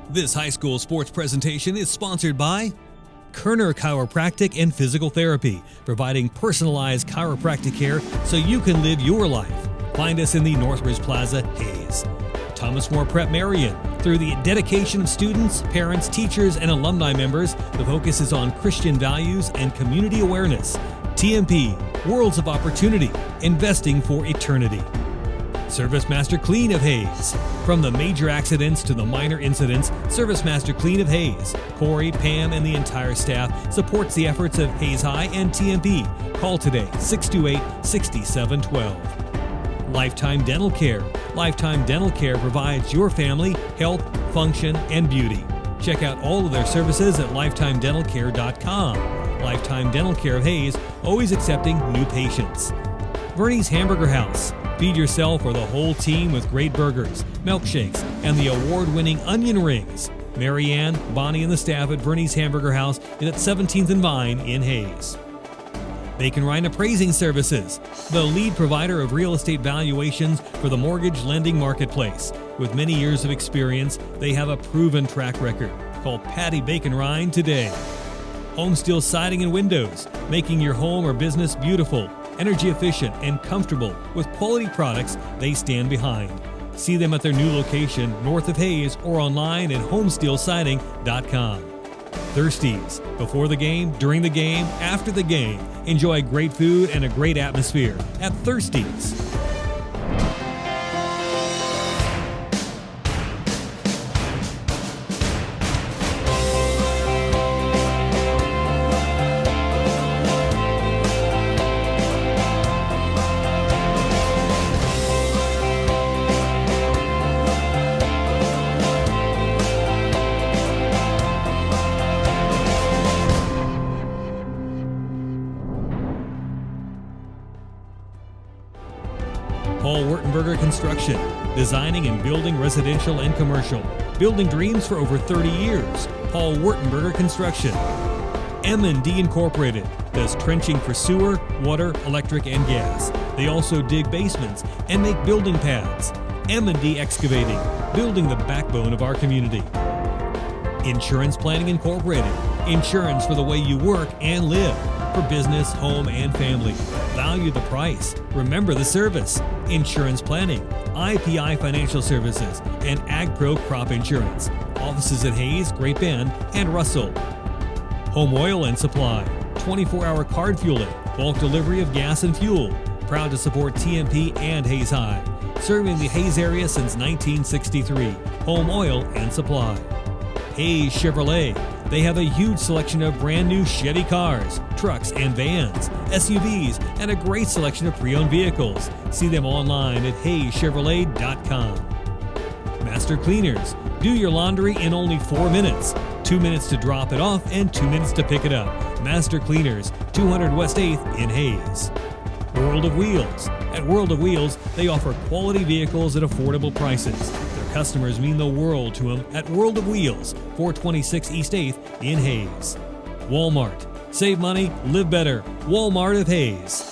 This high school sports presentation is sponsored by Kerner Chiropractic and Physical Therapy, providing personalized chiropractic care so you can live your life. Find us in the Northridge Plaza, Hayes. Thomas More Prep Marion. Through the dedication of students, parents, teachers, and alumni members, the focus is on Christian values and community awareness. TMP, Worlds of Opportunity, investing for eternity. Service Master Clean of Hayes. From the major accidents to the minor incidents, Service Master Clean of Hayes, Corey, Pam, and the entire staff supports the efforts of Hayes High and TMP. Call today, 628-6712. Lifetime Dental Care. Lifetime Dental Care provides your family health, function, and beauty. Check out all of their services at lifetimedentalcare.com. Lifetime Dental Care of Hayes, always accepting new patients. Verney's Hamburger House. Feed yourself or the whole team with great burgers, milkshakes, and the award-winning onion rings. Marianne, Bonnie, and the staff at Verney's Hamburger House is at 17th and Vine in Hayes. Bacon Ryan Appraising Services, the lead provider of real estate valuations for the mortgage lending marketplace. With many years of experience, they have a proven track record. Call Patty Bacon Ryan today. Home Steel Siding and Windows, making your home or business beautiful, energy efficient, and comfortable with quality products they stand behind. See them at their new location north of Hayes or online at homesteelsiding.com. Thirsties. Before the game, during the game, after the game. Enjoy great food and a great atmosphere at Thirsties. Paul Wurtenberger Construction, designing and building residential and commercial. Building dreams for over 30 years. Paul Wurtenberger Construction. M&D Incorporated does trenching for sewer, water, electric, and gas. They also dig basements and make building pads. M&D Excavating, building the backbone of our community. Insurance Planning Incorporated, insurance for the way you work and live. For business, home, and family. Value the price. Remember the service. Insurance planning, IPI Financial Services, and AgPro Crop Insurance. Offices at Hayes, Great Bend, and Russell. Home Oil and Supply, 24-hour card fueling, bulk delivery of gas and fuel. Proud to support TMP and Hayes High. Serving the Hayes area since 1963. Home Oil and Supply. Hayes Chevrolet. They have a huge selection of brand new Chevy cars, trucks and vans, SUVs, and a great selection of pre-owned vehicles. See them online at hayschevrolet.com. Master Cleaners. Do your laundry in only 4 minutes. 2 minutes to drop it off and 2 minutes to pick it up. Master Cleaners, 200 West 8th in Hayes. World of Wheels. At World of Wheels, they offer quality vehicles at affordable prices. Customers mean the world to them at World of Wheels, 426 East 8th in Hayes. Walmart. Save money, live better. Walmart of Hayes.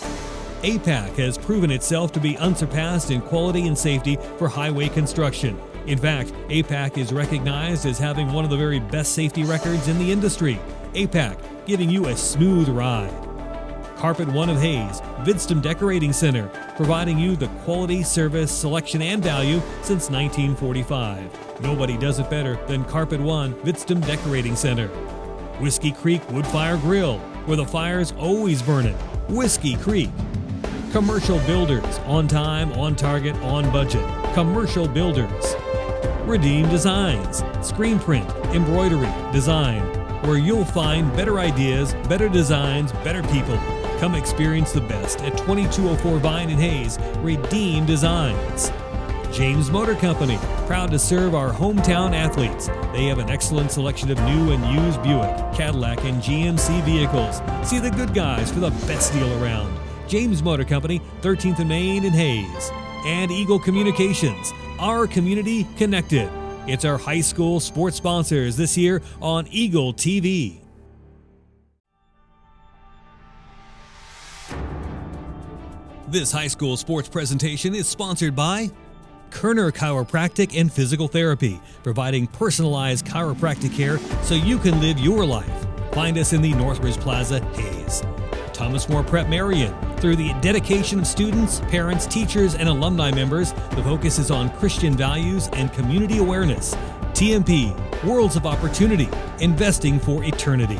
APAC has proven itself to be unsurpassed in quality and safety for highway construction. In fact, APAC is recognized as having one of the very best safety records in the industry. APAC, giving you a smooth ride. Carpet One of Hayes, Vidstem Decorating Center, providing you the quality, service, selection, and value since 1945. Nobody does it better than Carpet One, Vidstem Decorating Center. Whiskey Creek Wood Fire Grill, where the fire's always burning. Whiskey Creek. Commercial Builders, on time, on target, on budget. Commercial Builders. Redeem Designs, screen print, embroidery, design, where you'll find better ideas, better designs, better people. Come experience the best at 2204 Vine in Hayes. Redeem Designs. James Motor Company, proud to serve our hometown athletes. They have an excellent selection of new and used Buick, Cadillac, and GMC vehicles. See the good guys for the best deal around. James Motor Company, 13th and Main in Hayes. And Eagle Communications, our community connected. It's our high school sports sponsors this year on Eagle TV. This high school sports presentation is sponsored by Kerner Chiropractic and Physical Therapy, providing personalized chiropractic care so you can live your life. Find us in the Northridge Plaza, Hayes. Thomas More Prep Marion. Through the dedication of students, parents, teachers, and alumni members, the focus is on Christian values and community awareness. TMP, Worlds of Opportunity, investing for eternity.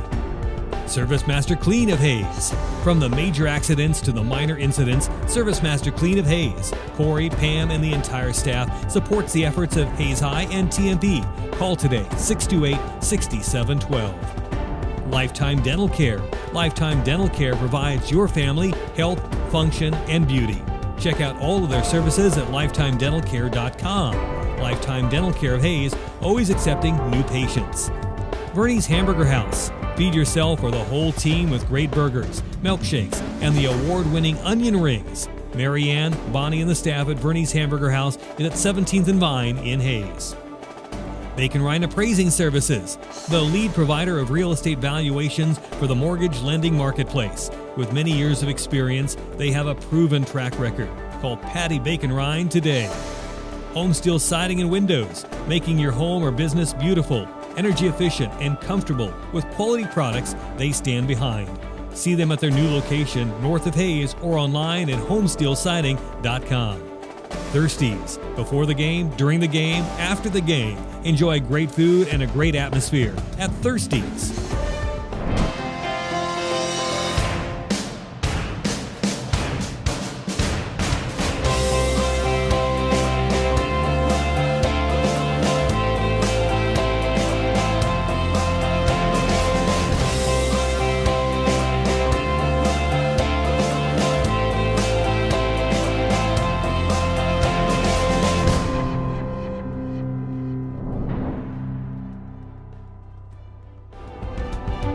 Service Master Clean of Hayes. From the major accidents to the minor incidents, Service Master Clean of Hayes, Corey, Pam, and the entire staff supports the efforts of Hayes High and TMP. Call today, 628-6712. Lifetime Dental Care. Lifetime Dental Care provides your family health, function, and beauty. Check out all of their services at lifetimedentalcare.com. Lifetime Dental Care of Hayes, always accepting new patients. Bernie's Hamburger House. Feed yourself or the whole team with great burgers, milkshakes, and the award-winning onion rings. Marianne, Bonnie, and the staff at Bernie's Hamburger House is at 17th and Vine in Hayes. Bacon Ryan Appraising Services, the lead provider of real estate valuations for the mortgage lending marketplace. With many years of experience, they have a proven track record. Call Patty Bacon Ryan today. Home Steel Siding and Windows, making your home or business beautiful, energy efficient, and comfortable with quality products they stand behind. See them at their new location north of Hayes or online at homesteelsiding.com. Thirsties. Before the game, during the game, after the game. Enjoy great food and a great atmosphere at Thirsties.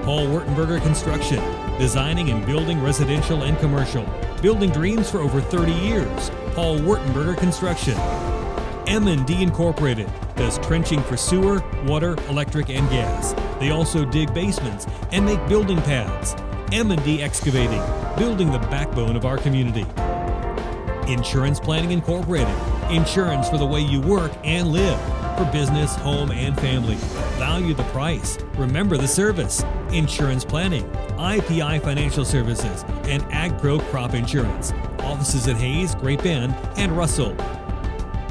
Paul Wurtenberger Construction, designing and building residential and commercial. Building dreams for over 30 years. Paul Wurtenberger Construction. M&D Incorporated does trenching for sewer, water, electric, and gas. They also dig basements and make building pads. M&D Excavating, building the backbone of our community. Insurance Planning Incorporated, insurance for the way you work and live. For business, home, and family. Value the price. Remember the service. Insurance planning, IPI Financial Services, and AgPro Crop Insurance. Offices at Hayes, Great Bend, and Russell.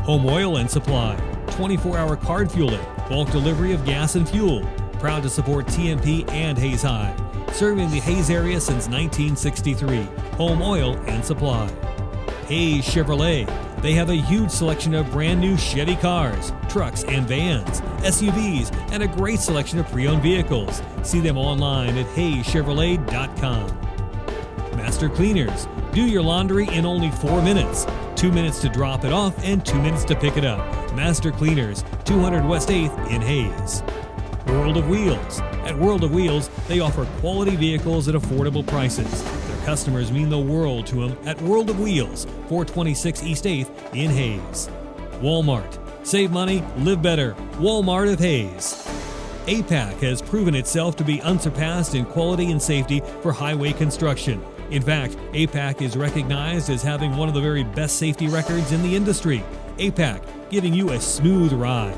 Home Oil and Supply, 24-hour card fueling, bulk delivery of gas and fuel. Proud to support TMP and Hayes High. Serving the Hayes area since 1963. Home Oil and Supply. Hayes Chevrolet. They have a huge selection of brand new Chevy cars, trucks and vans, SUVs, and a great selection of pre-owned vehicles. See them online at hayschevrolet.com. Master Cleaners. Do your laundry in only 4 minutes. 2 minutes to drop it off and 2 minutes to pick it up. Master Cleaners, 200 West 8th in Hayes. World of Wheels. At World of Wheels, they offer quality vehicles at affordable prices. Their customers mean the world to them at World of Wheels, 426 East 8th in Hayes. Walmart. Save money, live better. Walmart of Hayes. APAC has proven itself to be unsurpassed in quality and safety for highway construction. In fact, APAC is recognized as having one of the very best safety records in the industry. APAC, giving you a smooth ride.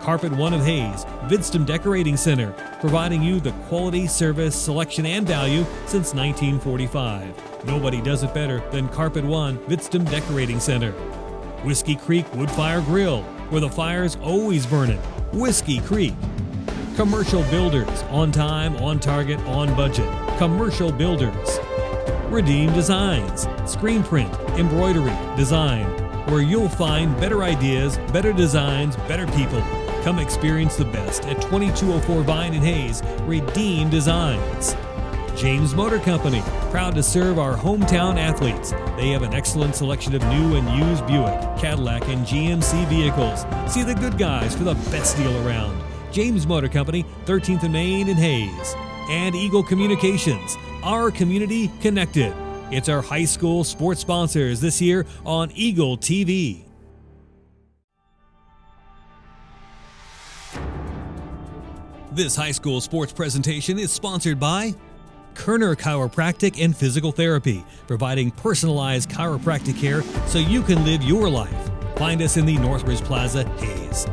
Carpet One of Hayes, Vidstem Decorating Center, providing you the quality, service, selection, and value since 1945. Nobody does it better than Carpet One, Vidstem Decorating Center. Whiskey Creek Wood Fire Grill, where the fire's always burning. Whiskey Creek. Commercial Builders, on time, on target, on budget. Commercial Builders. Redeem Designs, screen print, embroidery, design, where you'll find better ideas, better designs, better people. Come experience the best at 2204 Vine in Hayes. Redeem Designs. James Motor Company, proud to serve our hometown athletes. They have an excellent selection of new and used Buick, Cadillac, and GMC vehicles. See the good guys for the best deal around. James Motor Company, 13th and Main in Hayes. And Eagle Communications, our community connected. It's our high school sports sponsors this year on Eagle TV. This high school sports presentation is sponsored by Kerner Chiropractic and Physical Therapy, providing personalized chiropractic care so you can live your life. Find us in the Northridge Plaza, Hayes.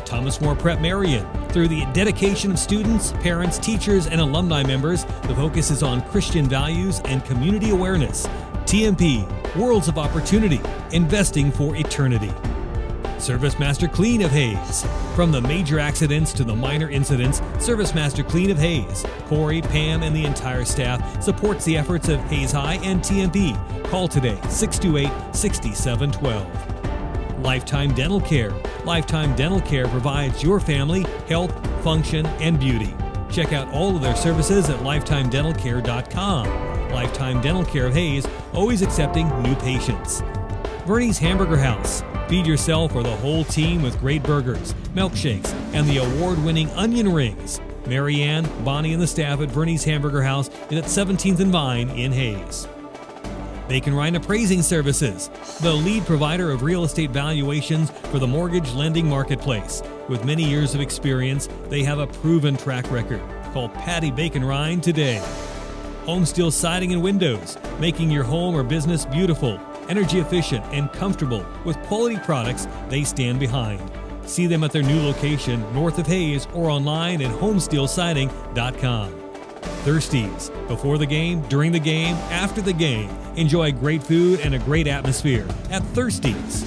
Thomas More Prep Marion. Through the dedication of students, parents, teachers, and alumni members, the focus is on Christian values and community awareness. TMP, Worlds of Opportunity, investing for eternity. Service Master Clean of Hayes. From the major accidents to the minor incidents, Service Master Clean of Hayes, Corey, Pam, and the entire staff supports the efforts of Hayes High and TMP. Call today, 628-6712. Lifetime Dental Care. Lifetime Dental Care provides your family health, function, and beauty. Check out all of their services at lifetimedentalcare.com. Lifetime Dental Care of Hayes, always accepting new patients. Vernie's Hamburger House. Feed yourself or the whole team with great burgers, milkshakes, and the award-winning onion rings. Marianne, Bonnie, and the staff at Vernie's Hamburger House is at 17th and Vine in Hayes. Bacon Ryan Appraising Services, the lead provider of real estate valuations for the mortgage lending marketplace. With many years of experience, they have a proven track record. Call Patty Bacon Ryan today. Home Steel Siding and Windows, making your home or business beautiful, energy efficient, and comfortable with quality products they stand behind. See them at their new location north of Hayes or online at homesteelsiding.com. Thirsties. Before the game, during the game, after the game. Enjoy great food and a great atmosphere at Thirsties.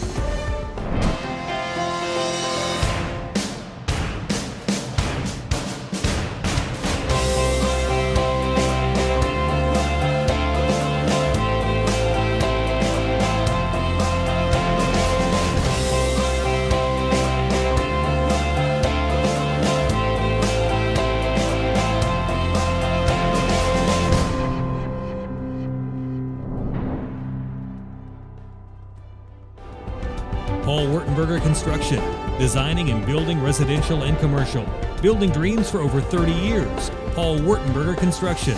Paul Wurtenberger Construction, designing and building residential and commercial. Building dreams for over 30 years. Paul Wurtenberger Construction.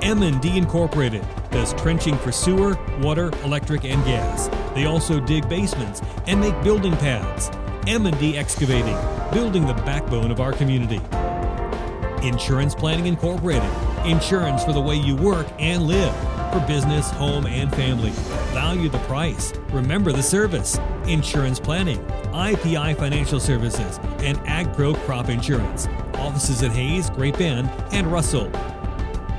M&D Incorporated does trenching for sewer, water, electric, and gas. They also dig basements and make building pads. M&D Excavating, building the backbone of our community. Insurance Planning Incorporated, insurance for the way you work and live. For business, home, and family. Value the price. Remember the service. Insurance planning, IPI Financial Services, and AgPro Crop Insurance. Offices at Hayes, Great Bend, and Russell.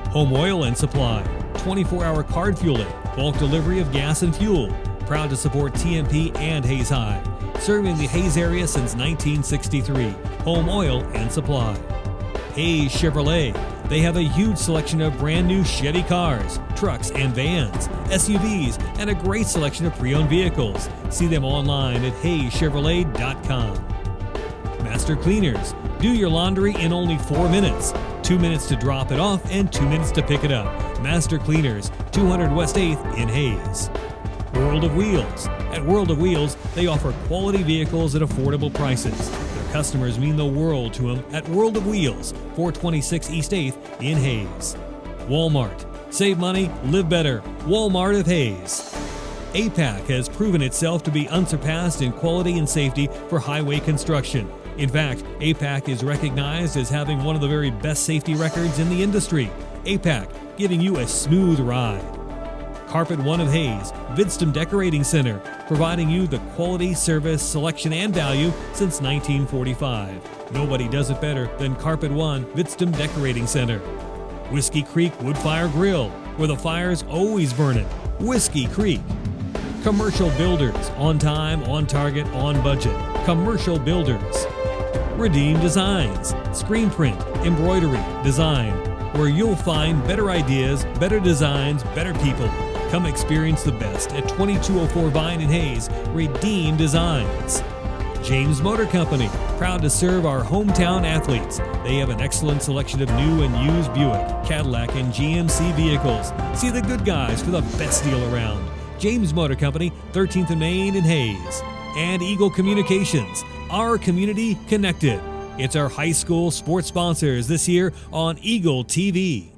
Home Oil and Supply, 24-hour card fueling, bulk delivery of gas and fuel. Proud to support TMP and Hayes High. Serving the Hayes area since 1963. Home Oil and Supply. Hayes Chevrolet. They have a huge selection of brand new Chevy cars, trucks and vans, SUVs, and a great selection of pre-owned vehicles. See them online at hayschevrolet.com. Master Cleaners. Do your laundry in only 4 minutes. 2 minutes to drop it off and 2 minutes to pick it up. Master Cleaners, 200 West 8th in Hayes. World of Wheels. At World of Wheels, they offer quality vehicles at affordable prices. Customers mean the world to them at World of Wheels, 426 East 8th in Hayes. Walmart. Save money, live better. Walmart of Hayes. APAC has proven itself to be unsurpassed in quality and safety for highway construction. In fact, APAC is recognized as having one of the very best safety records in the industry. APAC, giving you a smooth ride. Carpet One of Hayes, Vidstem Decorating Center, providing you the quality, service, selection, and value since 1945. Nobody does it better than Carpet One, Vidstem Decorating Center. Whiskey Creek Woodfire Grill, where the fire's always burning. Whiskey Creek. Commercial Builders, on time, on target, on budget. Commercial Builders. Redeem Designs, screen print, embroidery, design, where you'll find better ideas, better designs, better people. Come experience the best at 2204 Vine in Hayes. Redeem Designs. James Motor Company, proud to serve our hometown athletes. They have an excellent selection of new and used Buick, Cadillac, and GMC vehicles. See the good guys for the best deal around. James Motor Company, 13th and Main in Hayes. And Eagle Communications, our community connected. It's our high school sports sponsors this year on Eagle TV.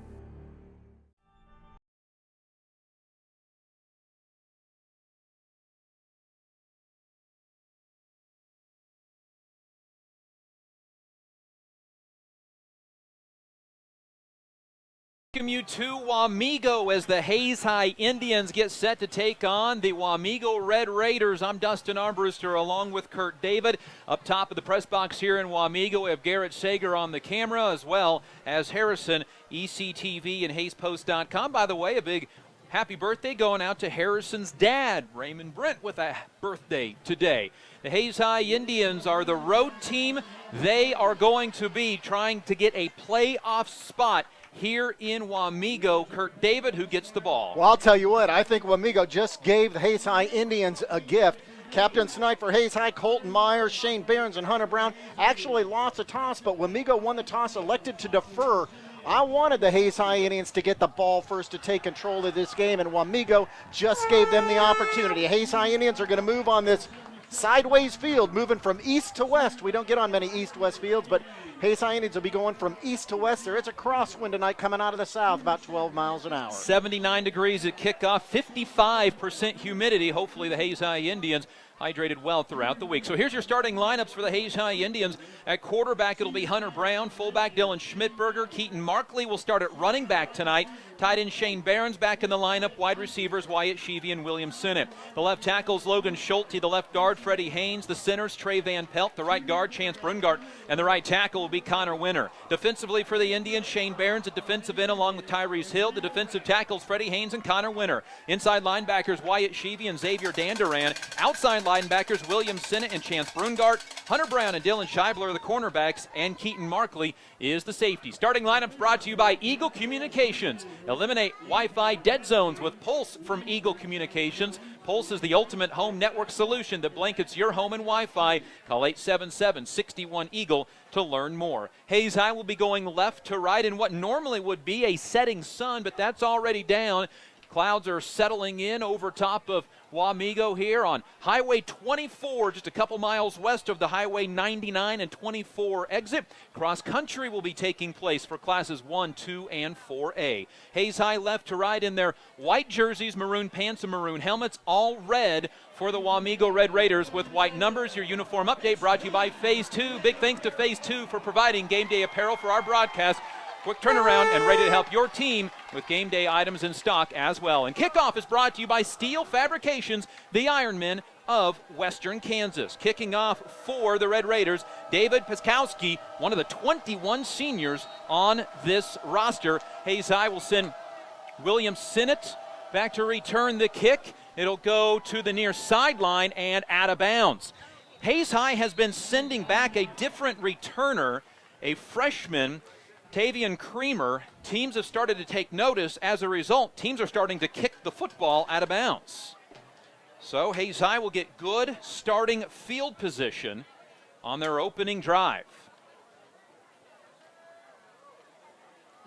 Welcome you to Wamego as the Hayes High Indians get set to take on the Wamego Red Raiders. I'm Dustin Armbruster along with Kurt David. Up top of the press box here in Wamego, we have Garrett Sager on the camera as well as Harrison, ECTV and HaysPost.com. By the way, a big happy birthday going out to Harrison's dad, Raymond Brent, with a birthday today. The Hayes High Indians are the road team. They are going to be trying to get a playoff spot here in Wamego. Kurt David, who gets the ball? Well, I'll tell you what, I think Wamego just gave the Hayes High Indians a gift. Captain Snipe for Hayes High, Colton Myers, Shane Behrens, and Hunter Brown actually lost the toss, but Wamego won the toss, elected to defer. I wanted the Hayes High Indians to get the ball first to take control of this game, and Wamego just gave them the opportunity. Hayes High Indians are going to move on this sideways field, moving from east to west. We don't get on many east-west fields, but Hayes High Indians will be going from east to west. There is a crosswind tonight coming out of the south, about 12 miles an hour. 79 degrees at kickoff, 55% humidity. Hopefully the Hayes High Indians hydrated well throughout the week. So here's your starting lineups for the Hayes High Indians. At quarterback, it'll be Hunter Brown. Fullback, Dylan Schmidberger. Keaton Markley will start at running back tonight. Tight end Shane Behrens back in the lineup. Wide receivers Wyatt Sheevy and William Sinnott. The left tackles Logan Schulte. The left guard Freddie Haynes. The centers Trey Van Pelt. The right guard Chance Brungart. And the right tackle will be Connor Winter. Defensively for the Indians, Shane Behrens at defensive end along with Tyrese Hill. The defensive tackles Freddie Haynes and Connor Winter. Inside linebackers Wyatt Sheevy and Xavier Danduran. Outside linebackers William Sinnott and Chance Brungart. Hunter Brown and Dylan Scheibler are the cornerbacks, and Keaton Markley is the safety. Starting lineups brought to you by Eagle Communications. Eliminate Wi-Fi dead zones with Pulse from Eagle Communications. Pulse is the ultimate home network solution that blankets your home and Wi-Fi. Call 877-61-EAGLE to learn more. Hayes High will be going left to right in what normally would be a setting sun, but that's already down. Clouds are settling in over top of Wamego here on Highway 24, just a couple miles west of the Highway 99 and 24 exit. Cross country will be taking place for classes 1, 2, and 4A. Hayes High left to right in their white jerseys, maroon pants, and maroon helmets, all red for the Wamego Red Raiders with white numbers. Your uniform update brought to you by Phase 2. Big thanks to Phase 2 for providing game day apparel for our broadcast. Quick turnaround and ready to help your team with game day items in stock as well. And kickoff is brought to you by Steel Fabrications, the Ironmen of Western Kansas. Kicking off for the Red Raiders, David Piskowski, one of the 21 seniors on this roster. Hayes High will send William Sinnott back to return the kick. It'll go to the near sideline and out of bounds. Hayes High has been sending back a different returner, a freshman, Tavian Creamer. Teams have started to take notice. As a result, teams are starting to kick the football out of bounds. So Hayes High will get good starting field position on their opening drive.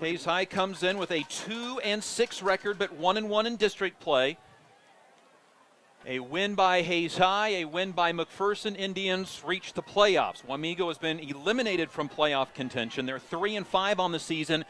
Hayes High comes in with a 2-6 record, but 1-1 in district play. A win by Hayes High, a win by McPherson. Indians reach the playoffs. Wamego has been eliminated from playoff contention. They're 3-5 on the season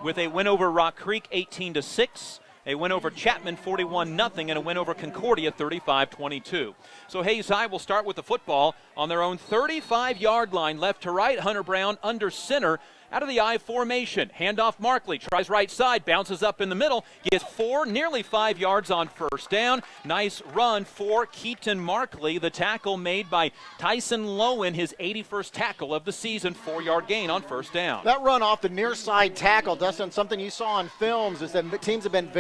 with a win over Rock Creek 18-6, a win over Chapman 41-0, and a win over Concordia 35-22. So Hayes High will start with the football on their own 35-yard line, left to right. Hunter Brown under center. Out of the I formation, handoff Markley, tries right side, bounces up in the middle, gets 4, nearly 5 yards on first down. Nice run for Keaton Markley, the tackle made by Tyson Lowen, his 81st tackle of the season, 4-yard gain on first down. That run off the near side tackle, Dustin, something you saw on films is that teams have been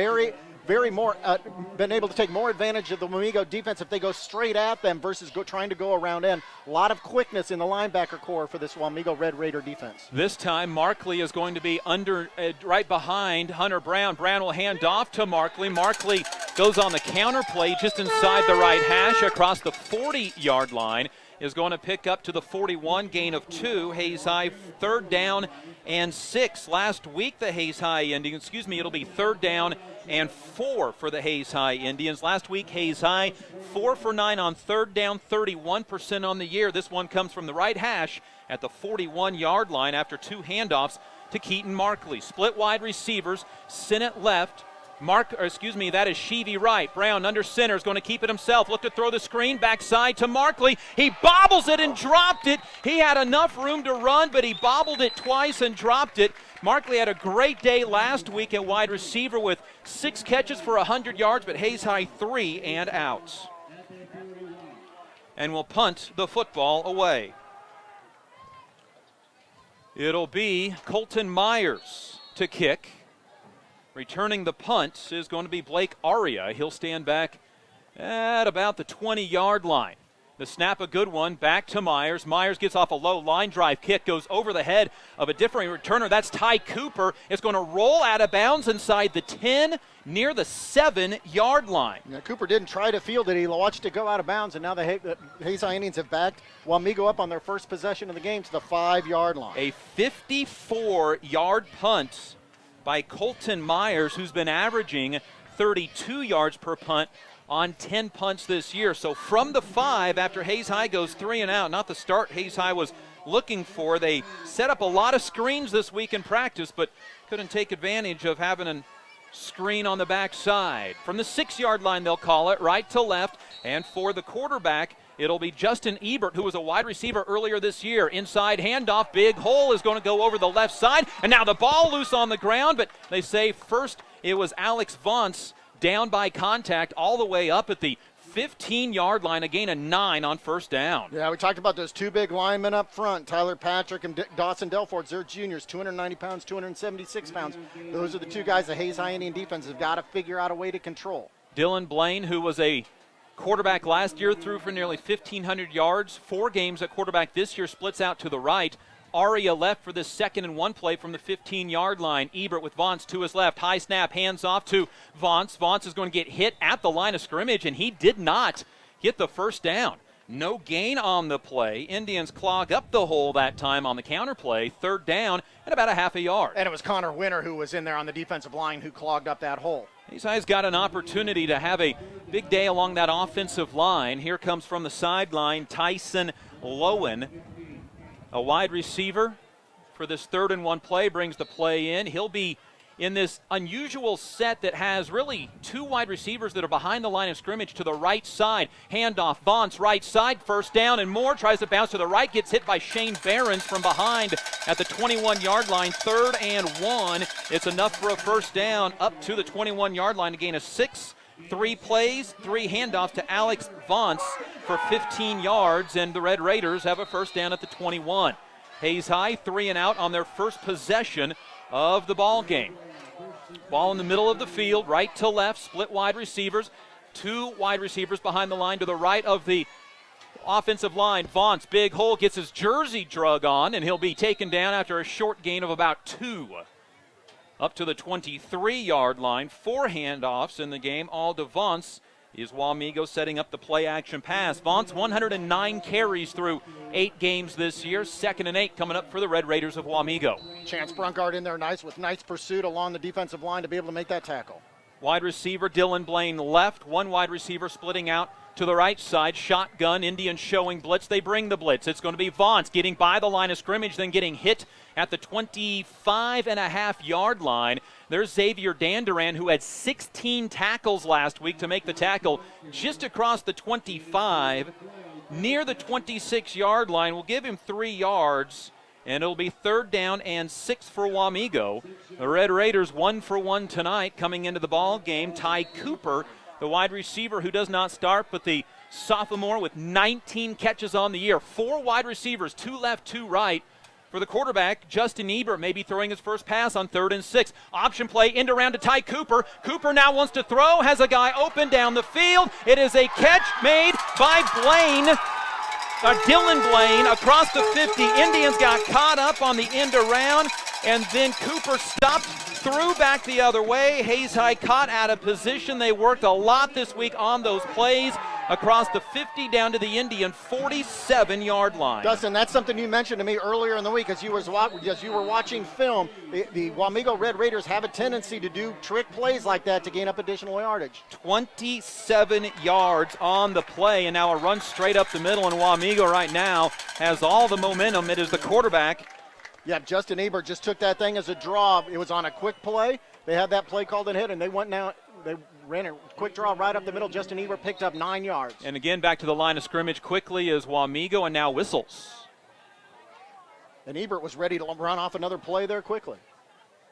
been able to take more advantage of the Wamego defense if they go straight at them versus trying to go around end. A lot of quickness in the linebacker core for this Wamego Red Raider defense. This time, Markley is going to be right behind Hunter Brown. Brown will hand off to Markley. Markley goes on the counter play just inside the right hash across the 40-yard line. Is going to pick up to the 41, gain of 2. Hayes High 3rd down and 6. Last week the Hayes High Indians, it'll be 3rd down and 4 for the Hayes High Indians. Last week Hayes High 4 for 9 on 3rd down, 31% on the year. This one comes from the right hash at the 41-yard line after 2 handoffs to Keaton Markley. Split wide receivers, Sinnott left, that is Sheevy right. Brown under center is going to keep it himself. Look to throw the screen backside to Markley. He bobbles it and dropped it. He had enough room to run, but he bobbled it twice and dropped it. Markley had a great day last week at wide receiver with 6 catches for 100 yards, but Hayes High 3 and out. And will punt the football away. It'll be Colton Myers to kick. Returning the punt is going to be Blake Aria. He'll stand back at about the 20-yard line. The snap, a good one, back to Myers. Myers gets off a low line drive kick, goes over the head of a different returner. That's Ty Cooper. It's going to roll out of bounds inside the 10, near the 7-yard line. Yeah, Cooper didn't try to field it. He watched it go out of bounds, and now the Hayes High Indians have backed Wamego up on their first possession of the game to the 5-yard line. A 54-yard punt by Colton Myers, who's been averaging 32 yards per punt on 10 punts this year. So from the 5, after Hayes High goes 3 and out, not the start Hayes High was looking for. They set up a lot of screens this week in practice, but couldn't take advantage of having a screen on the backside. From the 6-yard line, they'll call it right to left, and for the quarterback, it'll be Justin Ebert, who was a wide receiver earlier this year. Inside handoff, big hole is going to go over the left side, and now the ball loose on the ground, but they say first it was Alex Vance down by contact all the way up at the 15-yard line, a gain of 9 on first down. Yeah, we talked about those 2 big linemen up front, Tyler Patrick and Dawson Delfords. They're juniors, 290 pounds, 276 pounds. Those are the 2 guys the Hayes High Indian defense have got to figure out a way to control. Dylan Blaine, who was a quarterback last year, threw for nearly 1,500 yards. 4 games at quarterback this year, splits out to the right. Aria left for this 2nd and 1 play from the 15-yard line. Ebert with Vance to his left. High snap, hands off to Vance. Vance is going to get hit at the line of scrimmage, and he did not get the first down. No gain on the play. Indians clog up the hole that time on the counter play. 3rd down at about a half a yard. And it was Connor Winter who was in there on the defensive line who clogged up that hole. Hayes High's got an opportunity to have a big day along that offensive line. Here comes from the sideline Tyson Lowen. A wide receiver for this 3rd and 1 play, brings the play in. He'll be in this unusual set that has really 2 wide receivers that are behind the line of scrimmage to the right side. Handoff, Vance, right side, first down and more. Tries to bounce to the right, gets hit by Shane Behrens from behind at the 21-yard line. 3rd and 1. It's enough for a first down up to the 21-yard line to gain a 6. 3 plays, 3 handoffs to Alex Vance for 15 yards, and the Red Raiders have a first down at the 21. Hayes High 3 and out on their first possession of the ball game. Ball in the middle of the field, right to left, split wide receivers. 2 wide receivers behind the line to the right of the offensive line. Vance, big hole, gets his jersey drug on, and he'll be taken down after a short gain of about 2. Up to the 23-yard line. 4 handoffs in the game, all to Vance. Is Wamego setting up the play-action pass. Vance, 109 carries through 8 games this year. 2nd and 8 coming up for the Red Raiders of Wamego. Chance Brunkard in there with nice pursuit along the defensive line to be able to make that tackle. Wide receiver Dylan Blaine left. 1 wide receiver splitting out to the right side. Shotgun, Indians showing blitz. They bring the blitz. It's going to be Vance getting by the line of scrimmage, then getting hit at the 25.5-yard line. There's Xavier Danduran, who had 16 tackles last week to make the tackle just across the 25. Near the 26-yard line. We'll give him 3 yards, and it'll be 3rd down and 6 for Wamego. The Red Raiders 1 for 1 tonight coming into the ball game. Ty Cooper, the wide receiver who does not start, but the sophomore with 19 catches on the year. 4 wide receivers, 2 left, 2 right. For the quarterback, Justin Ebert may be throwing his first pass on 3rd and 6. Option play, end around to Ty Cooper. Cooper now wants to throw, has a guy open down the field. It is a catch made by Dylan Blaine across the 50. Indians got caught up on the end around, and then Cooper stopped, threw back the other way. Hayes High caught out of position. They worked a lot this week on those plays. Across the 50 down to the Indian 47-yard line. Dustin, that's something you mentioned to me earlier in the week as you were watching film. The Wamego Red Raiders have a tendency to do trick plays like that to gain up additional yardage. 27 yards on the play, and now a run straight up the middle, and Wamego right now has all the momentum. It is the quarterback. Yeah, Justin Ebert just took that thing as a draw. It was on a quick play. They had that play called and hit, and they ran a quick draw right up the middle. Justin Ebert picked up 9 yards. And again, back to the line of scrimmage quickly is Wamego, and now whistles. And Ebert was ready to run off another play there quickly.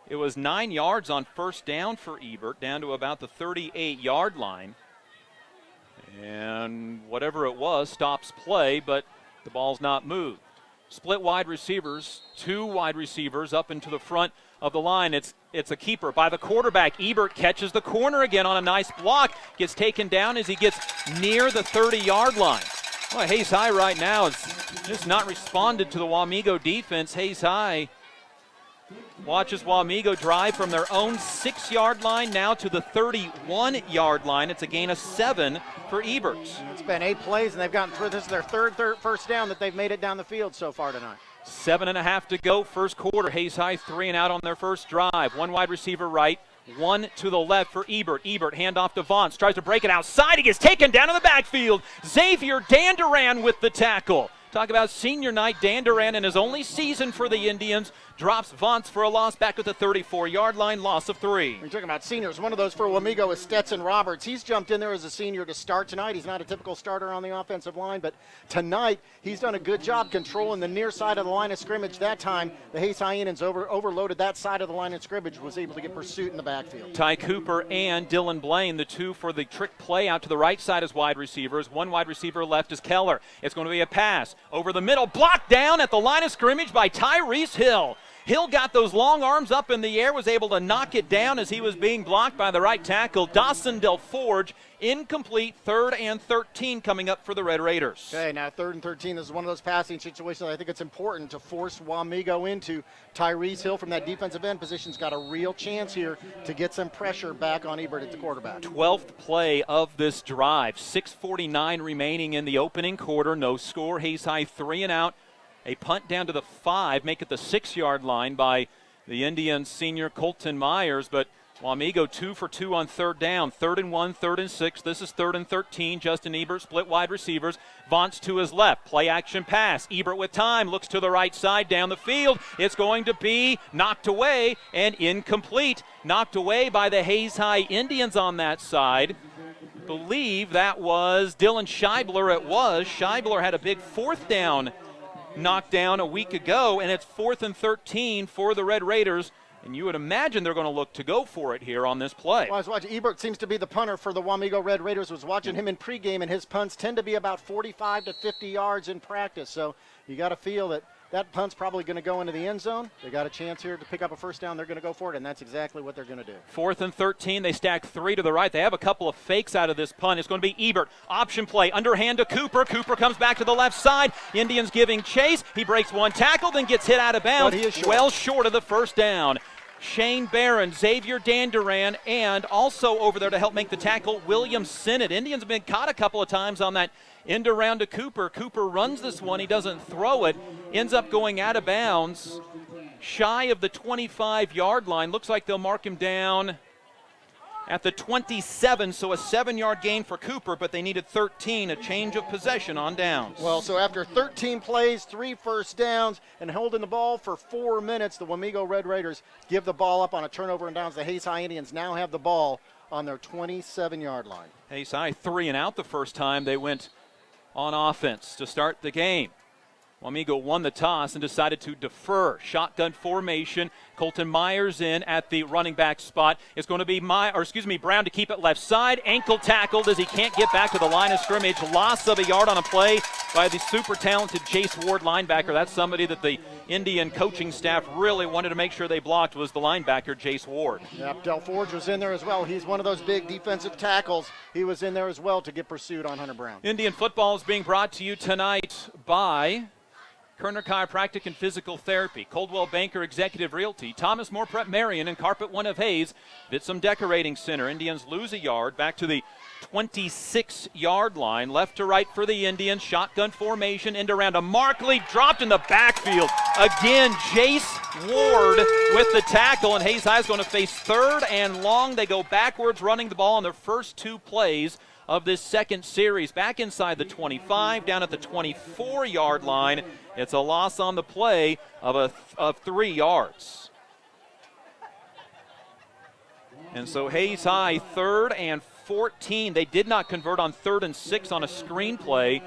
It was 9 yards on first down for Ebert, down to about the 38-yard line. And whatever it was stops play, but the ball's not moved. Split wide receivers, 2 wide receivers up into the front of the line. It's a keeper by the quarterback. Ebert catches the corner again on a nice block. Gets taken down as he gets near the 30-yard line. Well, Hayes High right now has just not responded to the Wamego defense. Hayes High watches Wamego drive from their own 6-yard line now to the 31-yard line. It's a gain of 7 for Ebert. It's been 8 plays, and they've gotten through. This is their third first down that they've made it down the field so far tonight. 7.5 to go, first quarter. Hayes High 3 and out on their first drive. 1 wide receiver right, 1 to the left for Ebert. Ebert, handoff to Vance, tries to break it outside. He gets taken down in the backfield. Xavier Danduran with the tackle. Talk about senior night. Danduran in his only season for the Indians drops Vance for a loss back at the 34-yard line, loss of 3. We're talking about seniors. One of those for Wamego is Stetson Roberts. He's jumped in there as a senior to start tonight. He's not a typical starter on the offensive line, but tonight he's done a good job controlling the near side of the line of scrimmage. That time, the Hayes High Indians overloaded that side of the line of scrimmage, was able to get pursuit in the backfield. Ty Cooper and Dylan Blaine, the 2 for the trick play out to the right side as wide receivers. 1 wide receiver left is Keller. It's going to be a pass over the middle, blocked down at the line of scrimmage by Tyrese Hill. Hill got those long arms up in the air, was able to knock it down as he was being blocked by the right tackle, Dawson DelForge. Incomplete, 3rd and 13 coming up for the Red Raiders. Okay, now 3rd and 13. This is one of those passing situations I think it's important to force Wamego into. Tyrese Hill from that defensive end position's got a real chance here to get some pressure back on Ebert at the quarterback. 12th play of this drive. 6:49 remaining in the opening quarter. No score. Hayes High 3 and out. A punt down to the 5, make it the 6-yard line by the Indians senior Colton Myers, but Wamego 2 for 2 on 3rd down. 3rd and 1, 3rd and 6. This is 3rd and 13. Justin Ebert split wide receivers. Vance to his left. Play action pass. Ebert with time. Looks to the right side down the field. It's going to be knocked away and incomplete. Knocked away by the Hayes High Indians on that side. Believe that was Dylan Scheibler. It was. Scheibler had a big 4th down knocked down a week ago, and it's 4th and 13 for the Red Raiders, and you would imagine they're going to look to go for it here on this play. Well, I was watching, Ebert seems to be the punter for the Wamego Red Raiders. Was watching him in pregame, and his punts tend to be about 45 to 50 yards in practice, so you got to feel that that punt's probably going to go into the end zone. They got a chance here to pick up a first down. They're going to go for it, and that's exactly what they're going to do. 4th and 13. They stack 3 to the right. They have a couple of fakes out of this punt. It's going to be Ebert. Option play. Underhand to Cooper. Cooper comes back to the left side. Indians giving chase. He breaks 1 tackle, then gets hit out of bounds. Well short of the first down. Shane Barron, Xavier Danduran, and also over there to help make the tackle, William Sinnott. Indians have been caught a couple of times on that end around to Cooper. Cooper runs this one. He doesn't throw it. Ends up going out of bounds shy of the 25-yard line. Looks like they'll mark him down at the 27, so a 7-yard gain for Cooper, but they needed 13, a change of possession on downs. Well, so after 13 plays, 3 first downs, and holding the ball for 4 minutes, the Wamego Red Raiders give the ball up on a turnover and downs. The Hayes High Indians now have the ball on their 27-yard line. Hayes High 3 and out the first time they went on offense to start the game. Wamego won the toss and decided to defer. Shotgun formation. Colton Myers in at the running back spot. It's going to be Brown to keep it left side. Ankle tackled as he can't get back to the line of scrimmage. Loss of a yard on a play by the super talented Jace Ward linebacker. That's somebody that the Indian coaching staff really wanted to make sure they blocked, was the linebacker Jace Ward. Yep, DelForge was in there as well. He's one of those big defensive tackles. He was in there as well to get pursuit on Hunter Brown. Indian football is being brought to you tonight by Kerner Chiropractic and Physical Therapy, Coldwell Banker Executive Realty, Thomas More Prep Marion, and Carpet One of Hayes, Vitsum Decorating Center. Indians lose a yard back to the 26-yard line. Left to right for the Indians. Shotgun formation. End around to Markley. Dropped in the backfield. Again, Jace Ward with the tackle, and Hayes High is going to face 3rd and long. They go backwards running the ball on their first 2 plays of this second series. Back inside the 25, down at the 24-yard line. It's a loss on the play of 3 yards. And so Hayes High 3rd and 14. They did not convert on 3rd and 6 on a screen play.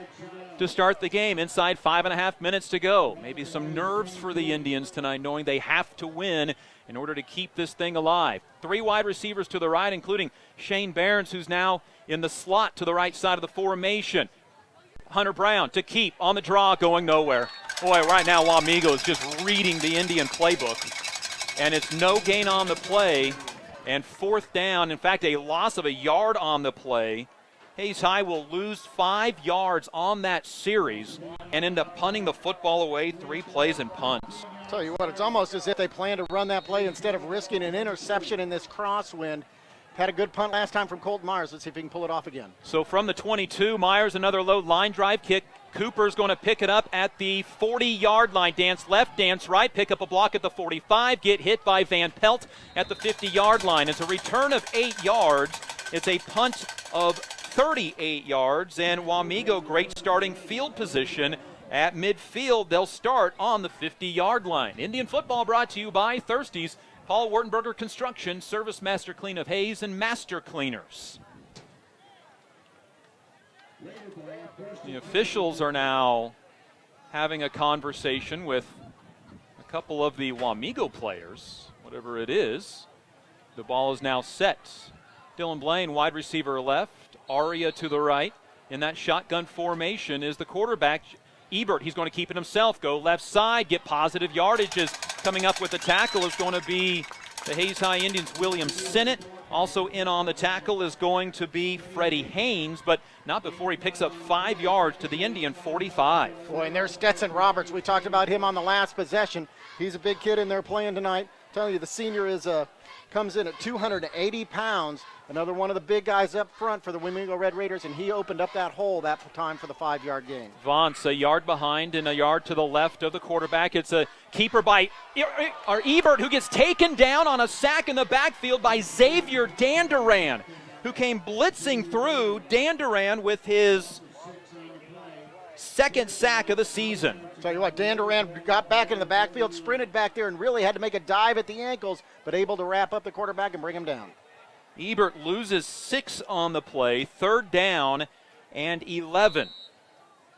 to start the game. Inside 5.5 minutes to go. Maybe some nerves for the Indians tonight, knowing they have to win in order to keep this thing alive. 3 wide receivers to the right, including Shane Behrens, who's now in the slot to the right side of the formation. Hunter Brown to keep on the draw, going nowhere. Boy, right now Wamego is just reading the Indian playbook. And it's no gain on the play. And 4th down, in fact, a loss of a yard on the play. Hayes High will lose 5 yards on that series and end up punting the football away, 3 plays and punts. Tell you what, it's almost as if they plan to run that play instead of risking an interception in this crosswind. Had a good punt last time from Colton Myers. Let's see if he can pull it off again. So from the 22, Myers, another low line drive kick. Cooper's going to pick it up at the 40-yard line. Dance left, dance right, pick up a block at the 45, get hit by Van Pelt at the 50-yard line. It's a return of 8 yards. It's a punt of 38 yards, and Wamego, great starting field position at midfield. They'll start on the 50-yard line. Indian football brought to you by Thirsties, Paul Wartenberger Construction, Service Master Clean of Hayes, and Master Cleaners. The officials are now having a conversation with a couple of the Wamego players, whatever it is. The ball is now set. Dylan Blaine, wide receiver left. Aria to the right. In that shotgun formation is the quarterback, Ebert. He's going to keep it himself. Go left side, get positive yardages. Coming up with the tackle is going to be the Hayes High Indians' William Sinnott. Also in on the tackle is going to be Freddie Haynes, but not before he picks up 5 yards to the Indian 45. Boy, and there's Stetson Roberts. We talked about him on the last possession. He's a big kid in there playing tonight. I'm telling you, the senior comes in at 280 pounds. Another one of the big guys up front for the Wamego Red Raiders, and he opened up that hole that time for the 5-yard gain. Vance a yard behind and a yard to the left of the quarterback. It's a keeper by Ebert, who gets taken down on a sack in the backfield by Xavier Danduran, who came blitzing through. Danduran with his 2nd sack of the season. Tell you what, Danduran got back in the backfield, sprinted back there, and really had to make a dive at the ankles, but able to wrap up the quarterback and bring him down. Ebert loses 6 on the play, 3rd down and 11.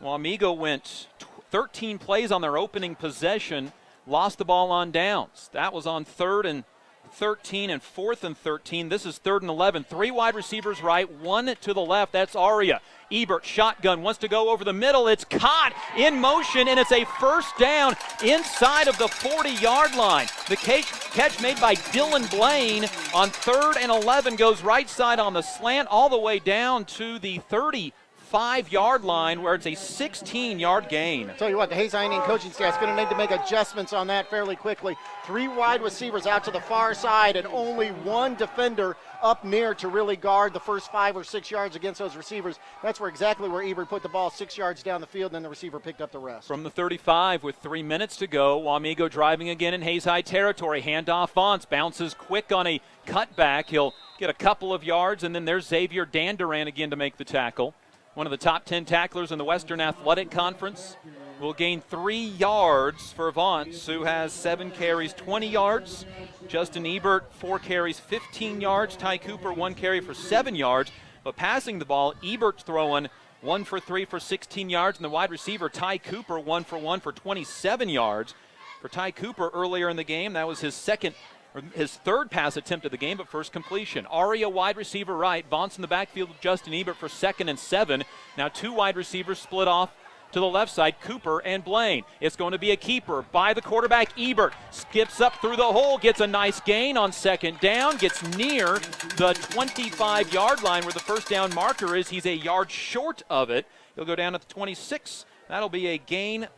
Wamego went 13 plays on their opening possession, lost the ball on downs. That was on 3rd and 13 and 4th and 13. This is 3rd and 11. 3 wide receivers right, 1 to the left. That's Aria. Ebert, shotgun, wants to go over the middle. It's caught in motion, and it's a 1st down inside of the 40-yard line. The catch made by Dylan Blaine on 3rd and 11 goes right side on the slant all the way down to the 35-yard line, where it's a 16-yard gain. Tell you what, the Hayes High Indian coaching staff is going to need to make adjustments on that fairly quickly. 3 wide receivers out to the far side and only 1 defender up near to really guard the first 5 or 6 yards against those receivers. That's exactly where Ebert put the ball 6 yards down the field, and then the receiver picked up the rest. From the 35 with 3 minutes to go, Wamego driving again in Hayes High territory. Handoff Vance, bounces quick on a cutback. He'll get a couple of yards, and then there's Xavier Danduran again to make the tackle. One of the top 10 tacklers in the Western Athletic Conference. Will gain 3 yards for Vance, who has 7 carries, 20 yards. Justin Ebert, 4 carries, 15 yards. Ty Cooper, 1 carry for 7 yards. But passing the ball, Ebert's throwing 1 for 3 for 16 yards. And the wide receiver, Ty Cooper, 1 for 1 for 27 yards. For Ty Cooper earlier in the game, that was his 3rd pass attempt of the game, but first completion. Aria wide receiver right. Vance in the backfield with Justin Ebert for 2nd and 7. Now 2 wide receivers split off to the left side, Cooper and Blaine. It's going to be a keeper by the quarterback, Ebert. Skips up through the hole, gets a nice gain on 2nd down, gets near the 25-yard line where the 1st down marker is. He's a yard short of it. He'll go down at the 26. That'll be a gain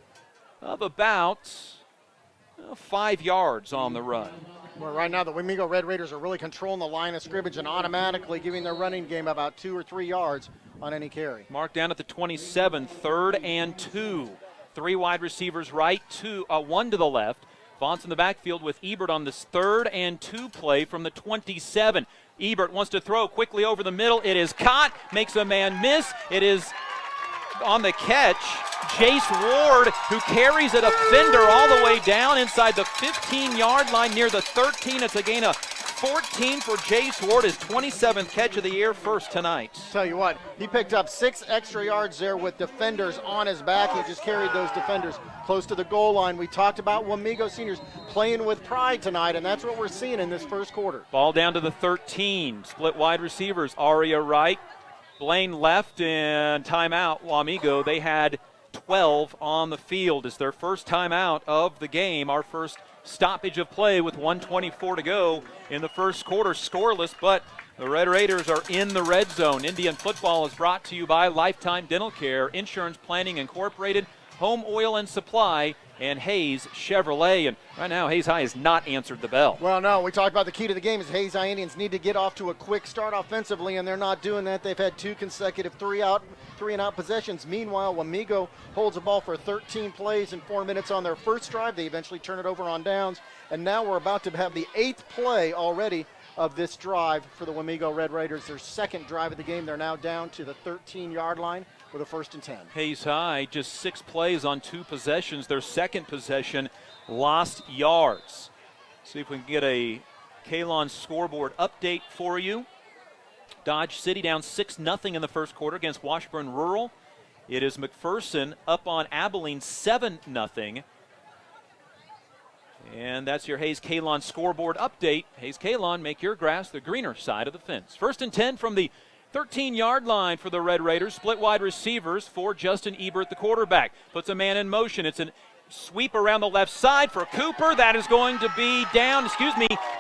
of about 5 yards on the run. Well, right now the Wamego Red Raiders are really controlling the line of scrimmage and automatically giving their running game about 2 or 3 yards on any carry. Mark down at the 27, 3rd and 2. 3 wide receivers right, 1 to the left. Vance in the backfield with Ebert on this 3rd and 2 play from the 27. Ebert wants to throw quickly over the middle. It is caught, makes a man miss. It is on the catch, Jace Ward, who carries a defender all the way down inside the 15-yard line near the 13. It's a gain of 14 for Jace Ward, his 27th catch of the year, first tonight. Tell you what, he picked up 6 extra yards there with defenders on his back. He just carried those defenders close to the goal line. We talked about Wamego seniors playing with pride tonight, and that's what we're seeing in this first quarter. Ball down to the 13. Split wide receivers. Aria right, Blaine left, and timeout. Wamego, they had 12 on the field. It's their first timeout of the game. Our first stoppage of play with 1:24 to go in the first quarter. Scoreless, but the Red Raiders are in the red zone. Indian football is brought to you by Lifetime Dental Care, Insurance Planning Incorporated, Home Oil and Supply, and Hayes Chevrolet. And right now, Hayes High has not answered the bell. Well, no, we talked about the key to the game is Hayes High Indians need to get off to a quick start offensively, and they're not doing that. They've had 2 consecutive three and out possessions. Meanwhile, Wamego holds the ball for 13 plays and 4 minutes on their first drive. They eventually turn it over on downs, and now we're about to have the 8th play already of this drive for the Wamego Red Raiders. Their second drive of the game. They're now down to the 13-yard line with a 1st and 10. Hayes High, just 6 plays on 2 possessions. Their second possession, lost yards. See if we can get a Kalon scoreboard update for you. Dodge City down 6-0 in the first quarter against Washburn Rural. It is McPherson up on Abilene 7-0. And that's your Hayes Kalon scoreboard update. Hayes Kalon, make your grass the greener side of the fence. 1st and 10 from the 13-yard line for the Red Raiders. Split wide receivers for Justin Ebert, the quarterback. Puts a man in motion. It's a sweep around the left side for Cooper. That is going to be down.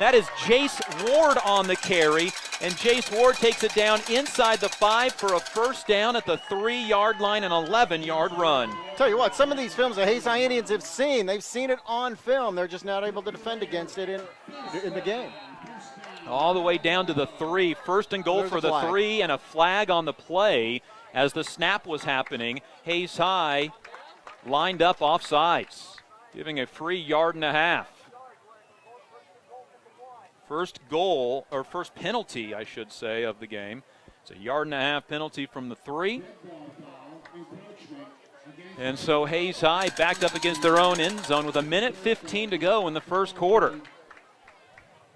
That is Jace Ward on the carry. And Jace Ward takes it down inside the 5 for a first down at the 3-yard line, an 11-yard run. Tell you what, some of these films the Hayes High Indians have seen, they've seen it on film. They're just not able to defend against it in the game. All the way down to the 3. First and goal There's for the 3, and a flag on the play as the snap was happening. Hayes High lined up offsides, giving a free 1.5 yards. First goal, or first penalty, I should say, of the game. It's a 1.5 yard penalty from the 3. And so Hayes High backed up against their own end zone with 1:15 to go in the first quarter.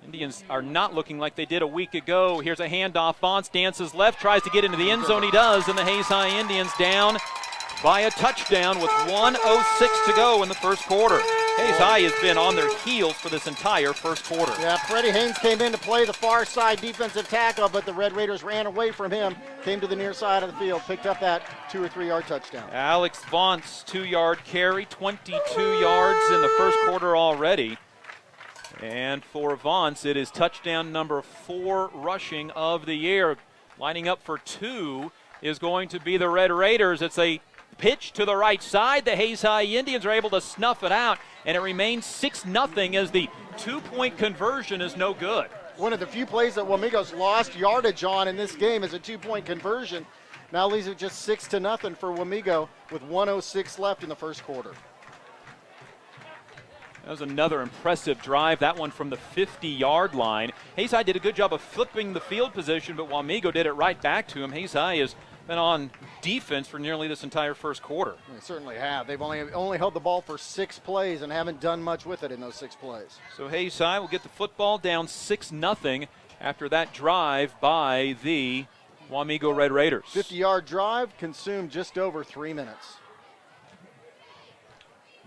Indians are not looking like they did a week ago. Here's a handoff. Fonts dances left, tries to get into the end zone. He does, and the Hayes High Indians down by a touchdown with 1:06 to go in the first quarter. Hayes High has been on their heels for this entire first quarter. Yeah, Freddie Haynes came in to play the far side defensive tackle, but the Red Raiders ran away from him, came to the near side of the field, picked up that 2 or 3 yard touchdown. Alex Vaught's 2-yard carry, 22 yards in the first quarter already. And for Vaught's, it is touchdown number 4 rushing of the year. Lining up for 2 is going to be the Red Raiders. It's a pitch to the right side. The Hayes High Indians are able to snuff it out, and it remains 6-0 as the 2-point conversion is no good. One of the few plays that Wamego's lost yardage on in this game is a 2-point conversion. Now leaves it just 6-0 for Wamego with 1:06 left in the first quarter. That was another impressive drive, that one from the 50-yard line. Hayes High did a good job of flipping the field position, but Wamego did it right back to him. Hayes High has been on defense for nearly this entire first quarter. They certainly have. They've only held the ball for 6 plays and haven't done much with it in those 6 plays. So Hayes High will get the football down 6-0 after that drive by the Wamego Red Raiders. 50-yard drive consumed just over 3 minutes.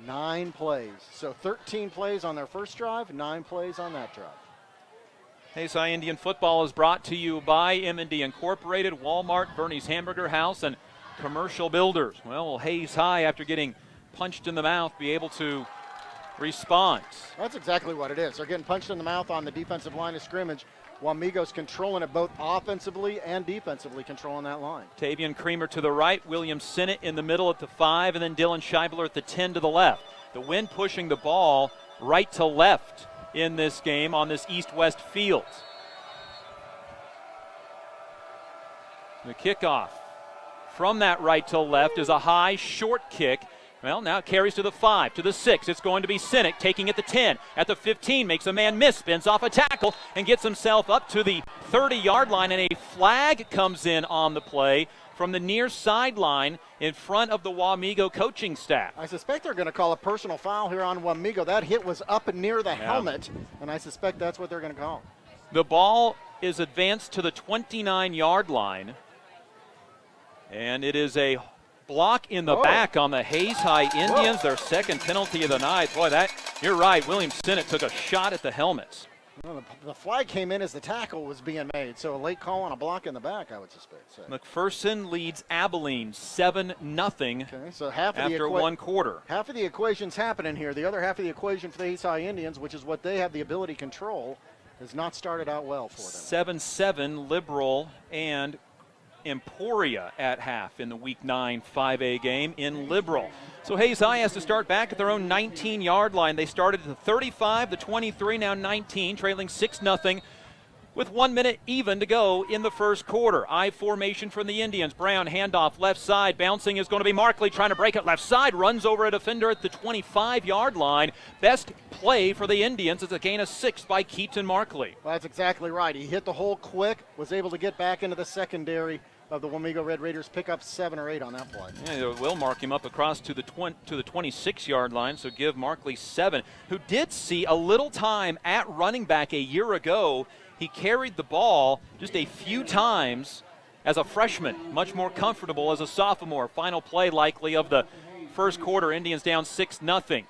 9 plays. So 13 plays on their first drive, 9 plays on that drive. Hayes High Indian football is brought to you by M&D Incorporated, Walmart, Bernie's Hamburger House, and Commercial Builders. Well, will Hayes High, after getting punched in the mouth, be able to respond? That's exactly what it is. They're getting punched in the mouth on the defensive line of scrimmage. Wamego's controlling it both offensively and defensively, controlling that line. Tavian Creamer to the right, William Sinnott in the middle at the 5, and then Dylan Scheibler at the 10 to the left. The wind pushing the ball right to left in this game on this east-west field. The kickoff from that right to left is a high, short kick. Well, now it carries to the 5, to the 6. It's going to be Sinnott taking at the 10. At the 15, makes a man miss, spins off a tackle, and gets himself up to the 30-yard line, and a flag comes in on the play from the near sideline in front of the Wamego coaching staff. I suspect they're going to call a personal foul here on Wamego. That hit was up near the helmet, and I suspect that's what they're going to call. The ball is advanced to the 29-yard line, and it is a block in the back on the Hayes High Indians, their second penalty of the night. Boy, you're right, William Sinnott took a shot at the helmets. Well, the flag came in as the tackle was being made, so a late call on a block in the back, I would suspect. So. McPherson leads Abilene 7-0 okay, so after one quarter. Half of the equation's happening here. The other half of the equation for the Hayes High Indians, which is what they have the ability to control, has not started out well for them. 7-7 Liberal and Emporia at half in the Week 9 5A game in Liberal. So Hayes High has to start back at their own 19-yard line. They started at the 35, the 23, now 19, trailing 6-0 with 1 minute even to go in the first quarter. I formation from the Indians. Brown handoff left side. Bouncing is going to be Markley trying to break it left side. Runs over a defender at the 25-yard line. Best play for the Indians is a gain of 6 by Keaton Markley. Well, that's exactly right. He hit the hole quick, was able to get back into the secondary of the Wamego Red Raiders, pick up 7 or 8 on that play. Yeah, they will mark him up across to the 26-yard line, so give Markley 7, who did see a little time at running back a year ago. He carried the ball just a few times as a freshman, much more comfortable as a sophomore. Final play likely of the first quarter, Indians down 6-0.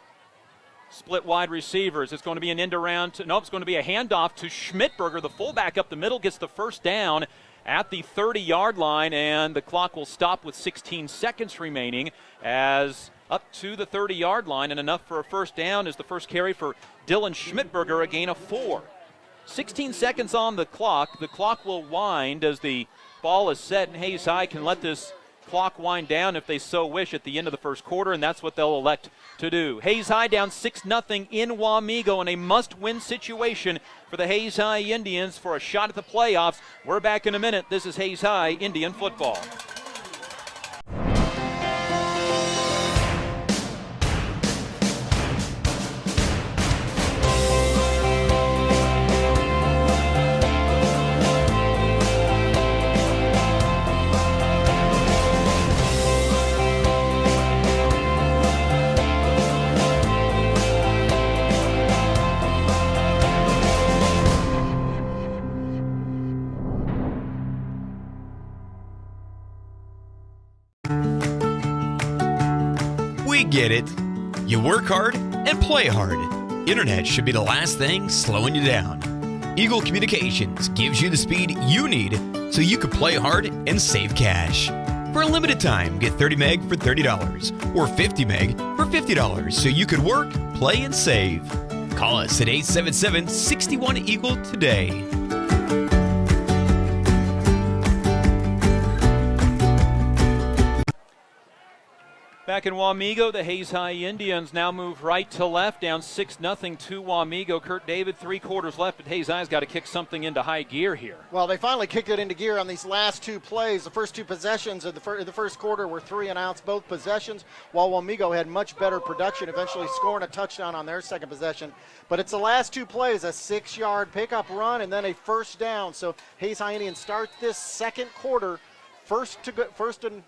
Split wide receivers. It's going to be an end around. It's going to be a handoff to Schmidberger, the fullback up the middle, gets the first down at the 30-yard line, and the clock will stop with 16 seconds remaining as up to the 30-yard line, and enough for a first down is the first carry for Dylan Schmidberger, a gain of 4. 16 seconds on the clock. The clock will wind as the ball is set, and Hayes High can let this clock wind down if they so wish at the end of the first quarter, and that's what they'll elect to do. Hayes High down 6-0 in Wamego in a must-win situation for the Hayes High Indians for a shot at the playoffs. We're back in a minute. This is Hayes High Indian football. We get it. You work hard and play hard. Internet should be the last thing slowing you down. Eagle Communications gives you the speed you need so you can play hard and save cash. For a limited time, get 30 meg for $30 or 50 meg for $50 so you can work, play, and save. Call us at 877-61-EAGLE today. Back in Wamego, the Hayes High Indians now move right to left, down 6-0 to Wamego. Kurt David, 3 quarters left, but Hayes High's got to kick something into high gear here. Well, they finally kicked it into gear on these last 2 plays. The first 2 possessions of the first quarter were 3 and outs, both possessions, while Wamego had much better production, eventually scoring a touchdown on their second possession. But it's the last 2 plays, a 6-yard pickup run and then a first down. So Hayes High Indians start this second quarter first and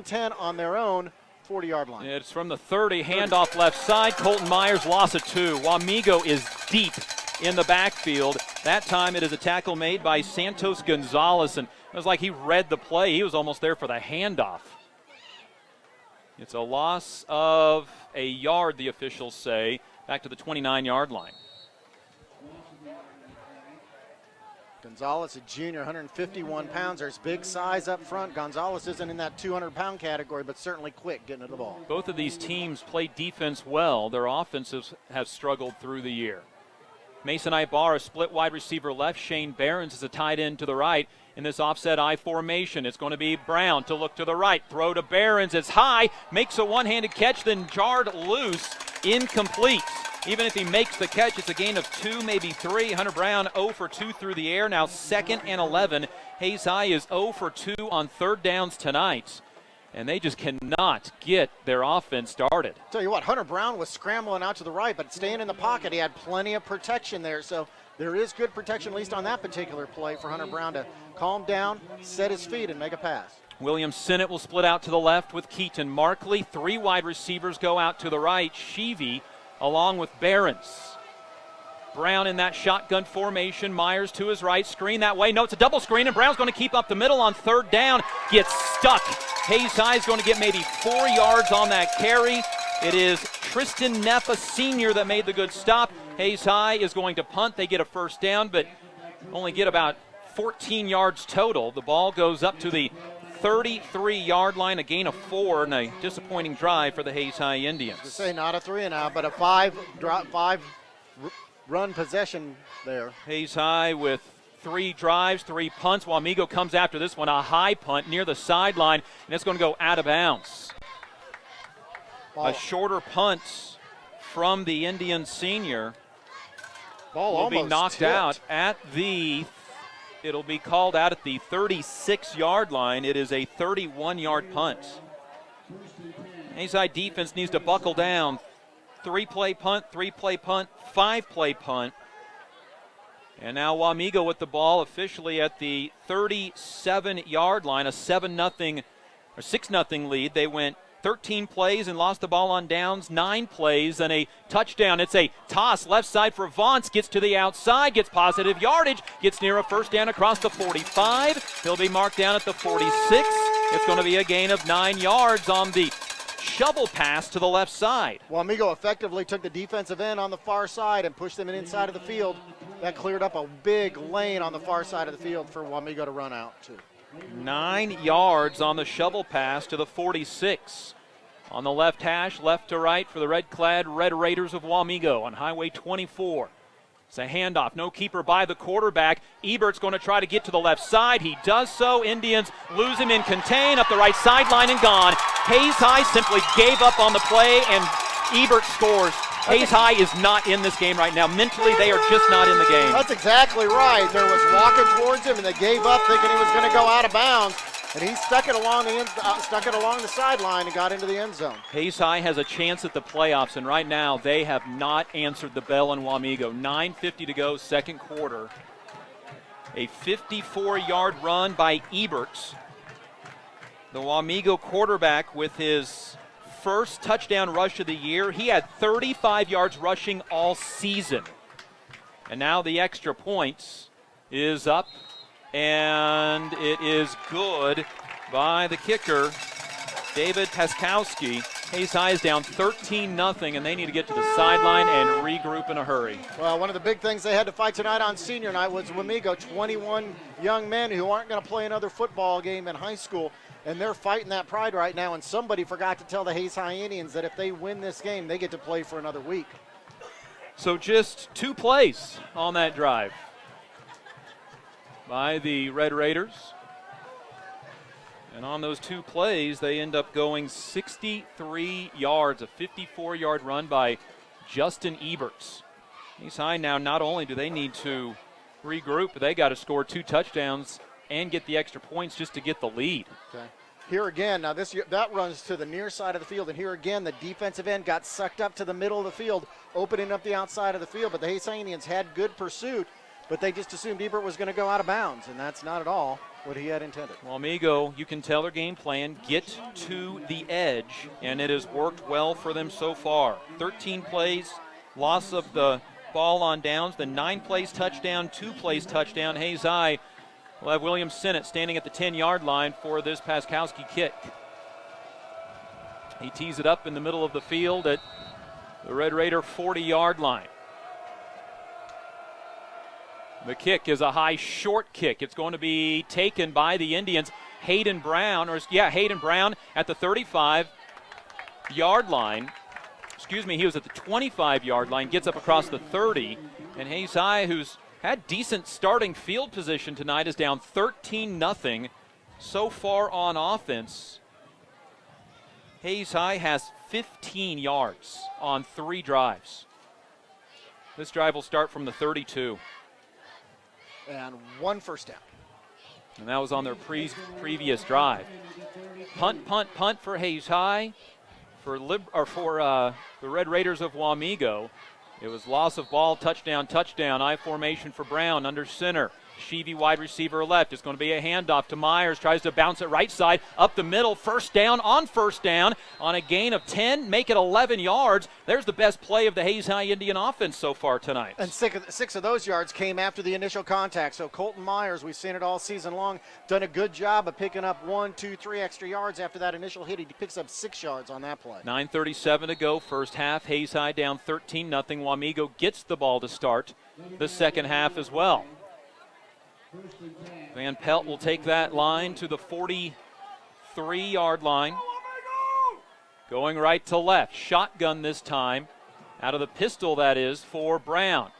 10 on their own 40-yard line. It's from the 30, handoff left side. Colton Myers loss of 2. Wamego is deep in the backfield. That time it is a tackle made by Santos Gonzalez, and it was like he read the play. He was almost there for the handoff. It's a loss of a yard, the officials say, back to the 29-yard line. Gonzalez, a junior, 151 pounds. There's big size up front. Gonzalez isn't in that 200-pound category, but certainly quick getting to the ball. Both of these teams play defense well. Their offenses have struggled through the year. Mason Ibarra, a split wide receiver left. Shane Behrens is a tight end to the right. In this offset I formation, it's going to be Brown to look to the right. Throw to Behrens. It's high. Makes a one-handed catch, then jarred loose. Incomplete. Even if he makes the catch, it's a gain of 2, maybe 3. Hunter Brown 0 for 2 through the air. Now 2nd and 11. Hayes High is 0 for 2 on third downs tonight. And they just cannot get their offense started. Tell you what, Hunter Brown was scrambling out to the right, but staying in the pocket. He had plenty of protection there. So there is good protection, at least on that particular play, for Hunter Brown to calm down, set his feet, and make a pass. William Sinnott will split out to the left with Keaton Markley. 3 wide receivers go out to the right. Sheevy along with Behrens. Brown in that shotgun formation. Myers to his right. Screen that way. No, it's a double screen, and Brown's going to keep up the middle on third down. Gets stuck. Hayes High is going to get maybe 4 yards on that carry. It is Tristan Neff, a senior, that made the good stop. Hayes High is going to punt. They get a first down, but only get about 14 yards total. The ball goes up to the 33-yard line, a gain of 4, and a disappointing drive for the Hayes High Indians. To say not a 3-and-out, but a five-run possession there. Hayes High with 3 drives, 3 punts. Wamego comes after this one, a high punt near the sideline, and it's going to go out of bounds. A shorter punt from the Indian senior will be knocked out at the, it'll be called out at the 36-yard line. It is a 31-yard punt. Hayes High defense needs to buckle down. 3-play punt, 3-play punt, 5-play punt. And now Wamego with the ball officially at the 37-yard line, a 7-0 or 6-0 lead. They went 13 plays and lost the ball on downs, 9 plays, and a touchdown. It's a toss left side for Vance, gets to the outside, gets positive yardage, gets near a first down across the 45. He'll be marked down at the 46. It's going to be a gain of 9 yards on the shovel pass to the left side. Wamego effectively took the defensive end on the far side and pushed them inside of the field. That cleared up a big lane on the far side of the field for Wamego to run out to. 9 yards on the shovel pass to the 46. On the left hash, left to right for the red-clad Red Raiders of Wamego on Highway 24. It's a handoff, no keeper by the quarterback. Ebert's going to try to get to the left side. He does so. Indians lose him in contain, up the right sideline and gone. Hayes High simply gave up on the play, and Ebert scores. Hayes High is not in this game right now. Mentally, they are just not in the game. That's exactly right. There was walking towards him, and they gave up thinking he was going to go out of bounds. And he stuck it along the sideline and got into the end zone. Hayes High has a chance at the playoffs, and right now they have not answered the bell in Wamego. 9:50 to go, second quarter. A 54-yard run by Ebert. The Wamego quarterback with his first touchdown rush of the year. He had 35 yards rushing all season. And now the extra points is up, and it is good by the kicker, David Paskowski. Hayes High is down 13-0, and they need to get to the sideline and regroup in a hurry. Well, one of the big things they had to fight tonight on senior night was Wamego, 21 young men who aren't going to play another football game in high school, and they're fighting that pride right now, and somebody forgot to tell the Hayes High Indians that if they win this game, they get to play for another week. So just 2 plays on that drive by the Red Raiders. And on those 2 plays, they end up going 63 yards, a 54-yard run by Justin Eberts. Hayes High now, not only do they need to regroup, but they got to score 2 touchdowns and get the extra points just to get the lead. Okay. Here again, now that runs to the near side of the field, and here again, the defensive end got sucked up to the middle of the field, opening up the outside of the field, but the Hayes High Indians had good pursuit, but they just assumed Ebert was going to go out of bounds, and that's not at all what he had intended. Wamego, you can tell their game plan, get to the edge, and it has worked well for them so far. 13 plays, loss of the ball on downs, the 9 plays touchdown, 2 plays touchdown. Hayes High will have William Sinnott standing at the 10-yard line for this Paskowski kick. He tees it up in the middle of the field at the Red Raider 40-yard line. The kick is a high short kick. It's going to be taken by the Indians. Hayden Brown at the 35-yard line. He was at the 25-yard line, gets up across the 30. And Hayes High, who's had decent starting field position tonight, is down 13-0 so far on offense. Hayes High has 15 yards on 3 drives. This drive will start from the 32. And 1 first down. And that was on their previous drive. Punt for Hayes High. For the Red Raiders of Wamego, it was loss of ball, touchdown, I formation for Brown under center. Sheevy wide receiver left. It's going to be a handoff to Myers. Tries to bounce it right side, up the middle. First down on a gain of 10. Make it 11 yards. There's the best play of the Hayes High Indian offense so far tonight. And six of those yards came after the initial contact. So Colton Myers, we've seen it all season long, done a good job of picking up 1, 2, 3 extra yards after that initial hit. He picks up 6 yards on that play. 9:37 to go, first half. Hayes High down 13-0. Wamego gets the ball to start the second half as well. Van Pelt will take that line to the 43-yard line. Going right to left. Shotgun this time. Out of the pistol, that is, for Brown.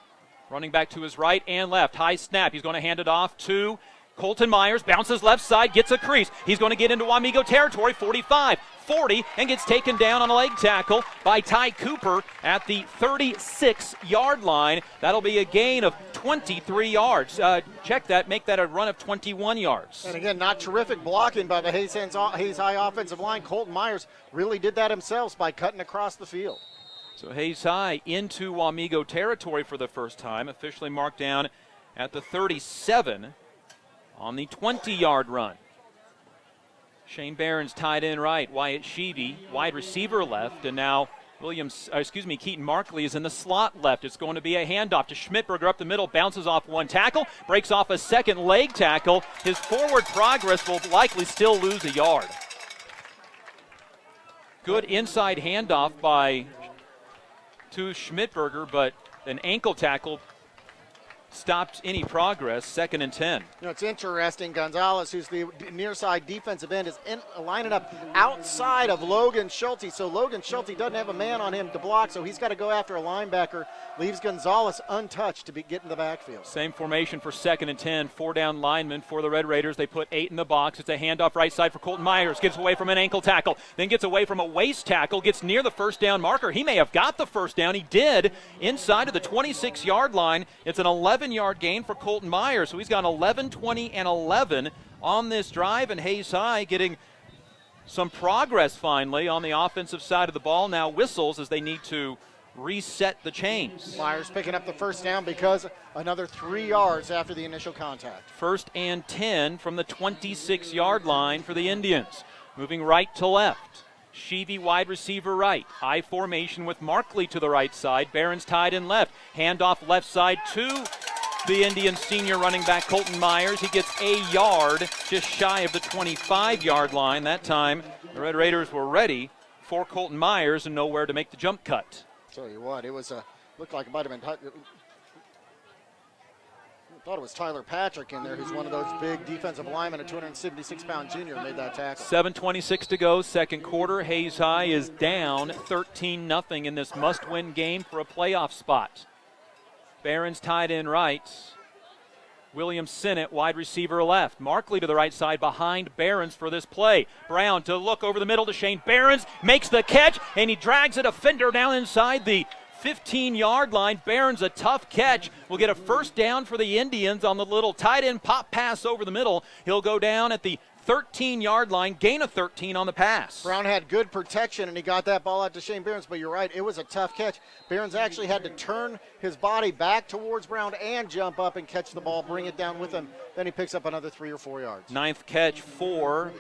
Running back to his right and left. High snap. He's going to hand it off to Colton Myers. Bounces left side. Gets a crease. He's going to get into Wamego territory. 45, 40, and gets taken down on a leg tackle by Ty Cooper at the 36-yard line. That'll be a gain of 23 yards. Check that. Make that a run of 21 yards. And again, not terrific blocking by the Hayes High offensive line. Colton Myers really did that himself by cutting across the field. So Hayes High into Wamego territory for the first time, officially marked down at the 37 on the 20-yard run. Shane Barron's tied in right. Wyatt Sheevy, wide receiver left, and now Keaton Markley is in the slot left. It's going to be a handoff to Schmidberger up the middle, bounces off one tackle, breaks off a second leg tackle. His forward progress will likely still lose a yard. Good inside handoff to Schmidberger, but an ankle tackle stopped any progress. 2nd and 10. You know, it's interesting. Gonzalez, who's the near side defensive end, is lining up outside of Logan Schulte. So Logan Schulte doesn't have a man on him to block, so he's got to go after a linebacker. Leaves Gonzalez untouched to get in the backfield. Same formation for 2nd and 10. 4 down linemen for the Red Raiders. They put 8 in the box. It's a handoff right side for Colton Myers. Gets away from an ankle tackle, then gets away from a waist tackle, gets near the first down marker. He may have got the first down. He did inside of the 26-yard line. It's an 11-yard gain for Colton Myers. So he's got 11, 20, and 11 on this drive, and Hayes High getting some progress finally on the offensive side of the ball. Now whistles as they need to reset the chains. Myers picking up the first down because another 3 yards after the initial contact. 1st and 10 from the 26-yard line for the Indians. Moving right to left. Sheevy wide receiver right. I formation with Markley to the right side. Barron's tied in left. Handoff left side to the Indian senior running back Colton Myers. He gets a yard just shy of the 25-yard line. That time the Red Raiders were ready for Colton Myers and nowhere to make the jump cut. Tell you what, it was looked like it might have been. I thought it was Tyler Patrick in there, who's one of those big defensive linemen, a 276-pound junior, made that tackle. 7:26 to go, second quarter. Hayes High is down 13-0 in this must-win game for a playoff spot. Barron's tied in right. William Sinnott, wide receiver left. Markley to the right side behind Barron's for this play. Brown to look over the middle to Shane Barron's, makes the catch, and he drags a defender down inside the 15-yard line. Barron's a tough catch. Will get a first down for the Indians on the little tight end pop pass over the middle. He'll go down at the 13-yard line, gain of 13 on the pass. Brown had good protection, and he got that ball out to Shane Barron's, but you're right, it was a tough catch. Barron's actually had to turn his body back towards Brown and jump up and catch the ball, bring it down with him. Then he picks up another 3 or 4 yards. 9th catch for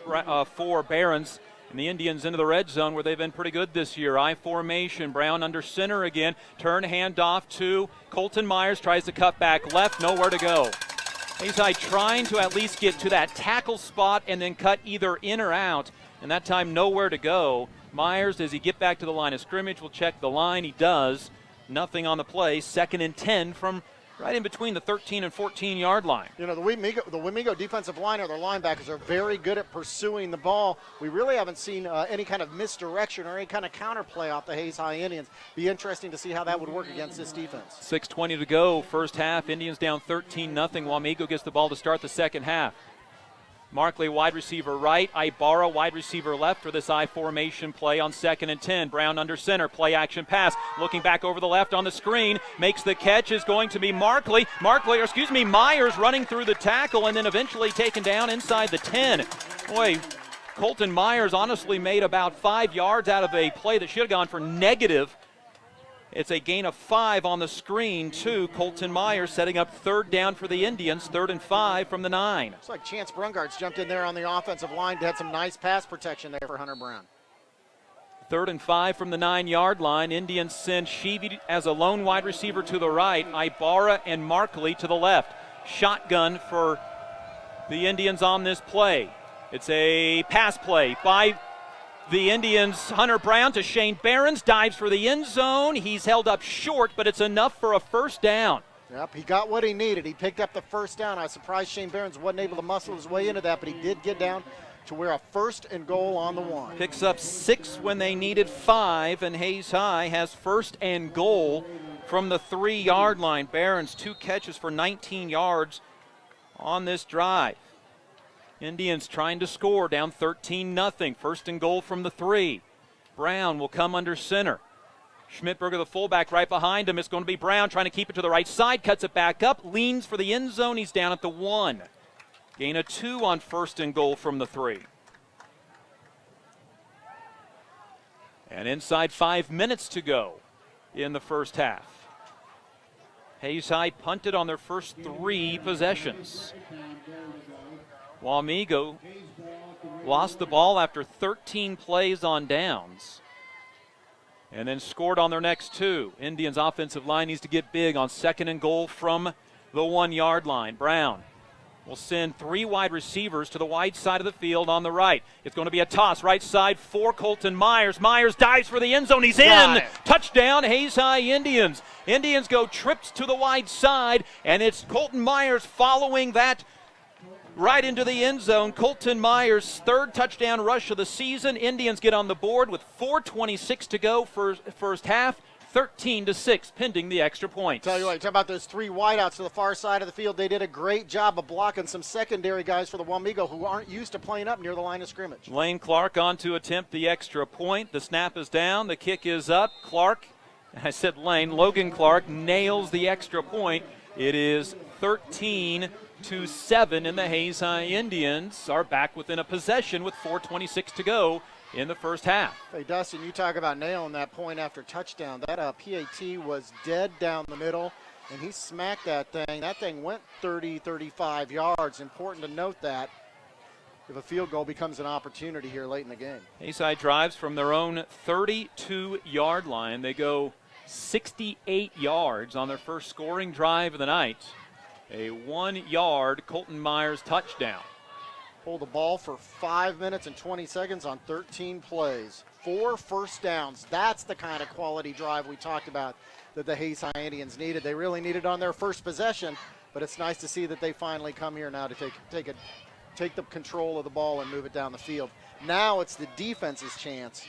Barron's. And the Indians into the red zone where they've been pretty good this year. I formation, Brown under center again. Turn handoff to Colton Myers, tries to cut back left, nowhere to go. Hayes High trying to at least get to that tackle spot and then cut either in or out, and that time nowhere to go. Myers, does he get back to the line of scrimmage? Will check the line. He does. Nothing on the play. 2nd and 10 from right in between the 13 and 14-yard line. You know, the Wamego defensive line or their linebackers are very good at pursuing the ball. We really haven't seen any kind of misdirection or any kind of counterplay off the Hayes High Indians. Be interesting to see how that would work against this defense. 6:20 to go, first half. Indians down 13-0. Wamego gets the ball to start the second half. Markley, wide receiver right. Ibarra, wide receiver left for this I formation play on 2nd and 10. Brown under center, play action pass. Looking back over the left on the screen, makes the catch, is going to be Myers running through the tackle and then eventually taken down inside the 10. Boy, Colton Myers honestly made about 5 yards out of a play that should have gone for negative It's a gain of 5 on the screen to Colton Myers, setting up 3rd down for the Indians, 3rd and 5 from the 9. It's like Chance Brungard's jumped in there on the offensive line, had some nice pass protection there for Hunter Brown. 3rd and 5 from the 9-yard line. Indians send Sheevy as a lone wide receiver to the right, Ibarra and Markley to the left. Shotgun for the Indians on this play. It's a pass play by the Indians. Hunter Brown to Shane Behrens, dives for the end zone. He's held up short, but it's enough for a 1st down. Yep, he got what he needed. He picked up the 1st down. I was surprised Shane Behrens wasn't able to muscle his way into that, but he did get down to where a 1st and goal on the 1. Picks up 6 when they needed 5, and Hayes High has 1st and goal from the 3-yard line. Behrens, 2 catches for 19 yards on this drive. Indians trying to score, down 13-0. 1st and goal from the 3. Brown will come under center. Schmidberger, the fullback, right behind him. It's going to be Brown trying to keep it to the right side, cuts it back up, leans for the end zone. He's down at the 1. Gain of 2 on 1st and goal from the 3. And inside 5 minutes to go in the first half. Hayes High punted on their first 3 possessions. Wamego lost the ball after 13 plays on downs and then scored on their next 2. Indians offensive line needs to get big on 2nd and goal from the 1-yard line. Brown will send 3 wide receivers to the wide side of the field on the right. It's going to be a toss right side for Colton Myers. Myers dives for the end zone. He's in. Touchdown, Hayes High Indians. Indians go trips to the wide side, and it's Colton Myers following that right into the end zone. Colton Myers' 3rd touchdown rush of the season. Indians get on the board with 4:26 to go for first half. 13-6, pending the extra point. Tell you what, talk about those 3 wideouts to the far side of the field. They did a great job of blocking some secondary guys for the Wamego who aren't used to playing up near the line of scrimmage. Lane Clark on to attempt the extra point. The snap is down. The kick is up. Logan Clark nails the extra point. It is 13-7, and the Hayes High Indians are back within a possession with 4:26 to go in the first half. Hey, Dustin, you talk about nailing that point after touchdown. That PAT was dead down the middle, and he smacked that thing. That thing went 30, 35 yards. Important to note that if a field goal becomes an opportunity here late in the game. Hayes High drives from their own 32-yard line. They go 68 yards on their first scoring drive of the night. A 1-yard Colton Myers touchdown. Hold the ball for 5 minutes and 20 seconds on 13 plays. 4 first downs. That's the kind of quality drive we talked about that the Hayes High Indians needed. They really needed on their first possession, but it's nice to see that they finally come here now to take the control of the ball and move it down the field. Now it's the defense's chance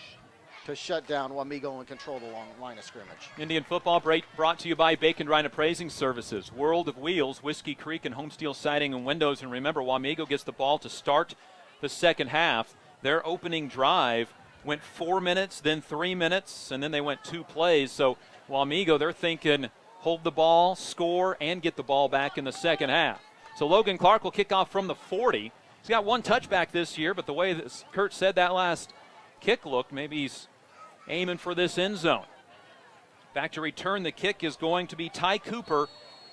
to shut down Wamego and control the long line of scrimmage. Indian football brought to you by Bacon Ryan Appraising Services, World of Wheels, Whiskey Creek, and Homesteel Siding and Windows. And remember, Wamego gets the ball to start the second half. Their opening drive went 4 minutes, then 3 minutes, and then they went 2 plays. So Wamego, they're thinking hold the ball, score, and get the ball back in the second half. So Logan Clark will kick off from the 40. He's got 1 touchback this year, but the way that Kurt said that last kick looked, maybe he's aiming for this end zone. Back to return the kick is going to be Ty Cooper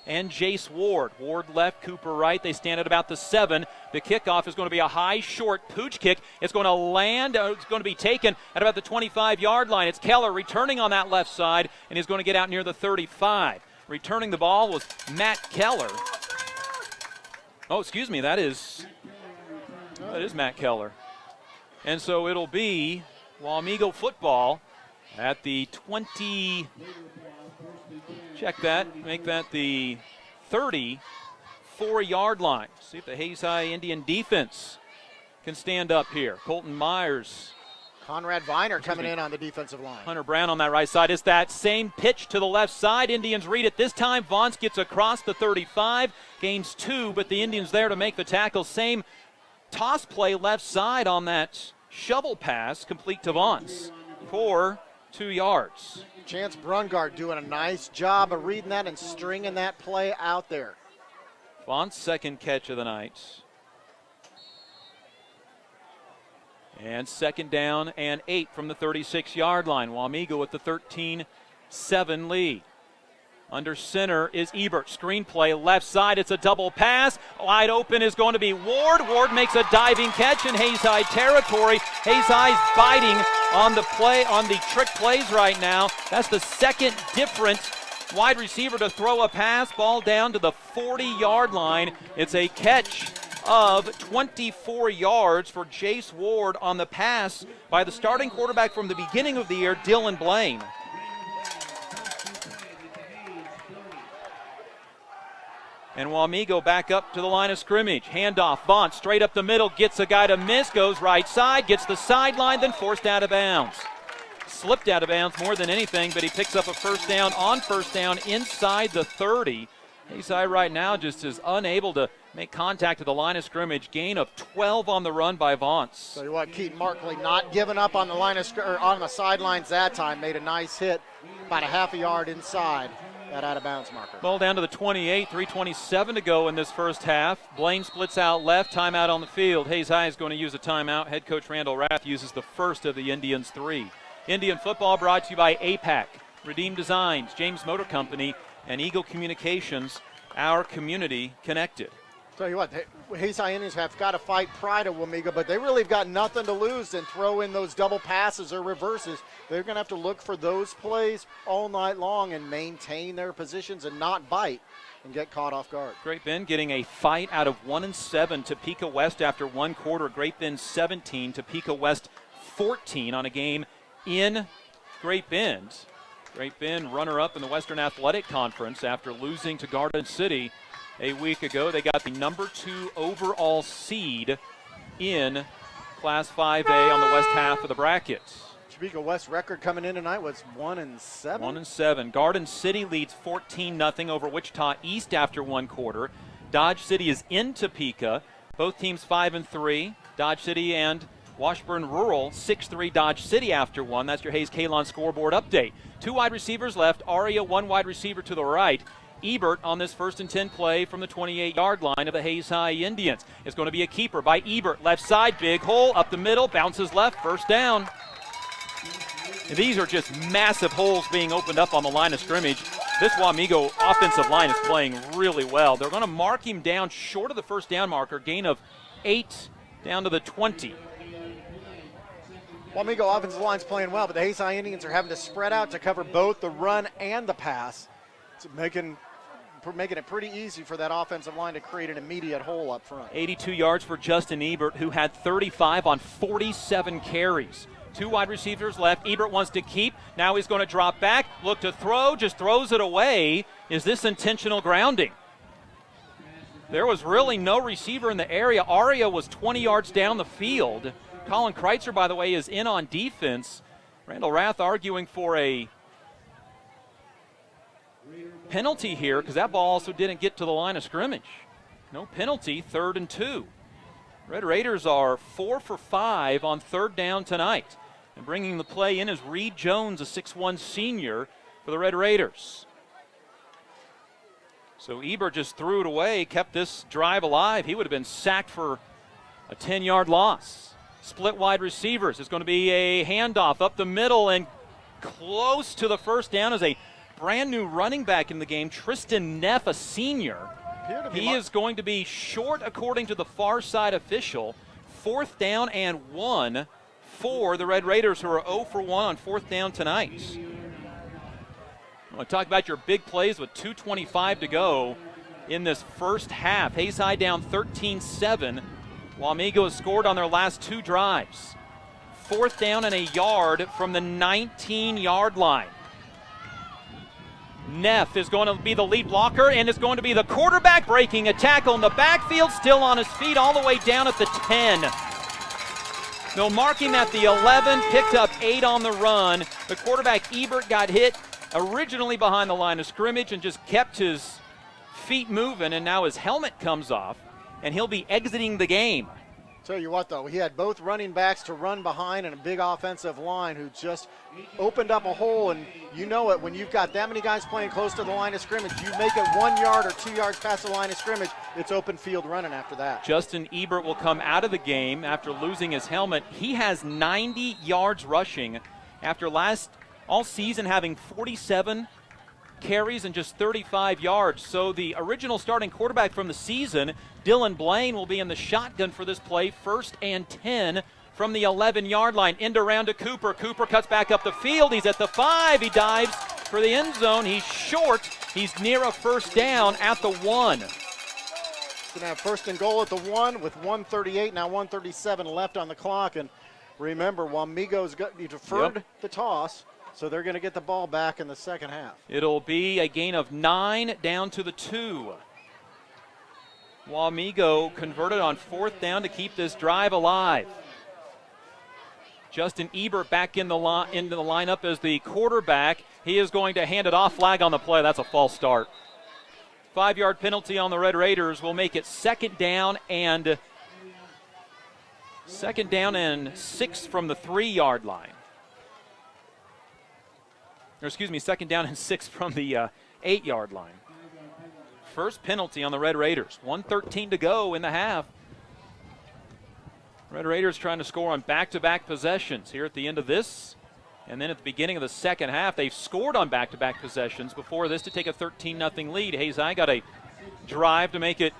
and Jace Ward. Ward left, Cooper right. They stand at about the 7. The kickoff is going to be a high, short pooch kick. It's going to land. It's going to be taken at about the 25-yard line. It's Keller returning on that left side, and he's going to get out near the 35. Returning the ball was Matt Keller. Oh, excuse me, that is Matt Keller. And so it'll be Wamego football at the 20, check that, make that the 34-yard line. See if the Hayes High Indian defense can stand up here. Colton Myers. Conrad Viner coming in on the defensive line. Hunter Brown on that right side. It's that same pitch to the left side. Indians read it this time. Vance gets across the 35, gains 2, but the Indians there to make the tackle. Same toss play left side on that shovel pass, complete to Vance for 2 yards. Chance Brungard doing a nice job of reading that and stringing that play out there. Vance's second catch of the night. And 2nd down and 8 from the 36-yard line. Wamego with the 13 7 lead. Under center is Ebert. Screenplay left side. It's a double pass. Wide open is going to be Ward. Ward makes a diving catch in Hayes High territory. Hayes High's biting on the trick plays right now. That's the second different wide receiver to throw a pass. Ball down to the 40-yard line. It's a catch of 24 yards for Jace Ward on the pass by the starting quarterback from the beginning of the year, Dylan Blaine. And Wamego back up to the line of scrimmage. Handoff, Vaughn straight up the middle, gets a guy to miss, goes right side, gets the sideline, then forced out of bounds. Slipped out of bounds more than anything, but he picks up a first down on first down inside the 30. Hayes High right now just is unable to make contact at the line of scrimmage. Gain of 12 on the run by Vaughn's. Tell you what, Keaton Markley not giving up on the line of on the sidelines that time. Made a nice hit, about a half a yard inside that out of bounds marker. Ball down to the 28, 3:27 to go in this first half. Blaine splits out left, timeout on the field. Hayes High is going to use a timeout. Head coach Randall Rath uses the first of the Indians' 3. Indian football brought to you by APAC, Redeem Designs, James Motor Company, and Eagle Communications, our community connected. Tell you what, Hayes High Indians have got to fight pride of Wamego, but they really have got nothing to lose and throw in those double passes or reverses. They're going to have to look for those plays all night long and maintain their positions and not bite and get caught off guard. Great Bend getting a fight out of 1-7 Topeka West after one quarter. Great Bend 17, Topeka West 14 on a game in Great Bend. Great Bend runner-up in the Western Athletic Conference after losing to Garden City a week ago. They got the number 2 overall seed in Class 5A on the west half of the bracket. Topeka West record coming in tonight was 1-7. 1-7. Garden City leads 14-0 over Wichita East after one quarter. Dodge City is in Topeka. Both teams 5-3. Dodge City and Washburn Rural 6-3 Dodge City after one. That's your Hayes Kalon scoreboard update. 2 wide receivers left. Aria 1 wide receiver to the right. Ebert on this 1st and 10 play from the 28-yard line of the Hayes High Indians. It's going to be a keeper by Ebert. Left side, big hole, up the middle, bounces left, first down. And these are just massive holes being opened up on the line of scrimmage. This Wamego offensive line is playing really well. They're going to mark him down short of the first down marker, gain of 8 down to the 20. Wamego offensive line's playing well, but the Hayes High Indians are having to spread out to cover both the run and the pass. It's making it pretty easy for that offensive line to create an immediate hole up front. 82 yards for Justin Ebert, who had 35 on 47 carries. 2 wide receivers left. Ebert wants to keep. Now he's going to drop back, look to throw, just throws it away. Is this intentional grounding? There was really no receiver in the area. Aria was 20 yards down the field. Colin Kreitzer, by the way, is in on defense. Randall Rath arguing for a penalty here because that ball also didn't get to the line of scrimmage. No penalty, 3rd and 2. Red Raiders are 4 for 5 on 3rd down tonight. And bringing the play in is Reed Jones, a 6'1 senior for the Red Raiders. So Ebert just threw it away, kept this drive alive. He would have been sacked for a 10-yard loss. Split wide receivers. It's going to be a handoff up the middle, and close to the first down is a brand new running back in the game, Tristan Neff, a senior. He is going to be short according to the far side official. 4th down and 1 for the Red Raiders, who are 0 for 1 on 4th down tonight. I want to talk about your big plays with 2:25 to go in this first half. Hayes High down 13-7. Wamego has scored on their last 2 drives. 4th down and a yard from the 19-yard line. Neff is going to be the lead blocker, and it's going to be the quarterback breaking a tackle in the backfield, still on his feet all the way down at the 10. They'll mark him at the 11, picked up 8 on the run. The quarterback, Ebert, got hit originally behind the line of scrimmage and just kept his feet moving, and now his helmet comes off, and he'll be exiting the game. Tell you what, though, he had both running backs to run behind and a big offensive line who just opened up a hole, and you know it, when you've got that many guys playing close to the line of scrimmage, you make it 1 yard or 2 yards past the line of scrimmage, it's open field running after that. Justin Ebert will come out of the game after losing his helmet. He has 90 yards rushing after last all season having 47 carries and just 35 yards. So the original starting quarterback from the season, Dylan Blaine, will be in the shotgun for this play, 1st and 10 from the 11-yard line. End around to Cooper. Cooper cuts back up the field. He's at the 5. He dives for the end zone. He's short. He's near a first down at the 1. Going to have 1st and goal at the 1 with 1:38, now 1:37 left on the clock. And remember, Wamego's deferred the toss, so they're going to get the ball back in the second half. It'll be a gain of 9 down to the 2. Wamego converted on 4th down to keep this drive alive. Justin Ebert back into the lineup as the quarterback. He is going to hand it off. Flag on the play. That's a false start. 5-yard penalty on the Red Raiders will make it 2nd down and 6 from the 3-yard line. Or excuse me, 2nd down and 6 from the 8-yard line. First penalty on the Red Raiders. 1:13 to go in the half. Red Raiders trying to score on back-to-back possessions here at the end of this. And then at the beginning of the second half, they've scored on back-to-back possessions before this to take a 13-0 lead. Hayes High got a drive to make it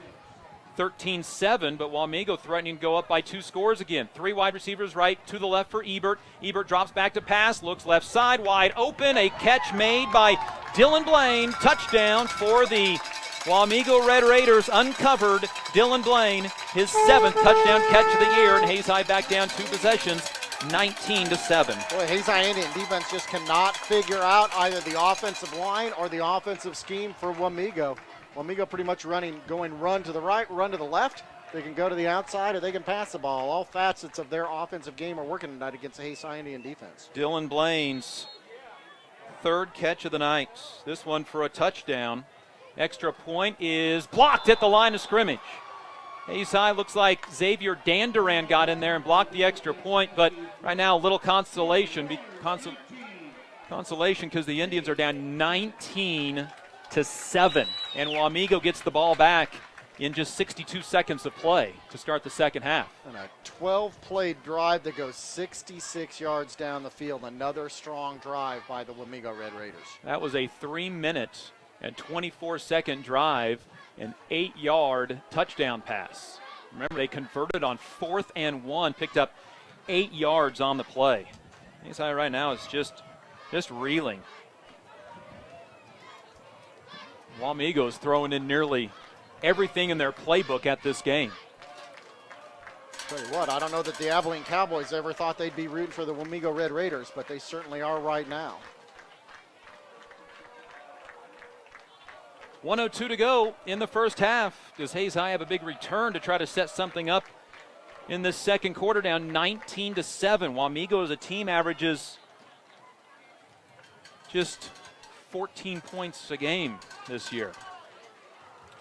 13-7, but Wamego threatening to go up by 2 scores again. 3 wide receivers right to the left for Ebert. Ebert drops back to pass, looks left side, wide open. A catch made by Dylan Blaine. Touchdown for the Wamego Red Raiders. Uncovered Dylan Blaine, his 7th touchdown catch of the year, and Hayes High back down 2 possessions, 19-7. Boy, Hayes High Indian defense just cannot figure out either the offensive line or the offensive scheme for Wamego. Wamego pretty much going run to the right, run to the left. They can go to the outside or they can pass the ball. All facets of their offensive game are working tonight against the Hayes High Indian defense. Dylan Blaine's 3rd catch of the night. This one for a touchdown. Extra point is blocked at the line of scrimmage. Hayes High looks like Xavier Danduran got in there and blocked the extra point, but right now a little consolation because the Indians are down 19-7, and Wamego gets the ball back in just 62 seconds of play to start the second half. And a 12-play drive that goes 66 yards down the field. Another strong drive by the Wamego Red Raiders. That was a 3-minute and 24-second drive, an 8-yard touchdown pass. Remember, they converted on 4th and 1, picked up 8 yards on the play. Hayes High right now is just reeling. Wamego's throwing in nearly everything in their playbook at this game. Tell you what, I don't know that the Abilene Cowboys ever thought they'd be rooting for the Wamego Red Raiders, but they certainly are right now. 1:02 to go in the first half. Does Hayes High have a big return to try to set something up in this second quarter, down 19-7? Wamego as a team averages just 14 points a game this year.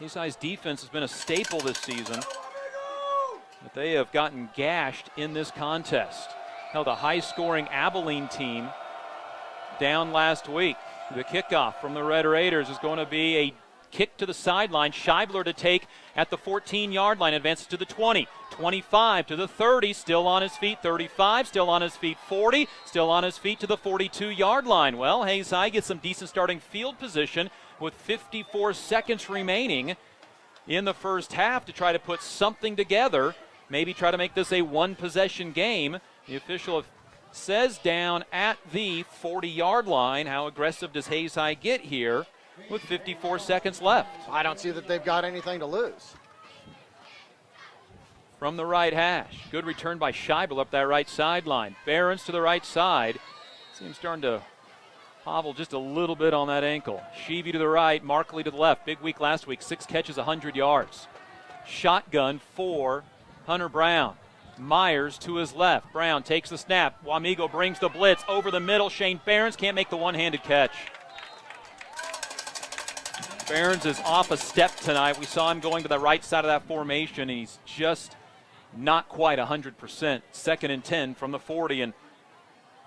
Hayes High's defense has been a staple this season, but they have gotten gashed in this contest. Held a high-scoring Abilene team down last week. The kickoff from the Red Raiders is going to be a kick to the sideline. Scheibler to take at the 14-yard line, advances to the 20, 25 to the 30, still on his feet, 35, still on his feet, 40, still on his feet to the 42-yard line. Well, Hayes High gets some decent starting field position with 54 seconds remaining in the first half to try to put something together, maybe try to make this a one-possession game. The official says down at the 40-yard line. How aggressive does Hayes High get here with 54 seconds left? I don't see that they've got anything to lose. From the right hash. Good return by Scheibel up that right sideline. Behrens to the right side. Seems starting to hobble just a little bit on that ankle. Sheevy to the right, Markley to the left. Big week last week, 6 catches, 100 yards. Shotgun for Hunter Brown. Myers to his left. Brown takes the snap. Wamego brings the blitz over the middle. Shane Behrens can't make the one-handed catch. Behrens is off a step tonight. We saw him going to the right side of that formation, and he's just not quite 100%. 2nd and 10 from the 40, and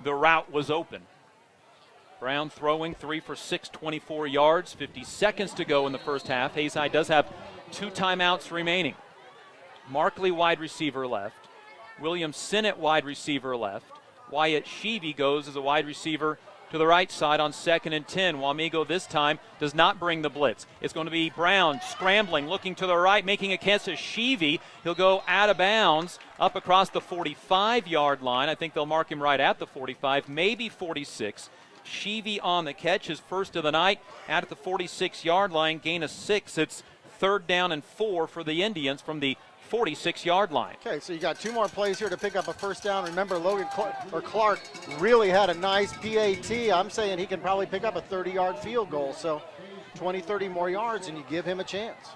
the route was open. Brown throwing 3 for 6, 24 yards, 50 seconds to go in the first half. Hayes High does have 2 timeouts remaining. Markley wide receiver left. William Sinnott wide receiver left. Wyatt Sheevy goes as a wide receiver to the right side on 2nd and 10. Wamego this time does not bring the blitz. It's going to be Brown scrambling, looking to the right, making a catch to Sheevy. He'll go out of bounds up across the 45-yard line. I think they'll mark him right at the 45, maybe 46. Sheevy on the catch, his first of the night, out at the 46-yard line, gain of 6. It's 3rd down and 4 for the Indians from the 46-yard line. Okay, so you got 2 more plays here to pick up a first down. Remember, Clark really had a nice PAT. I'm saying he can probably pick up a 30-yard field goal. So 20, 30 more yards, and you give him a chance.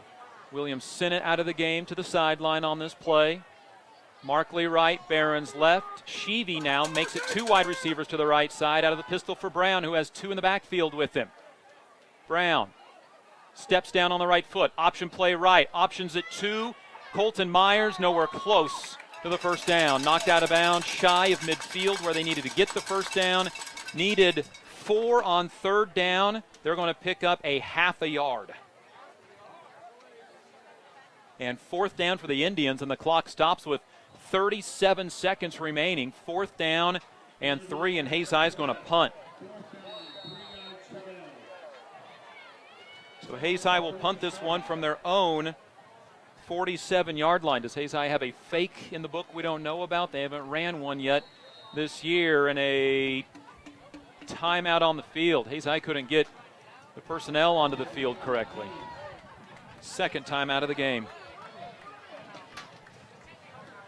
Williams sent it out of the game to the sideline on this play. Markley right, Barons left. Sheevy now makes it 2 wide receivers to the right side out of the pistol for Brown, who has 2 in the backfield with him. Brown steps down on the right foot. Option play right. Options at 2. Colton Myers nowhere close to the first down. Knocked out of bounds, shy of midfield where they needed to get the first down. Needed 4 on 3rd down. They're going to pick up a half a yard. And 4th down for the Indians, and the clock stops with 37 seconds remaining. 4th down and 3, and Hayes High is going to punt. So Hayes High will punt this one from their own 47-yard line. Does Hayes High have a fake in the book we don't know about? They haven't ran one yet this year, and a timeout on the field. Hayes High couldn't get the personnel onto the field correctly. 2nd timeout of the game.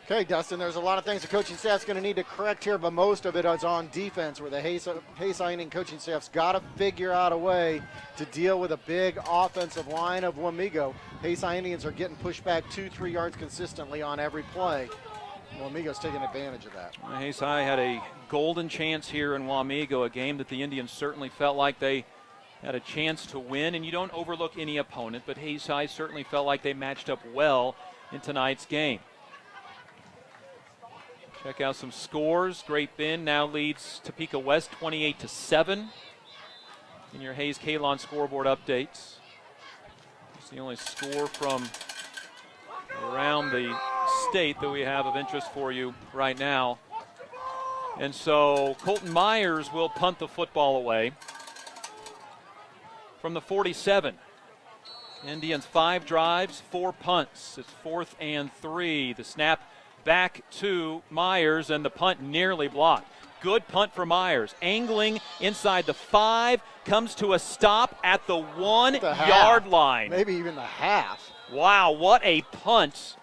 Okay, Dustin, there's a lot of things the coaching staff's going to need to correct here, but most of it is on defense, where the Hayes High Indian coaching staff's got to figure out a way to deal with a big offensive line of Wamego. Hayes High Indians are getting pushed back 2-3 yards consistently on every play. Wamego's taking advantage of that. Hayes High had a golden chance here in Wamego, a game that the Indians certainly felt like they had a chance to win, and you don't overlook any opponent, but Hayes High certainly felt like they matched up well in tonight's game. Check out some scores. Great Bend now leads Topeka West 28-7 in your Hayes Kalon scoreboard updates. It's the only score from around the state that we have of interest for you right now. And so Colton Myers will punt the football away from the 47. Indians 5 drives, 4 punts. It's 4th and 3. The snap back to Myers, and the punt nearly blocked. Good punt for Myers. Angling inside the 5, comes to a stop at the 1-yard line. Maybe even the half. Wow, what a punt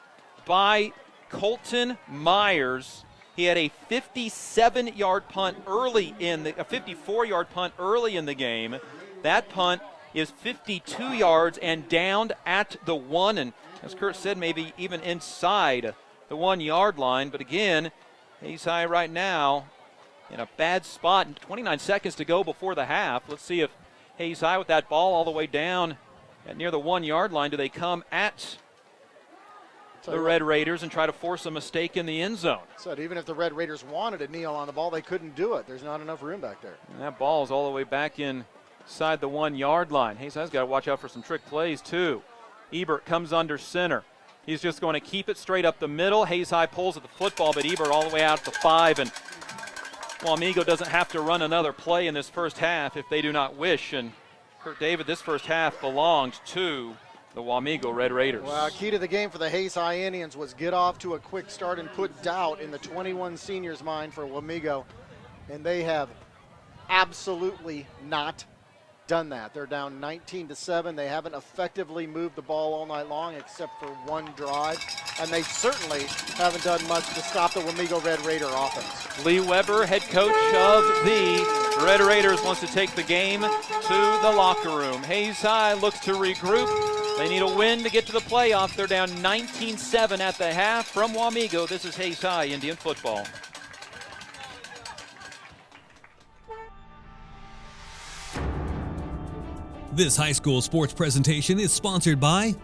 by Colton Myers. He had a 57-yard punt early in a 54-yard punt early in the game. That punt is 52 yards and downed at the 1, and as Kurt said, maybe even inside the 1-yard line. But again, Hayes High right now in a bad spot, and 29 seconds to go before the half. Let's see if Hayes High with that ball all the way down at near the 1-yard line, do they come at the Red Raiders and try to force a mistake in the end zone? So even if the Red Raiders wanted to kneel on the ball, they couldn't do it. There's not enough room back there. And that ball is all the way back inside the 1-yard line. Hayes High's got to watch out for some trick plays too. Ebert comes under center. He's just going to keep it straight up the middle. Hayes High pulls at the football, but Ebert all the way out at the 5. And Wamego doesn't have to run another play in this first half if they do not wish. And Kurt David, this first half belongs to the Wamego Red Raiders. Well, key to the game for the Hayes High Indians was get off to a quick start and put doubt in the 21 seniors' mind for Wamego. And they have absolutely not done that. They're down 19-7. They haven't effectively moved the ball all night long except for one drive, and they certainly haven't done much to stop the Wamego Red Raider offense. Lee Weber, head coach of the Red Raiders, wants to take the game to the locker room. Hayes High looks to regroup. They need a win to get to the playoffs. They're down 19-7 at the half. From Wamego, this is Hayes High Indian football. This high school sports presentation is sponsored by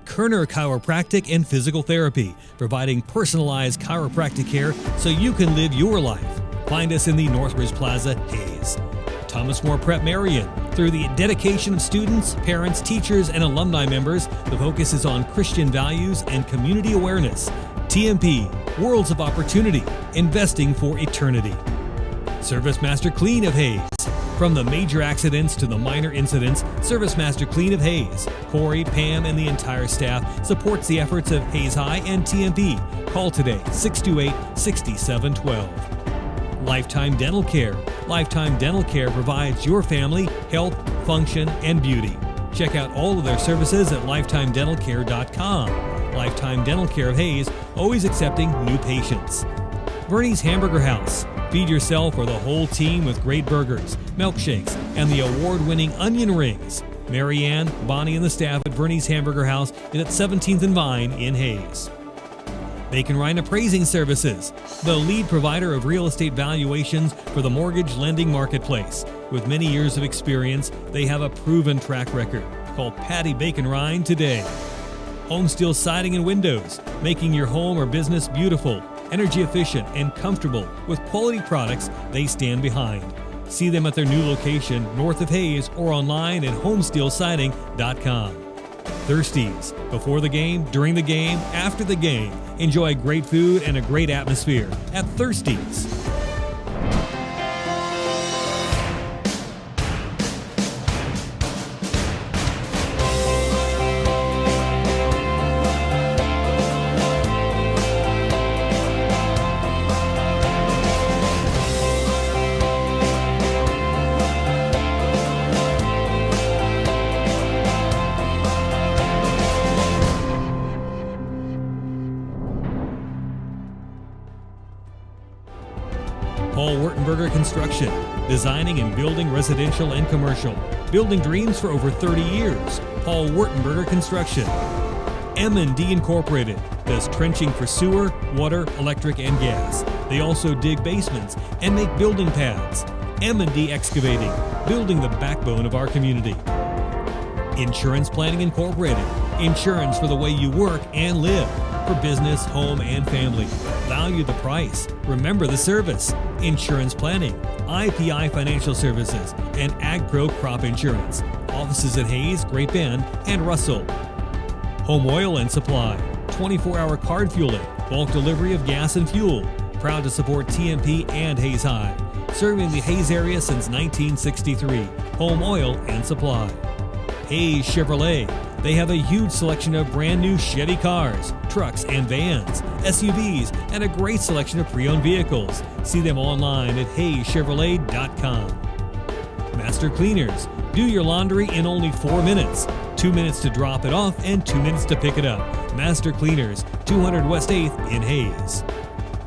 Kerner Chiropractic and Physical Therapy, providing personalized chiropractic care so you can live your life. Find us in the Northbridge Plaza, Hayes. Thomas More Prep Marion. Through the dedication of students, parents, teachers, and alumni members, the focus is on Christian values and community awareness. TMP, Worlds of Opportunity, investing for eternity. Service Master Clean of Hayes. From the major accidents to the minor incidents, Service Master Clean of Hayes, Corey, Pam, and the entire staff supports the efforts of Hayes High and TMP. Call today, 628-6712. Lifetime Dental Care. Lifetime Dental Care provides your family health, function, and beauty. Check out all of their services at lifetimedentalcare.com. Lifetime Dental Care of Hayes, always accepting new patients. Bernie's Hamburger House. Feed yourself or the whole team with great burgers, milkshakes, and the award-winning onion rings. Mary Ann, Bonnie, and the staff at Bernie's Hamburger House is at 17th and Vine in Hayes. Bacon Rhine Appraising Services, the lead provider of real estate valuations for the mortgage lending marketplace. With many years of experience, they have a proven track record. Call Patty Bacon Rhine today. Home Steel Siding and Windows, making your home or business beautiful, energy efficient, and comfortable with quality products they stand behind. See them at their new location north of Hayes or online at homesteelsiding.com. Thirsties. Before the game, during the game, after the game. Enjoy great food and a great atmosphere at Thirsties. Paul Wurtenberger Construction, designing and building residential and commercial. Building dreams for over 30 years. Paul Wurtenberger Construction. M&D Incorporated does trenching for sewer, water, electric, and gas. They also dig basements and make building pads. M&D Excavating, building the backbone of our community. Insurance Planning Incorporated, insurance for the way you work and live. For business, home, and family. Value the price. Remember the service. Insurance planning, IPI Financial Services, and AgPro Crop Insurance. Offices at Hayes, Great Bend, and Russell. Home Oil and Supply, 24-hour card fueling, bulk delivery of gas and fuel. Proud to support TMP and Hayes High. Serving the Hayes area since 1963. Home Oil and Supply. Hayes Chevrolet. They have a huge selection of brand new Chevy cars, trucks and vans, SUVs, and a great selection of pre-owned vehicles. See them online at hayschevrolet.com. Master Cleaners. Do your laundry in only 4 minutes. 2 minutes to drop it off and 2 minutes to pick it up. Master Cleaners, 200 West 8th in Hayes.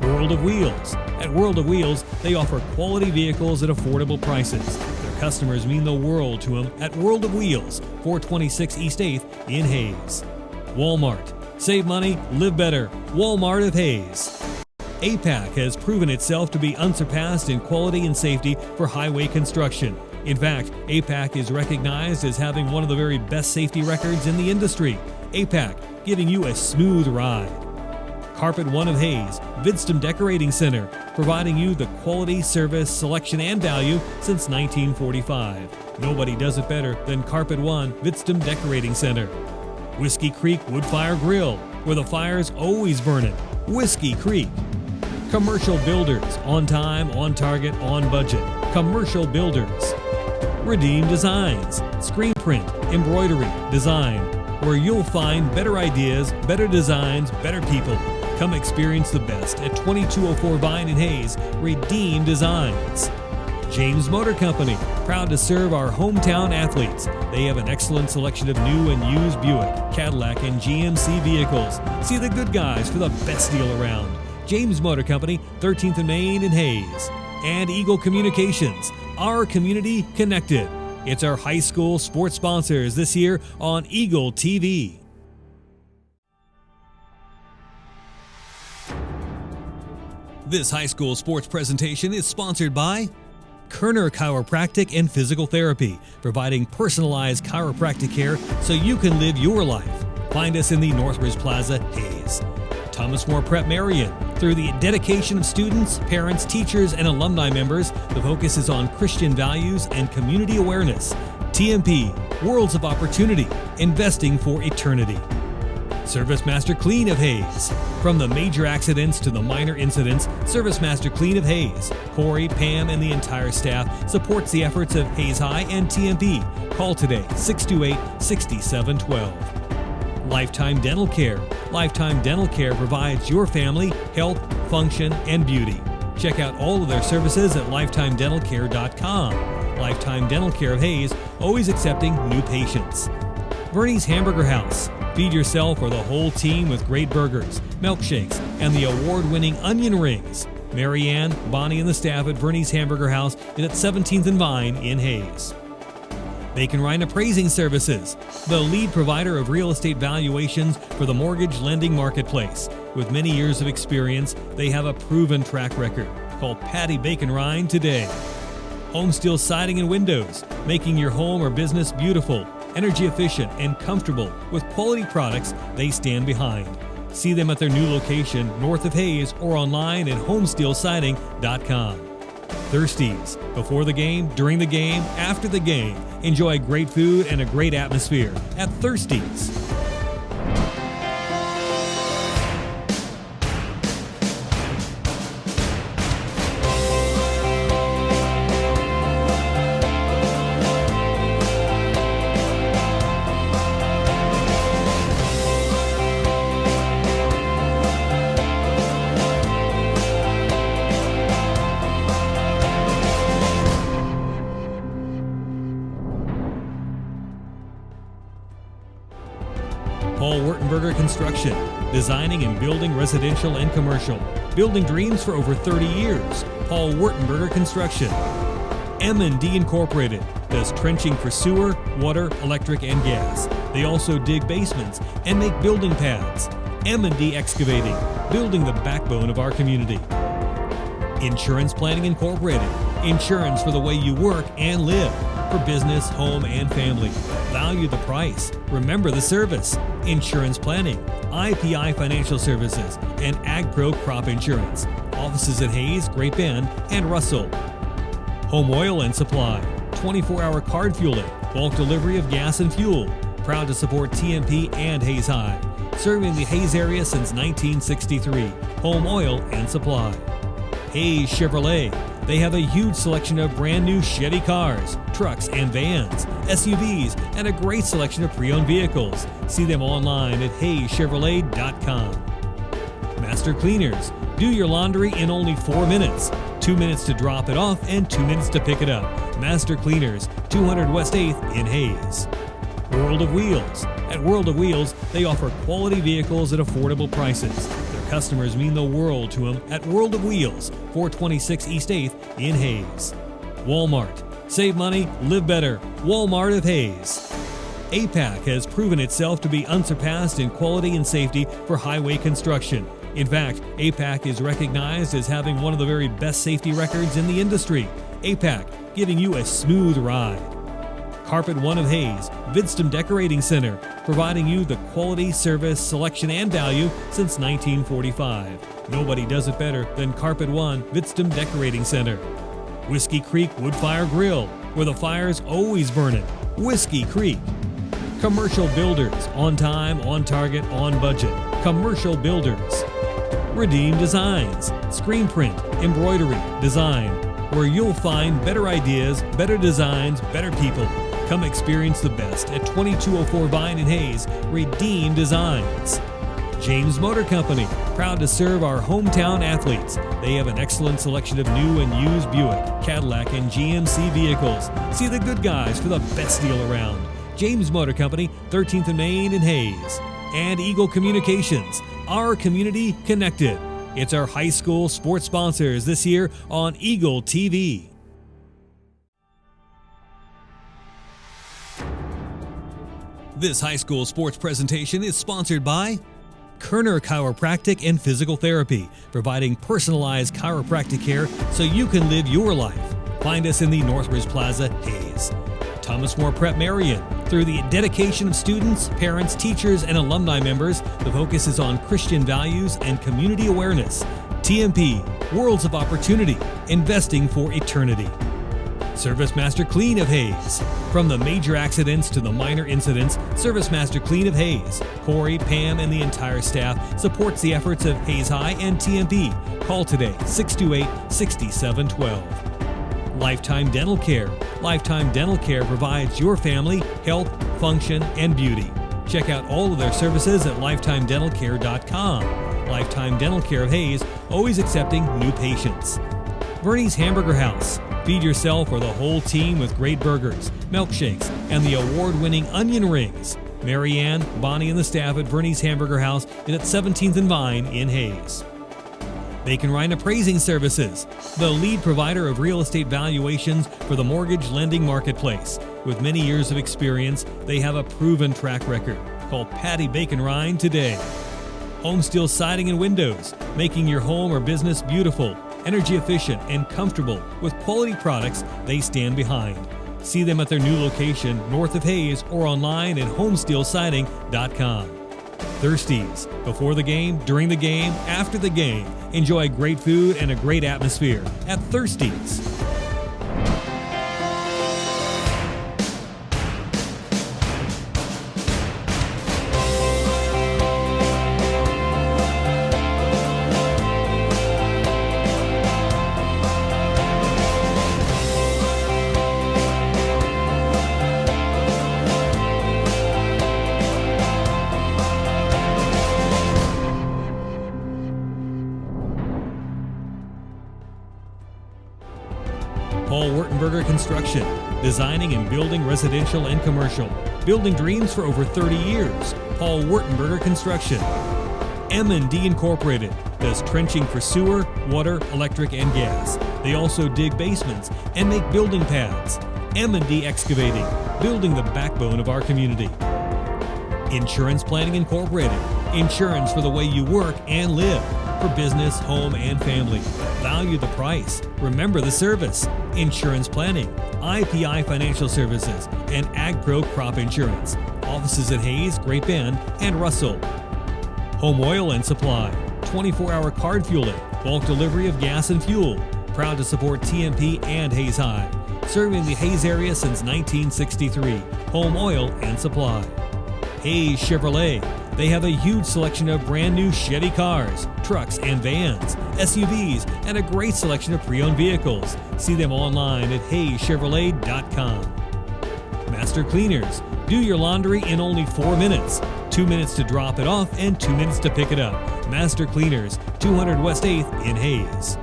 World of Wheels. At World of Wheels, they offer quality vehicles at affordable prices. Customers mean the world to them at World of Wheels, 426 East 8th in Hayes. Walmart. Save money, live better. Walmart of Hayes. APAC has proven itself to be unsurpassed in quality and safety for highway construction. In fact, APAC is recognized as having one of the very best safety records in the industry. APAC, giving you a smooth ride. Carpet One of Hayes, Vidstem Decorating Center, providing you the quality, service, selection, and value since 1945. Nobody does it better than Carpet One, Vidstem Decorating Center. Whiskey Creek Woodfire Grill, where the fire's always burning. Whiskey Creek. Commercial Builders, on time, on target, on budget. Commercial Builders. Redeem Designs, screen print, embroidery, design, where you'll find better ideas, better designs, better people. Come experience the best at 2204 Vine in Hayes. Redeem Designs. James Motor Company, proud to serve our hometown athletes. They have an excellent selection of new and used Buick, Cadillac, and GMC vehicles. See the good guys for the best deal around. James Motor Company, 13th and Main in Hayes. And Eagle Communications, our community connected. It's our high school sports sponsors this year on Eagle TV. This high school sports presentation is sponsored by Kerner Chiropractic and Physical Therapy, providing personalized chiropractic care so you can live your life. Find us in the Northbridge Plaza, Hayes. Thomas More Prep Marion. Through the dedication of students, parents, teachers, and alumni members, the focus is on Christian values and community awareness. TMP, Worlds of Opportunity, investing for eternity. Service Master Clean of Hayes. From the major accidents to the minor incidents, Service Master Clean of Hayes. Corey, Pam, and the entire staff supports the efforts of Hayes High and TMP. Call today, 628-6712. Lifetime Dental Care. Lifetime Dental Care provides your family health, function, and beauty. Check out all of their services at lifetimedentalcare.com. Lifetime Dental Care of Hayes, always accepting new patients. Bernie's Hamburger House. Feed yourself or the whole team with great burgers, milkshakes, and the award-winning onion rings. Mary Ann, Bonnie, and the staff at Bernie's Hamburger House is at 17th and Vine in Hayes. Bacon Ryan Appraising Services, the lead provider of real estate valuations for the mortgage lending marketplace. With many years of experience, they have a proven track record. Call Patty Bacon Ryan today. Home Steel Siding and Windows, making your home or business beautiful, energy efficient, and comfortable with quality products they stand behind. See them at their new location north of Hayes or online at homesteelsiding.com. Thirsties. Before the game, during the game, after the game. Enjoy great food and a great atmosphere at Thirsties. Paul Wurtenberger Construction, designing and building residential and commercial. Building dreams for over 30 years. Paul Wurtenberger Construction. M&D Incorporated does trenching for sewer, water, electric, and gas. They also dig basements and make building pads. M&D Excavating, building the backbone of our community. Insurance Planning Incorporated, insurance for the way you work and live. For business, home, and family. Value the price. Remember the service. Insurance planning, IPI Financial Services, and AgPro Crop Insurance. Offices at Hayes, Great Bend, and Russell. Home Oil and Supply, 24-hour card fueling, bulk delivery of gas and fuel. Proud to support TMP and Hayes High. Serving the Hayes area since 1963. Home Oil and Supply. Hayes Chevrolet. They have a huge selection of brand new Chevy cars, trucks and vans, SUVs, and a great selection of pre-owned vehicles. See them online at hayschevrolet.com. Master Cleaners. Do your laundry in only 4 minutes. 2 minutes to drop it off and 2 minutes to pick it up. Master Cleaners, 200 West 8th in Hayes. World of Wheels. At World of Wheels, they offer quality vehicles at affordable prices. Customers mean the world to them at World of Wheels, 426 East 8th in Hayes. Walmart. Save money, live better. Walmart of Hayes. APAC has proven itself to be unsurpassed in quality and safety for highway construction. In fact, APAC is recognized as having one of the very best safety records in the industry. APAC, giving you a smooth ride. Carpet One of Hayes, Vidstem Decorating Center, providing you the quality, service, selection, and value since 1945. Nobody does it better than Carpet One, Vidstem Decorating Center. Whiskey Creek Woodfire Grill, where the fire's always burning. Whiskey Creek. Commercial Builders, on time, on target, on budget. Commercial Builders. Redeem Designs, screen print, embroidery, design, where you'll find better ideas, better designs, better people. Come experience the best at 2204 Vine in Hayes. Redeem Designs. James Motor Company, proud to serve our hometown athletes. They have an excellent selection of new and used Buick, Cadillac, and GMC vehicles. See the good guys for the best deal around. James Motor Company, 13th and Main in Hayes. And Eagle Communications, our community connected. It's our high school sports sponsors this year on Eagle TV. This high school sports presentation is sponsored by Kerner Chiropractic and Physical Therapy, providing personalized chiropractic care so you can live your life. Find us in the Northridge Plaza, Hayes. Thomas More Prep Marion. Through the dedication of students, parents, teachers, and alumni members, the focus is on Christian values and community awareness. TMP, Worlds of Opportunity, investing for eternity. Service Master Clean of Hayes. From the major accidents to the minor incidents, Service Master Clean of Hayes. Corey, Pam, and the entire staff supports the efforts of Hayes High and TMP. Call today, 628-6712. Lifetime Dental Care. Lifetime Dental Care provides your family health, function, and beauty. Check out all of their services at lifetimedentalcare.com. Lifetime Dental Care of Hayes, always accepting new patients. Bernie's Hamburger House. Feed yourself or the whole team with great burgers, milkshakes, and the award-winning onion rings. Mary Ann, Bonnie, and the staff at Bernie's Hamburger House is at 17th and Vine in Hayes. Bacon Ryan Appraising Services, the lead provider of real estate valuations for the mortgage lending marketplace. With many years of experience, they have a proven track record. Call Patty Bacon Ryan today. Home Steel Siding and Windows, making your home or business beautiful, energy efficient, and comfortable with quality products they stand behind. See them at their new location north of Hayes or online at homesteelsiding.com. Thirsties. Before the game, during the game, after the game. Enjoy great food and a great atmosphere at Thirsties. Paul Wurtenberger Construction, designing and building residential and commercial. Building dreams for over 30 years. Paul Wurtenberger Construction. M&D Incorporated does trenching for sewer, water, electric, and gas. They also dig basements and make building pads. M&D Excavating, building the backbone of our community. Insurance Planning Incorporated, insurance for the way you work and live. For business, home, and family. Value the price. Remember the service. Insurance planning, IPI Financial Services, and AgPro Crop Insurance. Offices at Hayes, Great Bend, and Russell. Home Oil and Supply, 24-hour card fueling, bulk delivery of gas and fuel. Proud to support TMP and Hayes High. Serving the Hayes area since 1963. Home Oil and Supply. Hayes Chevrolet. They have a huge selection of brand new Chevy cars, trucks and vans, SUVs, and a great selection of pre-owned vehicles. See them online at hayschevrolet.com. Master Cleaners. Do your laundry in only 4 minutes. 2 minutes to drop it off and 2 minutes to pick it up. Master Cleaners, 200 West 8th in Hayes.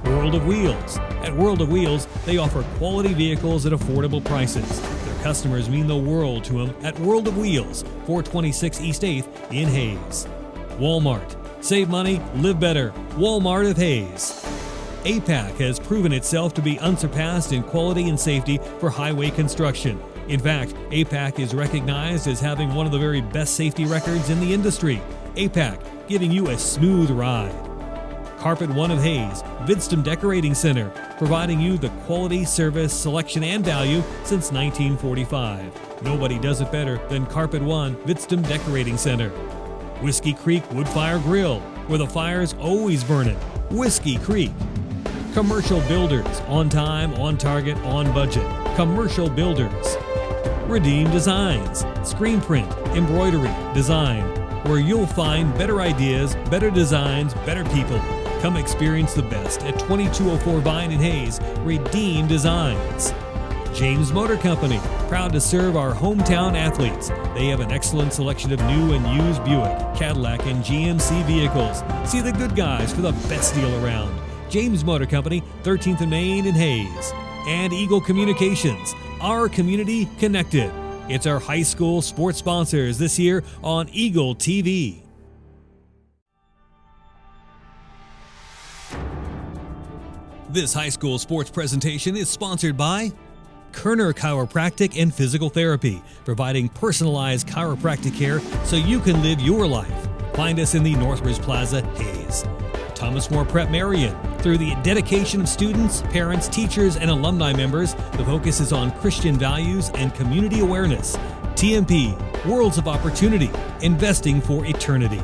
World of Wheels. At World of Wheels, they offer quality vehicles at affordable prices. Customers mean the world to them at World of Wheels, 426 East 8th in Hayes. Walmart. Save money, live better. Walmart of Hayes. APAC has proven itself to be unsurpassed in quality and safety for highway construction. In fact, APAC is recognized as having one of the very best safety records in the industry. APAC, giving you a smooth ride. Carpet One of Hayes, Vidstem Decorating Center, providing you the quality, service, selection, and value since 1945. Nobody does it better than Carpet One, Vidstem Decorating Center. Whiskey Creek Woodfire Grill, where the fire's always burning. Whiskey Creek. Commercial Builders, on time, on target, on budget. Commercial Builders. Redeem Designs, screen print, embroidery, design, where you'll find better ideas, better designs, better people. Come experience the best at 2204 Vine in Hayes. Redeem Designs. James Motor Company, proud to serve our hometown athletes. They have an excellent selection of new and used Buick, Cadillac, and GMC vehicles. See the good guys for the best deal around. James Motor Company, 13th and Main in Hayes. And Eagle Communications, our community connected. It's our high school sports sponsors this year on Eagle TV. This high school sports presentation is sponsored by Kerner Chiropractic and Physical Therapy, providing personalized chiropractic care so you can live your life. Find us in the Northbridge Plaza, Hayes. Thomas More Prep Marion. Through the dedication of students, parents, teachers, and alumni members, the focus is on Christian values and community awareness. TMP, Worlds of Opportunity, investing for eternity.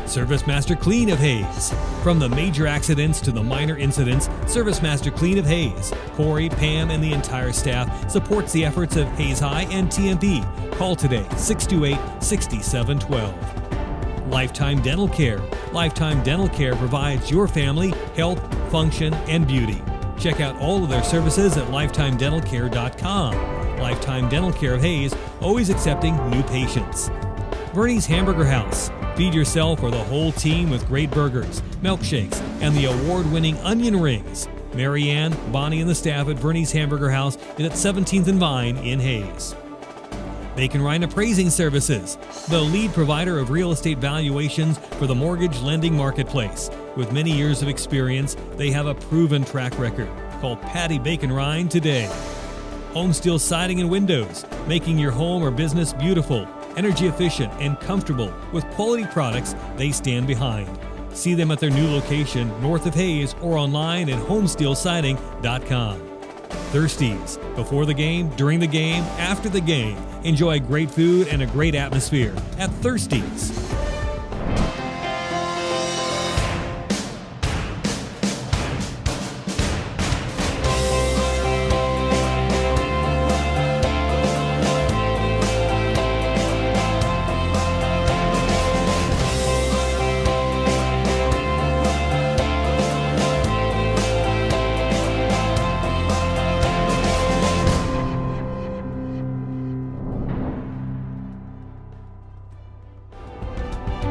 Service Master Clean of Hayes. From the major accidents to the minor incidents, Service Master Clean of Hayes, Corey, Pam, and the entire staff supports the efforts of Hayes High and TMP. Call today, 628-6712. Lifetime Dental Care. Lifetime Dental Care provides your family health, function, and beauty. Check out all of their services at lifetimedentalcare.com. Lifetime Dental Care of Hayes, always accepting new patients. Bernie's Hamburger House. Feed yourself or the whole team with great burgers, milkshakes, and the award-winning onion rings. Mary Ann, Bonnie, and the staff at Bernie's Hamburger House is at 17th and Vine in Hayes. Bacon Ryan Appraising Services, the lead provider of real estate valuations for the mortgage lending marketplace. With many years of experience, they have a proven track record. Call Patty Bacon Ryan today. Home Steel Siding and Windows, making your home or business beautiful, energy efficient, and comfortable with quality products they stand behind. See them at their new location north of Hayes or online at homesteelsiding.com. Thirsties. Before the game, during the game, after the game. Enjoy great food and a great atmosphere at Thirsties.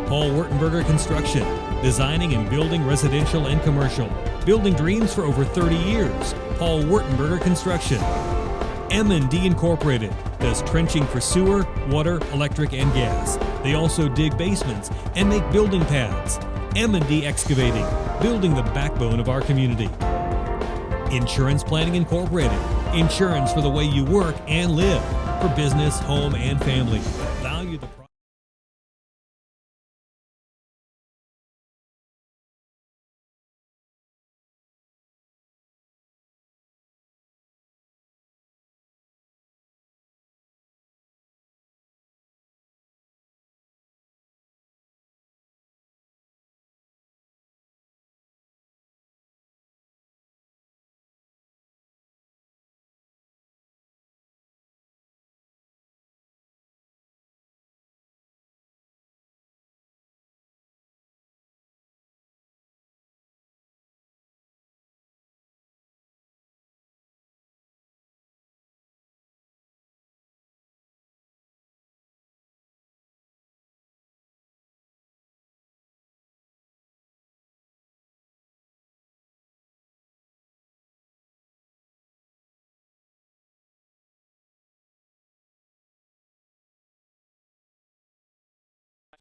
Paul Wurtenberger Construction, designing and building residential and commercial. Building dreams for over 30 years. Paul Wurtenberger Construction. M&D Incorporated does trenching for sewer, water, electric, and gas. They also dig basements and make building pads. M&D Excavating, building the backbone of our community. Insurance Planning Incorporated, insurance for the way you work and live, for business, home, and family. Value the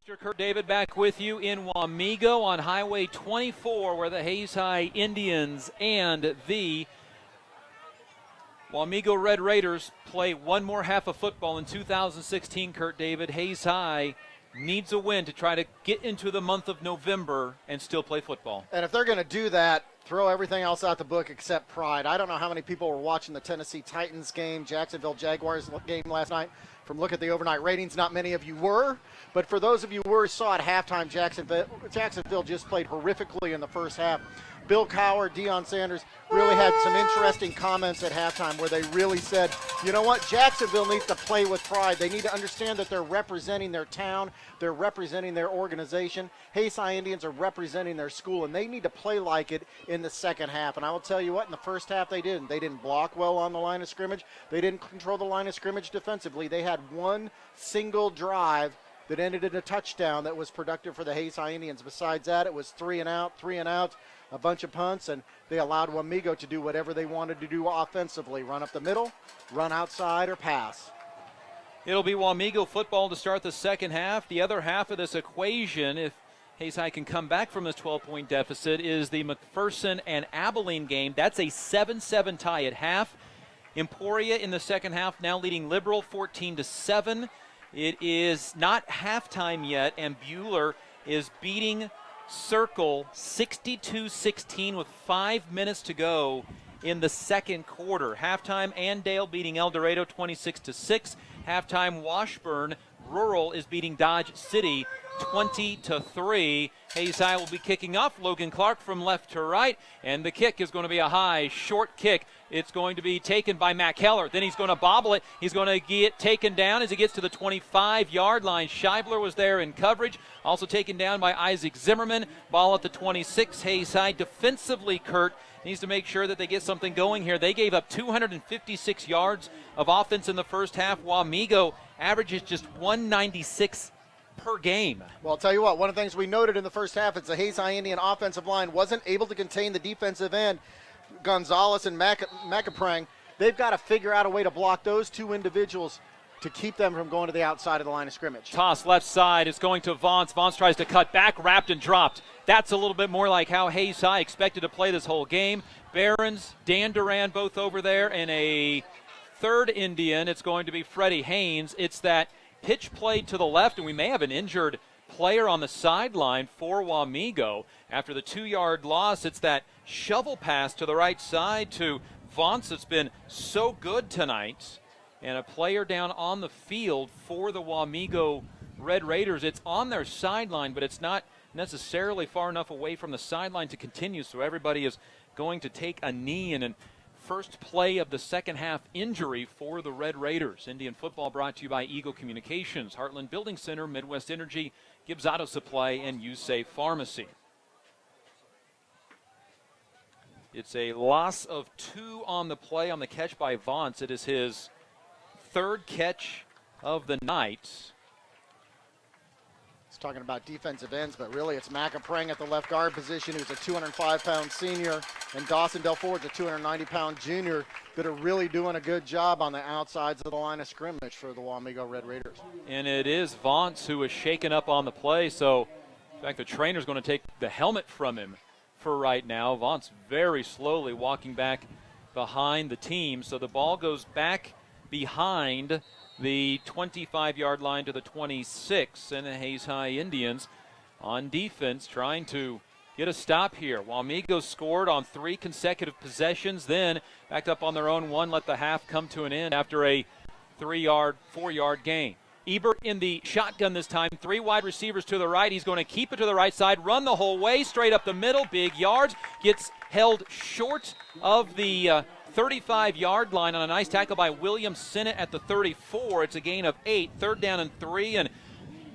Mr. Kurt David back with you in Wamego on Highway 24, where the Hayes High Indians and the Wamego Red Raiders play one more half of football in 2016, Kurt David. Hayes High needs a win to try to get into the month of November and still play football. And if they're going to do that, throw everything else out the book except pride. I don't know how many people were watching the Tennessee Titans game, Jacksonville Jaguars game last night. From look at the overnight ratings, not many of you were. But for those of you who were, saw at halftime, Jacksonville just played horrifically in the first half. Bill Cowher, Deion Sanders really had some interesting comments at halftime where they really said, you know what, Jacksonville needs to play with pride. They need to understand that they're representing their town, they're representing their organization. Hayes High Indians are representing their school, and they need to play like it in the second half. And I will tell you what, in the first half they didn't. They didn't block well on the line of scrimmage. They didn't control the line of scrimmage defensively. They had one single drive that ended in a touchdown that was productive for the Hayes High Indians. Besides that, it was three and out, a bunch of punts, and they allowed Wamego to do whatever they wanted to do offensively. Run up the middle, run outside, or pass. It'll be Wamego football to start the second half. The other half of this equation, if Hayes High can come back from this 12-point deficit, is the McPherson and Abilene game. That's a 7-7 tie at half. Emporia in the second half now leading Liberal 14-7. It is not halftime yet, and Buhler is beating Circle 62-16 with 5 minutes to go in the second quarter. Halftime, Andale beating El Dorado 26-6. Halftime, Washburn Rural is beating Dodge City 20-3. Hayes High will be kicking off. Logan Clark from left to right, and the kick is going to be a high, short kick. It's going to be taken by Matt Keller. Then he's going to bobble it. He's going to get taken down as he gets to the 25-yard line. Scheibler was there in coverage. Also taken down by Isaac Zimmerman. Ball at the 26. Hayes High defensively, Kurt, needs to make sure that they get something going here. They gave up 256 yards of offense in the first half. Wamego averages just 196 per game. Well, I'll tell you what, one of the things we noted in the first half is the Hayes High Indian offensive line wasn't able to contain the defensive end, Gonzalez and Macaprang. They've got to figure out a way to block those two individuals to keep them from going to the outside of the line of scrimmage. Toss left side is going to Vance. Vance tries to cut back, wrapped and dropped. That's a little bit more like how Hayes High expected to play this whole game. Barons, Dan Duran both over there, and a third Indian. It's going to be Freddie Haynes. It's that pitch play to the left, and we may have an injured player on the sideline for Wamego. After the 2-yard loss, it's that shovel pass to the right side to Vance that's been so good tonight. And a player down on the field for the Wamego Red Raiders. It's on their sideline, but it's not necessarily far enough away from the sideline to continue, so everybody is going to take a knee in an first play of the second half injury for the Red Raiders. Indian football brought to you by Eagle Communications, Heartland Building Center, Midwest Energy, Gibbs Auto Supply, and USAFE Pharmacy. It's a loss of 2 on the play on the catch by Vance. It is his third catch of the night. He's talking about defensive ends, but really it's Macaprang at the left guard position, who's a 205-pound senior, and Dawson Delford's a 290-pound junior that are really doing a good job on the outsides of the line of scrimmage for the Wamego Red Raiders. And it is Vance who is shaken up on the play, so in fact the trainer's going to take the helmet from him for right now. Vance very slowly walking back behind the team, so the ball goes back behind the 25-yard line to the 26, and the Hayes High Indians on defense trying to get a stop here. Wamego scored on 3 consecutive possessions, then backed up on their own one, let the half come to an end after a 4-yard gain. Ebert in the shotgun this time, 3 wide receivers to the right. He's going to keep it to the right side, run the whole way, straight up the middle, big yards, gets held short of the 35-yard line on a nice tackle by William Sinnott at the 34. It's a gain of 8, 3rd down and 3, and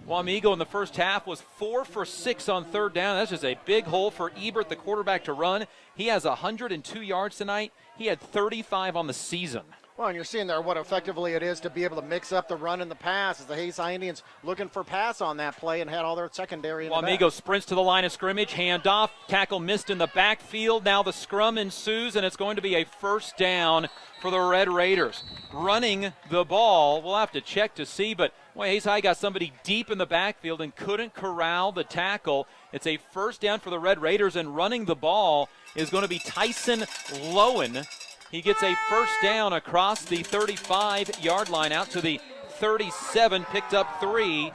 Wamego in the first half was 4 for 6 on 3rd down. That's just a big hole for Ebert, the quarterback, to run. He has 102 yards tonight. He had 35 on the season. Well, and you're seeing there what effectively it is to be able to mix up the run and the pass, as the Hayes High Indians looking for pass on that play and had all their secondary in the back. Wamego sprints to the line of scrimmage, handoff, tackle missed in the backfield. Now the scrum ensues, and it's going to be a first down for the Red Raiders. Running the ball, we'll have to check to see, but Hayes High got somebody deep in the backfield and couldn't corral the tackle. It's a first down for the Red Raiders, and running the ball is going to be Tyson Lowen. He gets a first down across the 35-yard line out to the 37, picked up 3.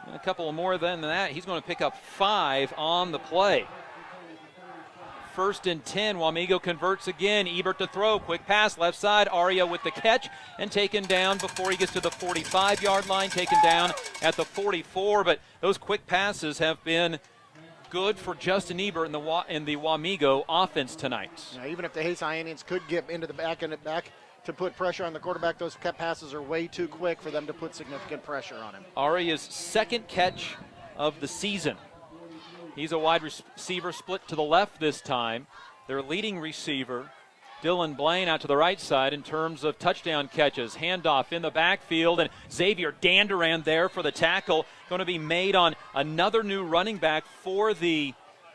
And a couple more than that. He's going to pick up 5 on the play. 1st and 10, Wamego converts again. Ebert to throw, quick pass, left side. Aria with the catch and taken down before he gets to the 45-yard line, taken down at the 44. But those quick passes have been good for Justin Ebert in the Wamego offense tonight. Yeah, even if the Hayes High Indians could get into the back to put pressure on the quarterback, those cut passes are way too quick for them to put significant pressure on him. Aria's 2nd catch of the season. He's a wide receiver split to the left this time. Their leading receiver, Dylan Blaine, out to the right side in terms of touchdown catches. Handoff in the backfield, and Xavier Danduran there for the tackle. Going to be made on another new running back for the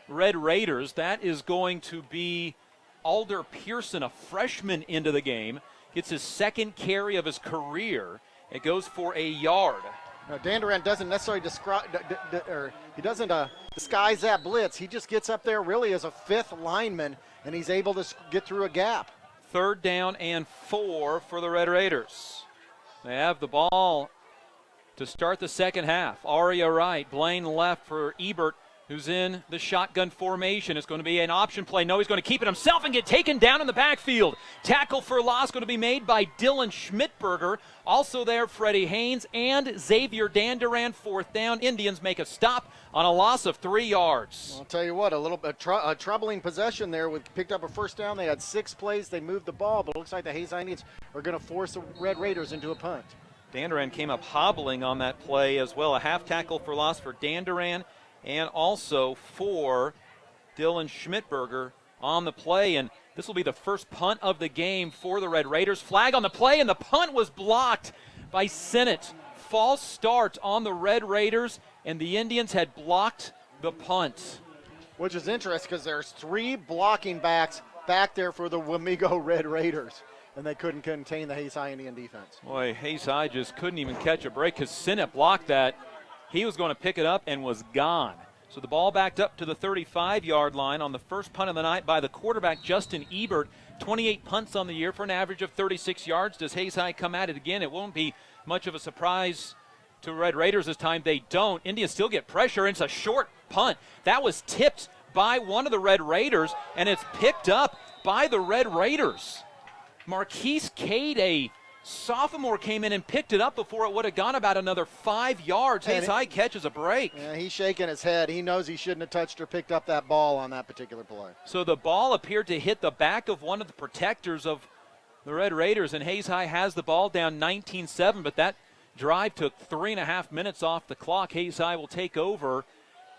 Red Raiders. That is going to be Alder Pearson, a freshman, into the game. Gets his 2nd carry of his career. It goes for a yard. Now, Danduran doesn't necessarily disguise that blitz. He just gets up there really as a 5th lineman, and he's able to get through a gap. 3rd down and 4 for the Red Raiders. They have the ball to start the second half. Aria right, Blaine left for Ebert who's in the shotgun formation. It's going to be an option play. No, he's going to keep it himself and get taken down in the backfield. Tackle for loss going to be made by Dylan Schmidberger. Also there, Freddie Haynes and Xavier Danduran. 4th down. Indians make a stop on a loss of 3 yards. I'll tell you what, a little bit troubling possession there. Picked up a first down. They had 6 plays. They moved the ball, but it looks like the Hays Indians are going to force the Red Raiders into a punt. Danduran came up hobbling on that play as well. A half tackle for loss for Danduran and also for Dylan Schmidberger on the play. And this will be the first punt of the game for the Red Raiders. Flag on the play, and the punt was blocked by Sinnott. False start on the Red Raiders, and the Indians had blocked the punt. Which is interesting because there's 3 blocking backs back there for the Wamego Red Raiders, and they couldn't contain the Hays High Indian defense. Boy, Hays High just couldn't even catch a break because Sinnott blocked that. He was going to pick it up and was gone. So the ball backed up to the 35-yard line on the first punt of the night by the quarterback, Justin Ebert. 28 punts on the year for an average of 36 yards. Does Hays High come at it again? It won't be much of a surprise to Red Raiders this time. They don't. Indians still get pressure. It's a short punt. That was tipped by one of the Red Raiders, and it's picked up by the Red Raiders. Marquise Cade, a sophomore, came in and picked it up before it would have gone about another 5 yards. Hays High catches a break. Yeah, he's shaking his head. He knows he shouldn't have touched or picked up that ball on that particular play. So the ball appeared to hit the back of one of the protectors of the Red Raiders, and Hays High has the ball down 19-7, but that drive took 3.5 minutes off the clock. Hays High will take over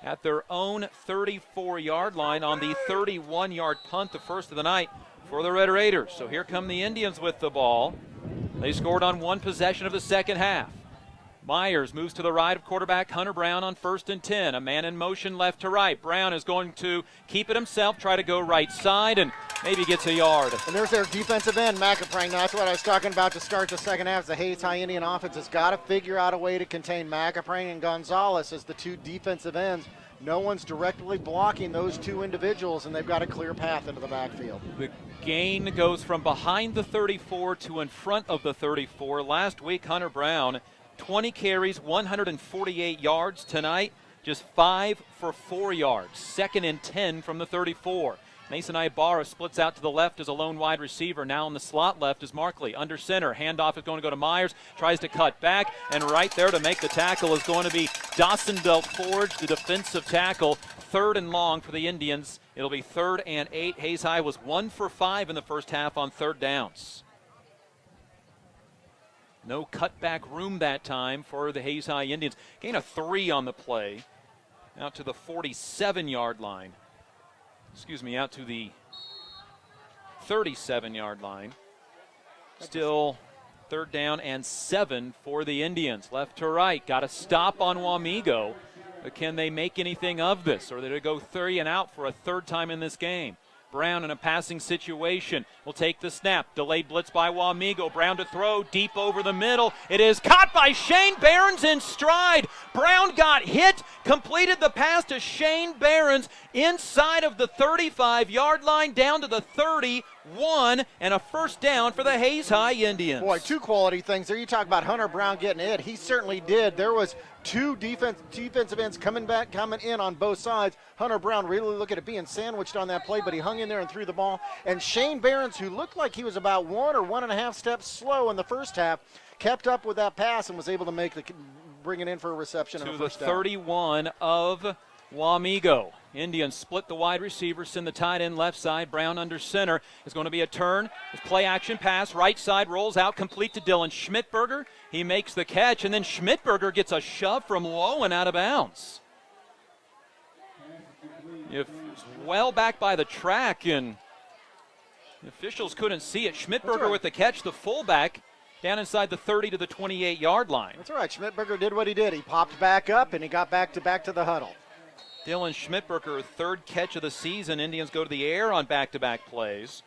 at their own 34-yard line on the 31-yard punt, the first of the night for the Red Raiders. So here come the Indians with the ball. They scored on 1 possession of the second half. Myers moves to the right of quarterback Hunter Brown on 1st and 10. A man in motion left to right. Brown is going to keep it himself, try to go right side, and maybe gets a yard. And there's their defensive end, McAprang. Now, that's what I was talking about to start the second half. The Hays High Indian offense has got to figure out a way to contain McAprang and Gonzalez as the 2 defensive ends. No one's directly blocking those 2 individuals, and they've got a clear path into the backfield. The gain goes from behind the 34 to in front of the 34. Last week, Hunter Brown, 20 carries, 148 yards. Tonight, just 5 for 4 yards. 2nd and 10 from the 34. Mason Ibarra splits out to the left as a lone wide receiver. Now in the slot left is Markley. Under center, handoff is going to go to Myers. Tries to cut back, and right there to make the tackle is going to be Dawson Delforge, the defensive tackle. 3rd and long for the Indians. It'll be 3rd and 8. Hays High was 1 for 5 in the first half on 3rd downs. No cutback room that time for the Hays High Indians. Gain of 3 on the play. Out to the 47-yard line. Out to the 37-yard line. Still 3rd down and 7 for the Indians. Left to right. Got a stop on Wamego. But can they make anything of this? Or did it go 3 and out for a 3rd time in this game? Brown in a passing situation will take the snap. Delayed blitz by Wamego. Brown to throw deep over the middle. It is caught by Shane Behrens in stride. Brown got hit, completed the pass to Shane Behrens inside of the 35-yard line down to the 31, and a 1st down for the Hays High Indians. Boy, 2 quality things there. You talk about Hunter Brown getting hit. He certainly did. There was 2 defensive ends coming in on both sides. Hunter Brown really looking at being sandwiched on that play, but he hung in there and threw the ball. And Shane Behrens, who looked like he was about 1 or 1.5 steps slow in the first half, kept up with that pass and was able to bring it in for a reception and a first down. To the 31 of Wamego. Indians split the wide receiver, send the tight end left side. Brown under center. Is going to be a turn. It's play action pass. Right side rolls out complete to Dylan Schmidberger. He makes the catch, and then Schmidberger gets a shove from low and out of bounds. It's well back by the track, and the officials couldn't see it. Schmidberger with the catch, the fullback, down inside the 30 to the 28-yard line. That's all right. Schmidberger did what he did. He popped back up, and he got back to the huddle. Dylan Schmidberger, 3rd catch of the season. Indians go to the air on back-to-back plays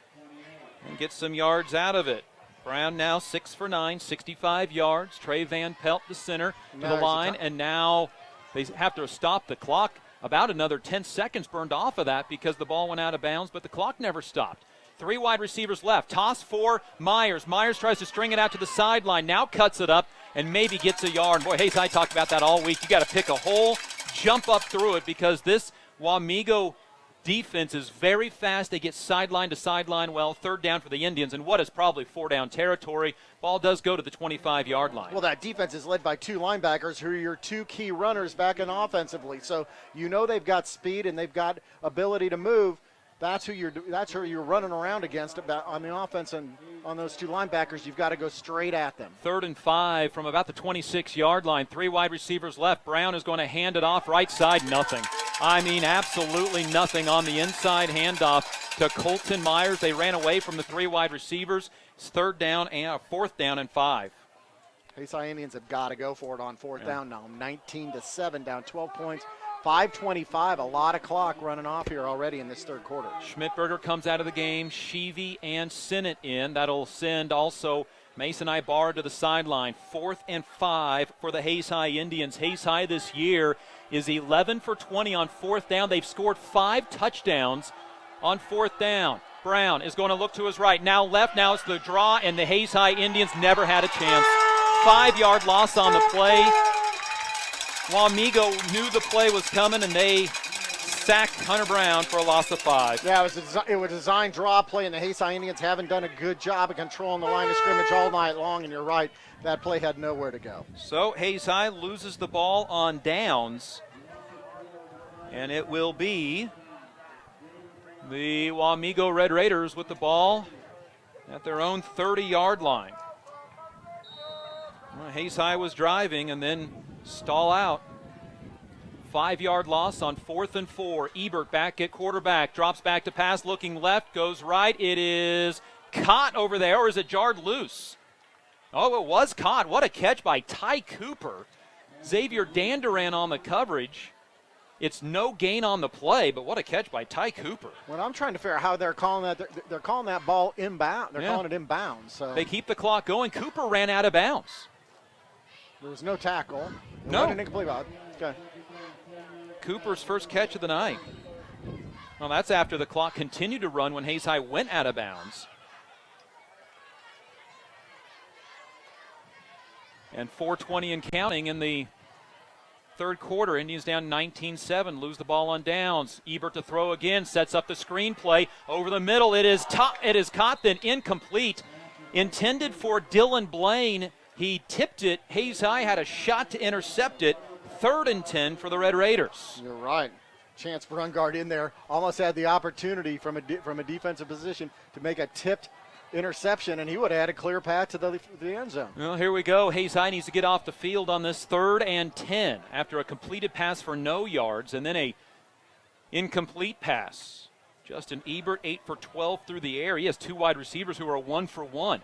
and get some yards out of it. Brown now 6 for 9, 65 yards. Trey Van Pelt, the center, to the line, and now they have to stop the clock. About another 10 seconds burned off of that because the ball went out of bounds, but the clock never stopped. 3 wide receivers left. Toss for Myers. Myers tries to string it out to the sideline, now cuts it up and maybe gets a yard. Boy, Hays High talked about that all week. You got to pick a hole jump up through it because this Wamego defense is very fast. They get sideline to sideline well. Third down for the Indians in what is probably four-down territory. Ball does go to the 25-yard line. Well, that defense is led by two linebackers who are your two key runners back in offensively. So you know they've got speed and they've got ability to move. That's who you're running around against on the offense, and on those two linebackers, you've got to go straight at them. 3rd and 5 from about the 26-yard line. 3 wide receivers left. Brown is going to hand it off right side. Nothing. I mean, absolutely nothing on the inside handoff to Colton Myers. They ran away from the 3 wide receivers. It's 4th down and 5. Hayes High Indians have got to go for it on 4th down now. 19-7, down 12 points. 5:25, a lot of clock running off here already in this third quarter. Schmidberger comes out of the game. Sheevy and Sinnott in. That'll send also Mason Ibarra to the sideline. 4th and 5 for the Hayes High Indians. Hayes High this year is 11 for 20 on 4th down. They've scored 5 touchdowns on 4th down. Brown is going to look to his right. Now left. Now it's the draw, and the Hayes High Indians never had a chance. 5-yard loss on the play. Wamego knew the play was coming, and they sacked Hunter Brown for a loss of 5. Yeah, it was a design draw play, and the Hayes High Indians haven't done a good job of controlling the line of scrimmage all night long, and you're right, that play had nowhere to go. So Hayes High loses the ball on downs, and it will be the Wamego Red Raiders with the ball at their own 30-yard line. Well, Hayes High was driving and then stall out. 5-yard loss on 4th and 4. Ebert back at quarterback, drops back to pass, looking left, goes right. It is caught over there, or is it jarred loose? Oh, it was caught. What a catch by Ty Cooper. Xavier Danduran on the coverage. It's no gain on the play, but what a catch by Ty Cooper. Well, I'm trying to figure out how they're calling that. They're calling that ball inbound. They're calling it inbound. So they keep the clock going. Cooper ran out of bounds. There was no tackle. No. Okay. Cooper's first catch of the night. Well, that's after the clock continued to run when Hayes High went out of bounds. And 4:20 and counting in the third quarter. Indians down 19-7, lose the ball on downs. Ebert to throw again, sets up the screen play over the middle. It is caught, then incomplete. Intended for Dylan Blaine. He tipped it. Hayes High had a shot to intercept it. 3rd and 10 for the Red Raiders. You're right. Chance Brungard in there almost had the opportunity from a defensive position to make a tipped interception, and he would have had a clear path to the end zone. Well, here we go. Hayes High needs to get off the field on this 3rd and 10 after a completed pass for no yards and then a incomplete pass. Justin Ebert, 8 for 12 through the air. He has 2 wide receivers who are 1 for 1.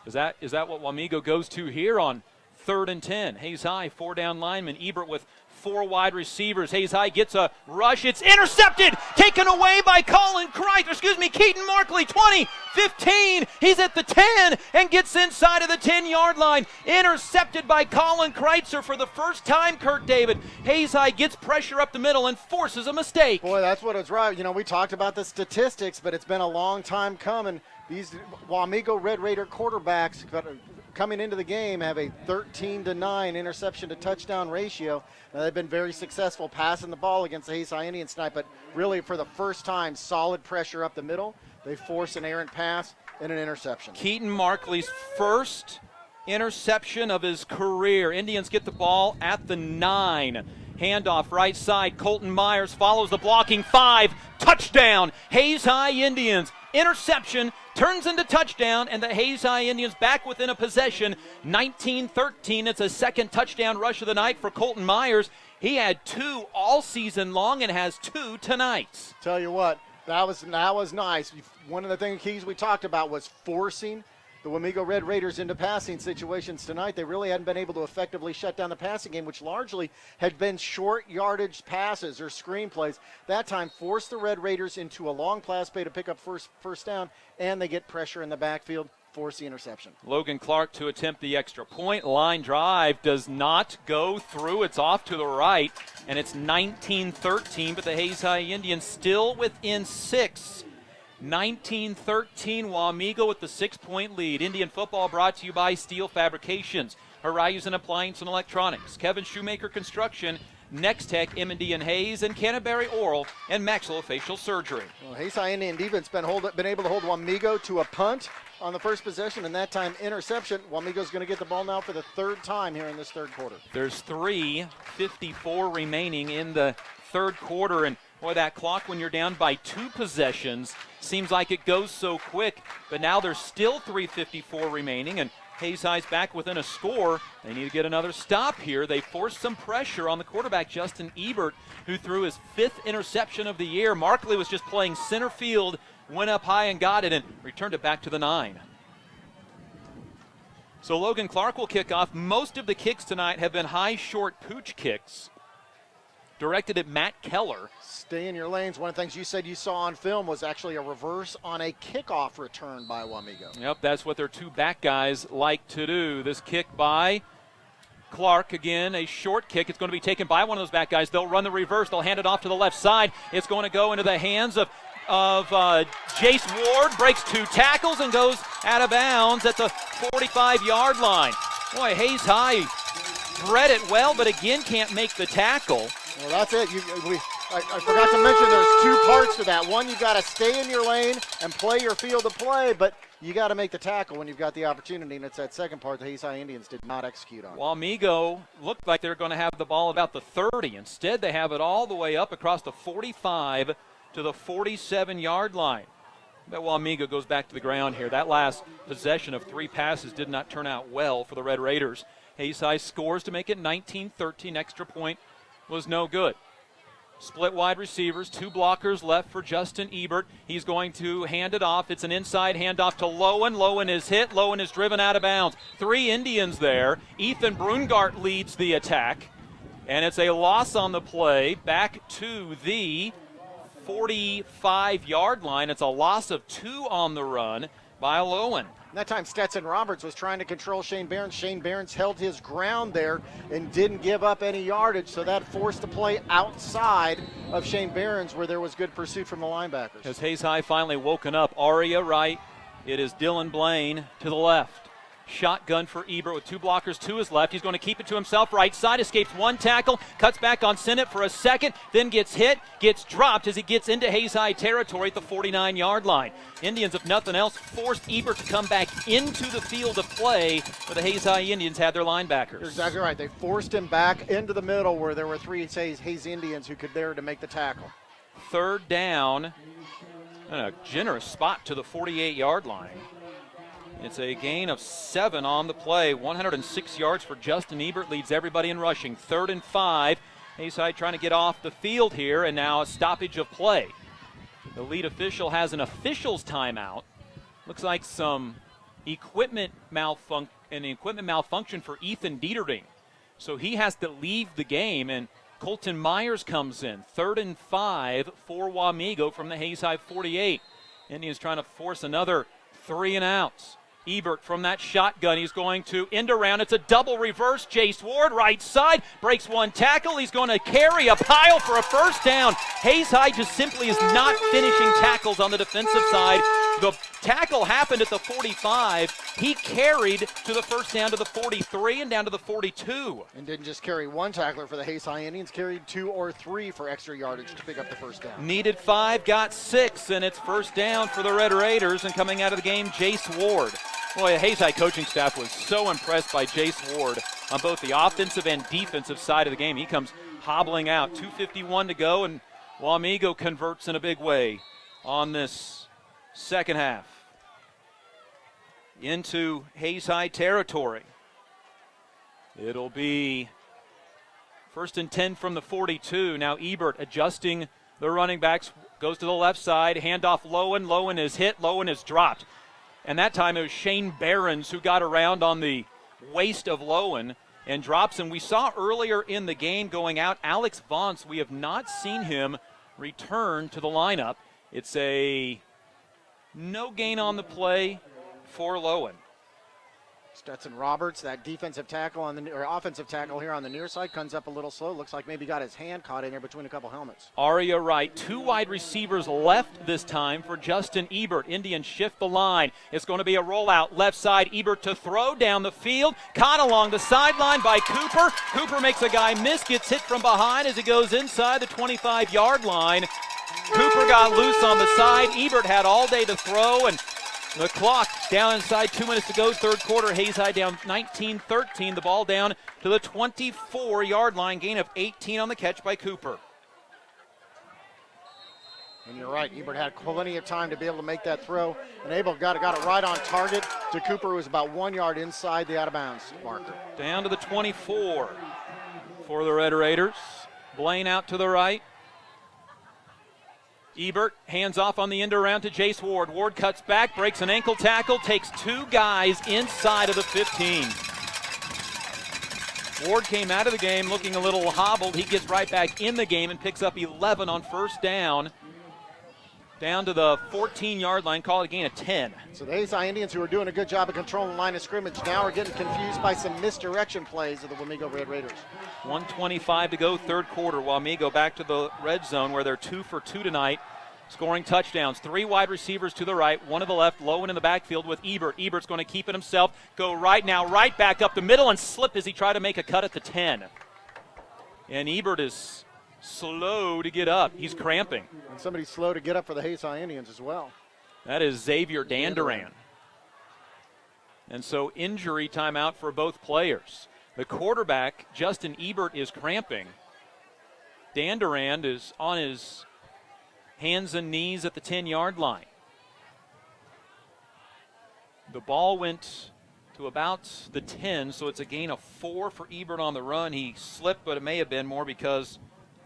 Is that what Wamego goes to here on 3rd and 10? Hayes High, 4 down linemen. Ebert with 4 wide receivers. Hayes High gets a rush. It's intercepted. Taken away by Keaton Markley. 20, 15. He's at the 10 and gets inside of the 10-yard line. Intercepted by Colin Kreitzer for the first time, Kurt David. Hayes High gets pressure up the middle and forces a mistake. Boy, that's what it's right. You know, we talked about the statistics, but it's been a long time coming. These Wamego Red Raider quarterbacks coming into the game have a 13-9 interception to touchdown ratio. Now, they've been very successful passing the ball against the Hayes High Indians tonight, but really for the first time, solid pressure up the middle. They force an errant pass and an interception. Keaton Markley's first interception of his career. Indians get the ball at the 9. Handoff right side. Colton Myers follows the blocking 5. Touchdown. Hayes High Indians. Interception turns into touchdown, and the Hayes High Indians back within a possession. 19-13. It's a second touchdown rush of the night for Colton Myers. He had 2 all season long and has 2 tonight. Tell you what, that was nice. One of the keys we talked about was forcing the Wamego Red Raiders into passing situations tonight. They really hadn't been able to effectively shut down the passing game, which largely had been short yardage passes or screen plays. That time forced the Red Raiders into a long pass play to pick up first down, and they get pressure in the backfield, force the interception. Logan Clark to attempt the extra point. Line drive does not go through. It's off to the right, and it's 19-13, but the Hayes High Indians still within 6. 19-13, Wamego with the 6-point lead. Indian football brought to you by Steel Fabrications, Horizon Appliance and Electronics, Kevin Shoemaker Construction, Next Tech, M&D and Hayes, and Canterbury Oral and Maxillofacial Surgery. Well, Hayes High Indian defense been able to hold Wamego to a punt on the first possession, and that time interception. Wamego's going to get the ball now for the third time here in this third quarter. There's 3:54 remaining in the third quarter, and boy, that clock when you're down by 2 possessions seems like it goes so quick, but now there's still 3:54 remaining, and Hayes High's back within a score. They need to get another stop here. They forced some pressure on the quarterback, Justin Ebert, who threw his 5th interception of the year. Markley was just playing center field, went up high and got it, and returned it back to the 9. So Logan Clark will kick off. Most of the kicks tonight have been high, short pooch kicks, directed at Matt Keller. Stay in your lanes. One of the things you said you saw on film was actually a reverse on a kickoff return by Wamego. Yep, that's what their 2 back guys like to do. This kick by Clark, again, a short kick. It's going to be taken by one of those back guys. They'll run the reverse. They'll hand it off to the left side. It's going to go into the hands of Jace Ward. Breaks 2 tackles and goes out of bounds at the 45-yard line. Boy, Hayes High read it well, but again can't make the tackle. Well, that's it. I forgot to mention there's 2 parts to that. One, you've got to stay in your lane and play your field of play, but you got to make the tackle when you've got the opportunity, and it's that second part the Hayes High Indians did not execute on. Wamego looked like they're going to have the ball about the 30. Instead, they have it all the way up across the 45 to the 47-yard line. But Wamego goes back to the ground here. That last possession of 3 passes did not turn out well for the Red Raiders. Hayes High scores to make it 19-13. Extra point was no good. Split wide receivers, 2 blockers left for Justin Ebert. He's going to hand it off. It's an inside handoff to Lowen. Lowen is hit. Lowen is driven out of bounds. 3 Indians there. Ethan Brungart leads the attack. And it's a loss on the play back to the 45-yard line. It's a loss of 2 on the run by Lowen. That time Stetson Roberts was trying to control Shane Behrens. Shane Behrens held his ground there and didn't give up any yardage, so that forced the play outside of Shane Behrens where there was good pursuit from the linebackers. Has Hayes High finally woken up? Aria right. It is Dylan Blaine to the left. Shotgun for Ebert with 2 blockers to his left. He's going to keep it to himself. Right side, escapes 1 tackle, cuts back on Sinnott for a second, then gets hit, gets dropped as he gets into Hayes High territory at the 49-yard line. Indians, if nothing else, forced Ebert to come back into the field of play where the Hayes High Indians had their linebackers. You're exactly right. They forced him back into the middle where there were 3 Hayes Indians who could there to make the tackle. Third down, and a generous spot to the 48-yard line. It's a gain of 7 on the play. 106 yards for Justin Ebert, leads everybody in rushing. 3rd and 5. Hayes High trying to get off the field here, and now a stoppage of play. The lead official has an official's timeout. Looks like some equipment malfunction for Ethan Dieterding. So he has to leave the game, and Colton Myers comes in. 3rd and 5 for Wamego from the Hayes High 48. Indians trying to force another 3 and outs. Ebert from that shotgun. He's going to end around. It's a double reverse. Jace Ward, right side, breaks 1 tackle. He's going to carry a pile for a first down. Hayes High just simply is not finishing tackles on the defensive side. The tackle happened at the 45. He carried to the first down to the 43 and down to the 42. And didn't just carry 1 tackler for the Hayes High Indians, carried 2 or 3 for extra yardage to pick up the first down. Needed 5, got 6, and it's first down for the Red Raiders. And coming out of the game, Jace Ward. Boy, the Hayes High coaching staff was so impressed by Jace Ward on both the offensive and defensive side of the game. He comes hobbling out. 2:51 to go, and Wamego converts in a big way on this second half. Into Hayes High territory. It'll be 1st and 10 from the 42. Now Ebert adjusting the running backs, goes to the left side, handoff Lowen. Lowen is hit, Lowen is dropped. And that time it was Shane Behrens who got around on the waist of Lowen and drops him. We saw earlier in the game going out, Alex Vance, we have not seen him return to the lineup. It's a no gain on the play for Lowen. Stetson Roberts, that defensive tackle or offensive tackle here on the near side, comes up a little slow. Looks like maybe got his hand caught in there between a couple helmets. Aria Wright, 2 wide receivers left this time for Justin Ebert. Indians shift the line. It's going to be a rollout. Left side, Ebert to throw down the field. Caught along the sideline by Cooper. Cooper makes a guy miss, gets hit from behind as he goes inside the 25-yard line. Cooper got loose on the side. Ebert had all day to throw, and the clock down inside, 2 minutes to go, third quarter. Hayes High down 19-13. The ball down to the 24-yard line. Gain of 18 on the catch by Cooper. And you're right, Ebert had plenty of time to be able to make that throw. And Abel got it right on target to Cooper, who was about 1 yard inside the out-of-bounds marker. Down to the 24 for the Red Raiders. Blaine out to the right. Ebert hands off on the end around to Jace Ward. Ward cuts back, breaks an ankle tackle, takes 2 guys inside of the 15. Ward came out of the game looking a little hobbled. He gets right back in the game and picks up 11 on first down. Down to the 14-yard line, call it a gain of 10. So the Hayes High Indians, who are doing a good job of controlling the line of scrimmage, now are getting confused by some misdirection plays of the Wamego Red Raiders. 1:25 to go, third quarter. Wamego back to the red zone where they're 2 for 2 tonight, scoring touchdowns. 3 wide receivers to the right, 1 to the left, Lowen in the backfield with Ebert. Ebert's going to keep it himself, go right now, right back up the middle and slip as he tried to make a cut at the 10. And Ebert is slow to get up. He's cramping. And somebody's slow to get up for the Hayes High Indians as well. That is Xavier Danduran. And so injury timeout for both players. The quarterback, Justin Ebert, is cramping. Danduran is on his hands and knees at the 10-yard line. The ball went to about the 10, so it's a gain of 4 for Ebert on the run. He slipped, but it may have been more because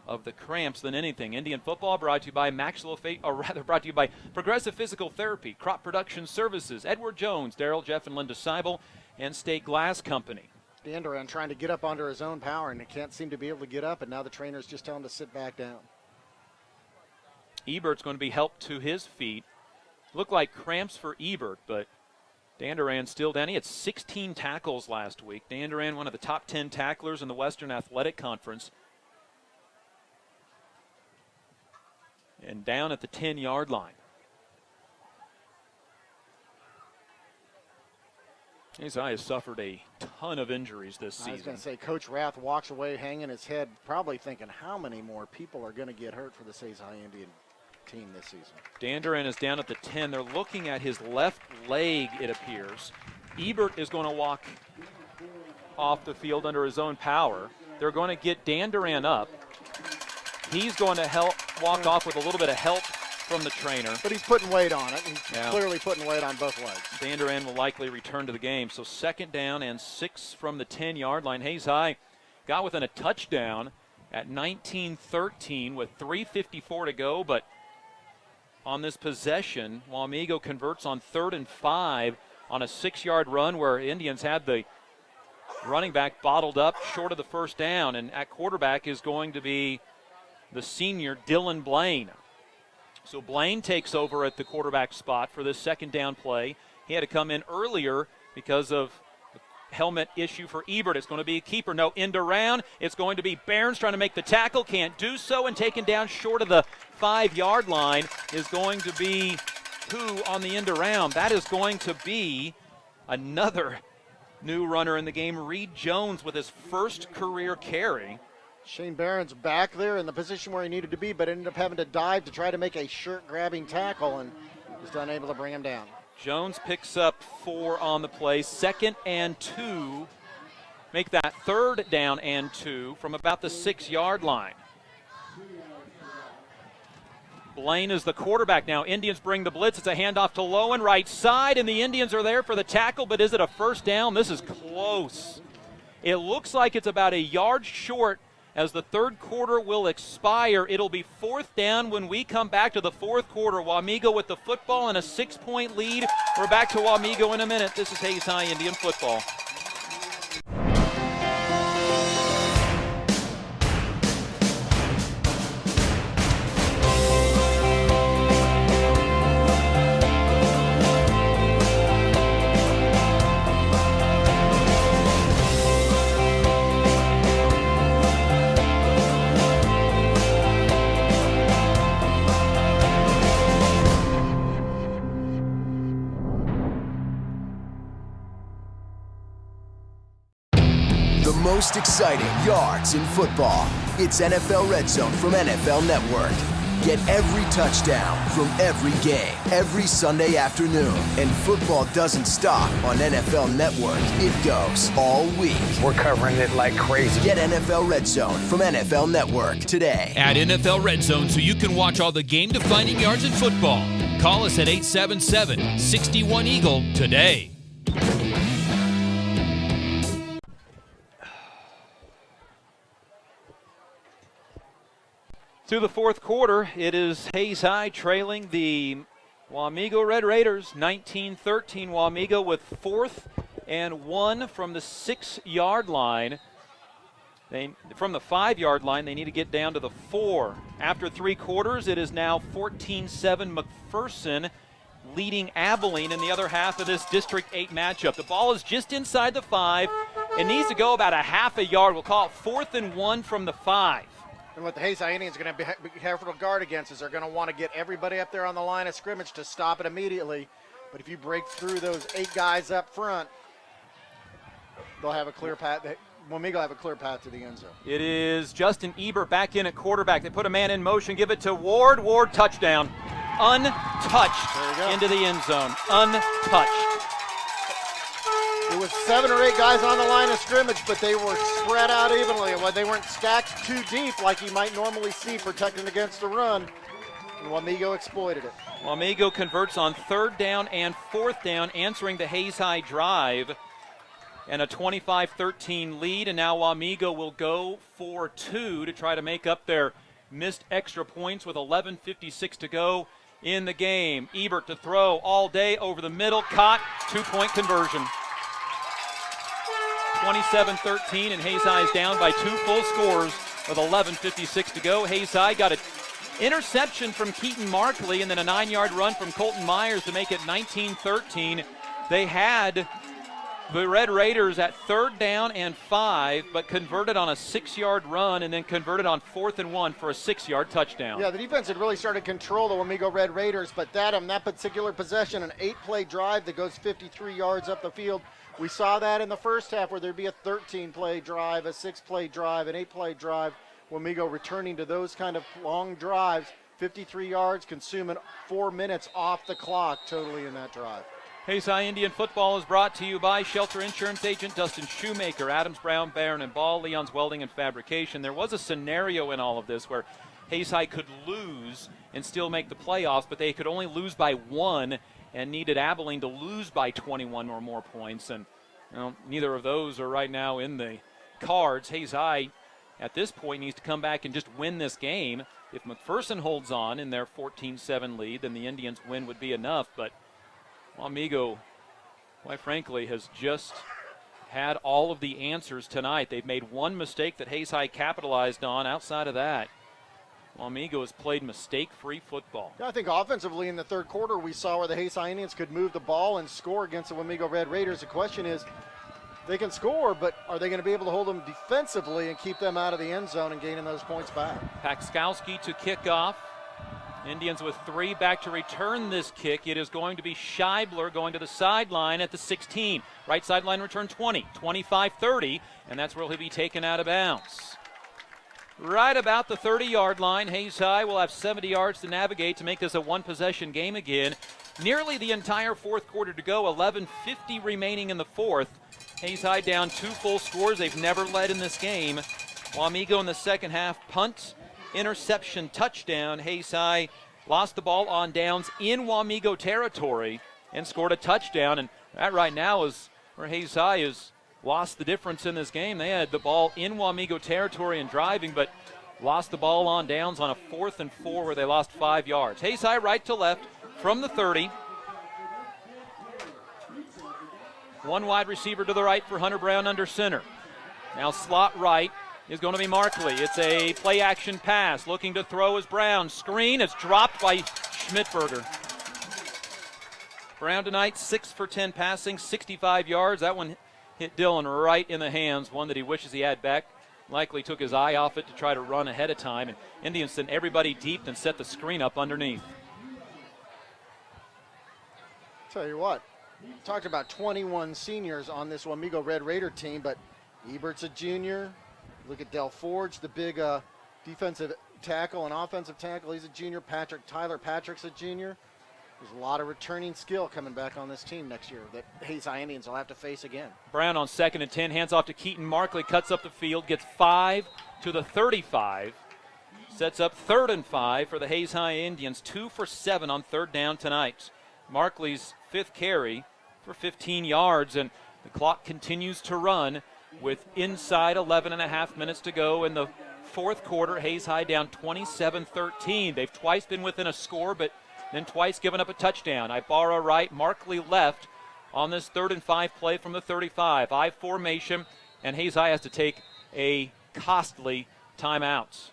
of the cramps than anything. Indian football brought to you by brought to you by Progressive Physical Therapy, Crop Production Services, Edward Jones, Daryl, Jeff, and Linda Seibel, and State Glass Company. Danduran trying to get up under his own power, and he can't seem to be able to get up, and now the trainer's just telling him to sit back down. Ebert's going to be helped to his feet. Looked like cramps for Ebert, but Danduran still down. He had 16 tackles last week. Danduran, one of the top 10 tacklers in the Western Athletic Conference. And down at the 10-yard line. Hayes High has suffered a ton of injuries this season. I was going to say, Coach Rath walks away hanging his head, probably thinking how many more people are going to get hurt for the Hayes High Indian team this season. Danduran is down at the 10. They're looking at his left leg, it appears. Ebert is going to walk off the field under his own power. They're going to get Danduran up. He's going to walk off with a little bit of help from the trainer. But he's putting weight on it. He's clearly putting weight on both legs. Danduran will likely return to the game. So 2nd down and 6 from the 10-yard line. Hayes High got within a touchdown at 19-13 with 3:54 to go. But on this possession, Wamego converts on 3rd and 5 on a 6-yard run where Indians had the running back bottled up short of the first down. And at quarterback is going to be the senior Dylan Blaine. So Blaine takes over at the quarterback spot for this 2nd down play. He had to come in earlier because of the helmet issue for Ebert. It's going to be a keeper. No end around. It's going to be Barnes trying to make the tackle. Can't do so, and taken down short of the 5-yard line is going to be who on the end around? That is going to be another new runner in the game, Reed Jones, with his first career carry. Shane Barron's back there in the position where he needed to be, but ended up having to dive to try to make a shirt-grabbing tackle and was unable to bring him down. Jones picks up 4 on the play. 2nd and 2. Make that 3rd down and 2 from about the 6-yard line. Blaine is the quarterback now. Indians bring the blitz. It's a handoff to Lowen, right side, and the Indians are there for the tackle, but is it a first down? This is close. It looks like it's about a yard short. As the 3rd quarter will expire, it'll be 4th down when we come back to the 4th quarter. Wamego with the football and a 6-point lead. We're back to Wamego in a minute. This is Hayes High Indian football. most exciting yards in football. It's NFL Red Zone from NFL Network. Get every touchdown from every game, every Sunday afternoon. And football doesn't stop on NFL Network. It goes all week. We're covering it like crazy. Get NFL Red Zone from NFL Network today. Add NFL Red Zone so you can watch all the game-defining yards in football. Call us at 877-61-EAGLE today. Through the fourth quarter, it is Hayes High trailing the Wamego Red Raiders 19-13. Wamego with 4th and 1 from the 6-yard line. From the 5-yard line, they need to get down to the 4. After 3 quarters, it is now 14-7 McPherson leading Abilene in the other half of this District 8 matchup. The ball is just inside the 5. It needs to go about a half a yard. We'll call it 4th and 1 from the 5. And what the Hayes High Indians are going to be careful to guard against is they're going to want to get everybody up there on the line of scrimmage to stop it immediately. But if you break through those 8 guys up front, they'll have a clear path. Wamego will have a clear path to the end zone. It is Justin Ebert back in at quarterback. They put a man in motion, give it to Ward. Ward touchdown. Untouched into the end zone. Untouched. It was 7 or 8 guys on the line of scrimmage, but they were spread out evenly. They weren't stacked too deep like you might normally see protecting against the run. And Wamego exploited it. Wamego converts on 3rd down and 4th down, answering the Hayes High drive. And a 25-13 lead, and now Wamego will go for 2 to try to make up their missed extra points with 11:56 to go in the game. Ebert to throw all day over the middle, caught, 2-point conversion. 27-13, and Hayes High is down by 2 full scores with 11:56 to go. Hayes High got an interception from Keaton Markley and then a 9-yard run from Colton Myers to make it 19-13. They had the Red Raiders at 3rd down and 5, but converted on a 6-yard run and then converted on 4th and 1 for a 6-yard touchdown. Yeah, the defense had really started to control the Wamego Red Raiders, but that particular possession, an 8-play drive that goes 53 yards up the field. We saw that in the first half where there'd be a 13-play drive, a 6-play drive, an 8-play drive. Wamego returning to those kind of long drives, 53 yards, consuming 4 minutes off the clock totally in that drive. Hayes High Indian football is brought to you by Shelter Insurance Agent Dustin Shoemaker, Adams Brown, Barron and Ball, Leon's Welding and Fabrication. There was a scenario in all of this where Hayes High could lose and still make the playoffs, but they could only lose by 1 and needed Abilene to lose by 21 or more points. And neither of those are right now in the cards. Hayes High at this point needs to come back and just win this game. If McPherson holds on in their 14-7 lead, then the Indians' win would be enough. But Wamego, quite frankly, has just had all of the answers tonight. They've made one mistake that Hayes High capitalized on. Outside of that, Wamego has played mistake-free football. Yeah, I think offensively in the third quarter we saw where the Hayes High Indians could move the ball and score against the Wamego Red Raiders. The question is, they can score, but are they going to be able to hold them defensively and keep them out of the end zone and gaining those points back? Pakskowski to kick off. Indians with 3 back to return this kick. It is going to be Scheibler going to the sideline at the 16. Right sideline return 20, 25-30, and that's where he'll be taken out of bounds. Right about the 30-yard line, Hayes High will have 70 yards to navigate to make this a one-possession game again. Nearly the entire fourth quarter to go, 11:50 remaining in the fourth. Hayes High down 2 full scores. They've never led in this game. Wamego in the second half, punt, interception, touchdown. Hayes High lost the ball on downs in Wamego territory and scored a touchdown. And that right now is where Hayes High has lost the difference in this game. They had the ball in Wamego territory and driving, but lost the ball on downs on a 4th and 4 where they lost 5 yards. Hayes High right to left from the 30. One wide receiver to the right for Hunter Brown under center. Now slot right is going to be Markley. It's a play-action pass. Looking to throw is Brown. Screen is dropped by Schmidberger. Brown tonight, 6 for 10 passing, 65 yards. That one hit Dillon right in the hands, one that he wishes he had back. Likely took his eye off it to try to run ahead of time. And Indians sent everybody deep and set the screen up underneath. Tell you what, talked about 21 seniors on this Wamego Red Raider team, but Ebert's a junior. Look at Del Forge, the big defensive tackle and offensive tackle. He's a junior. Patrick's a junior. There's a lot of returning skill coming back on this team next year that Hayes High Indians will have to face again. Brown on 2nd and 10, hands off to Keaton. Markley cuts up the field, gets 5 to the 35. Sets up 3rd and 5 for the Hayes High Indians. 2 for 7 on 3rd down tonight. Markley's 5th carry for 15 yards, and the clock continues to run with inside 11 and a half minutes to go in the 4th quarter. Hayes High down 27-13. They've twice been within a score, but then twice given up a touchdown. Ibarra right, Markley left on this 3rd and 5 play from the 35. I formation, and Hayes High has to take a costly timeout.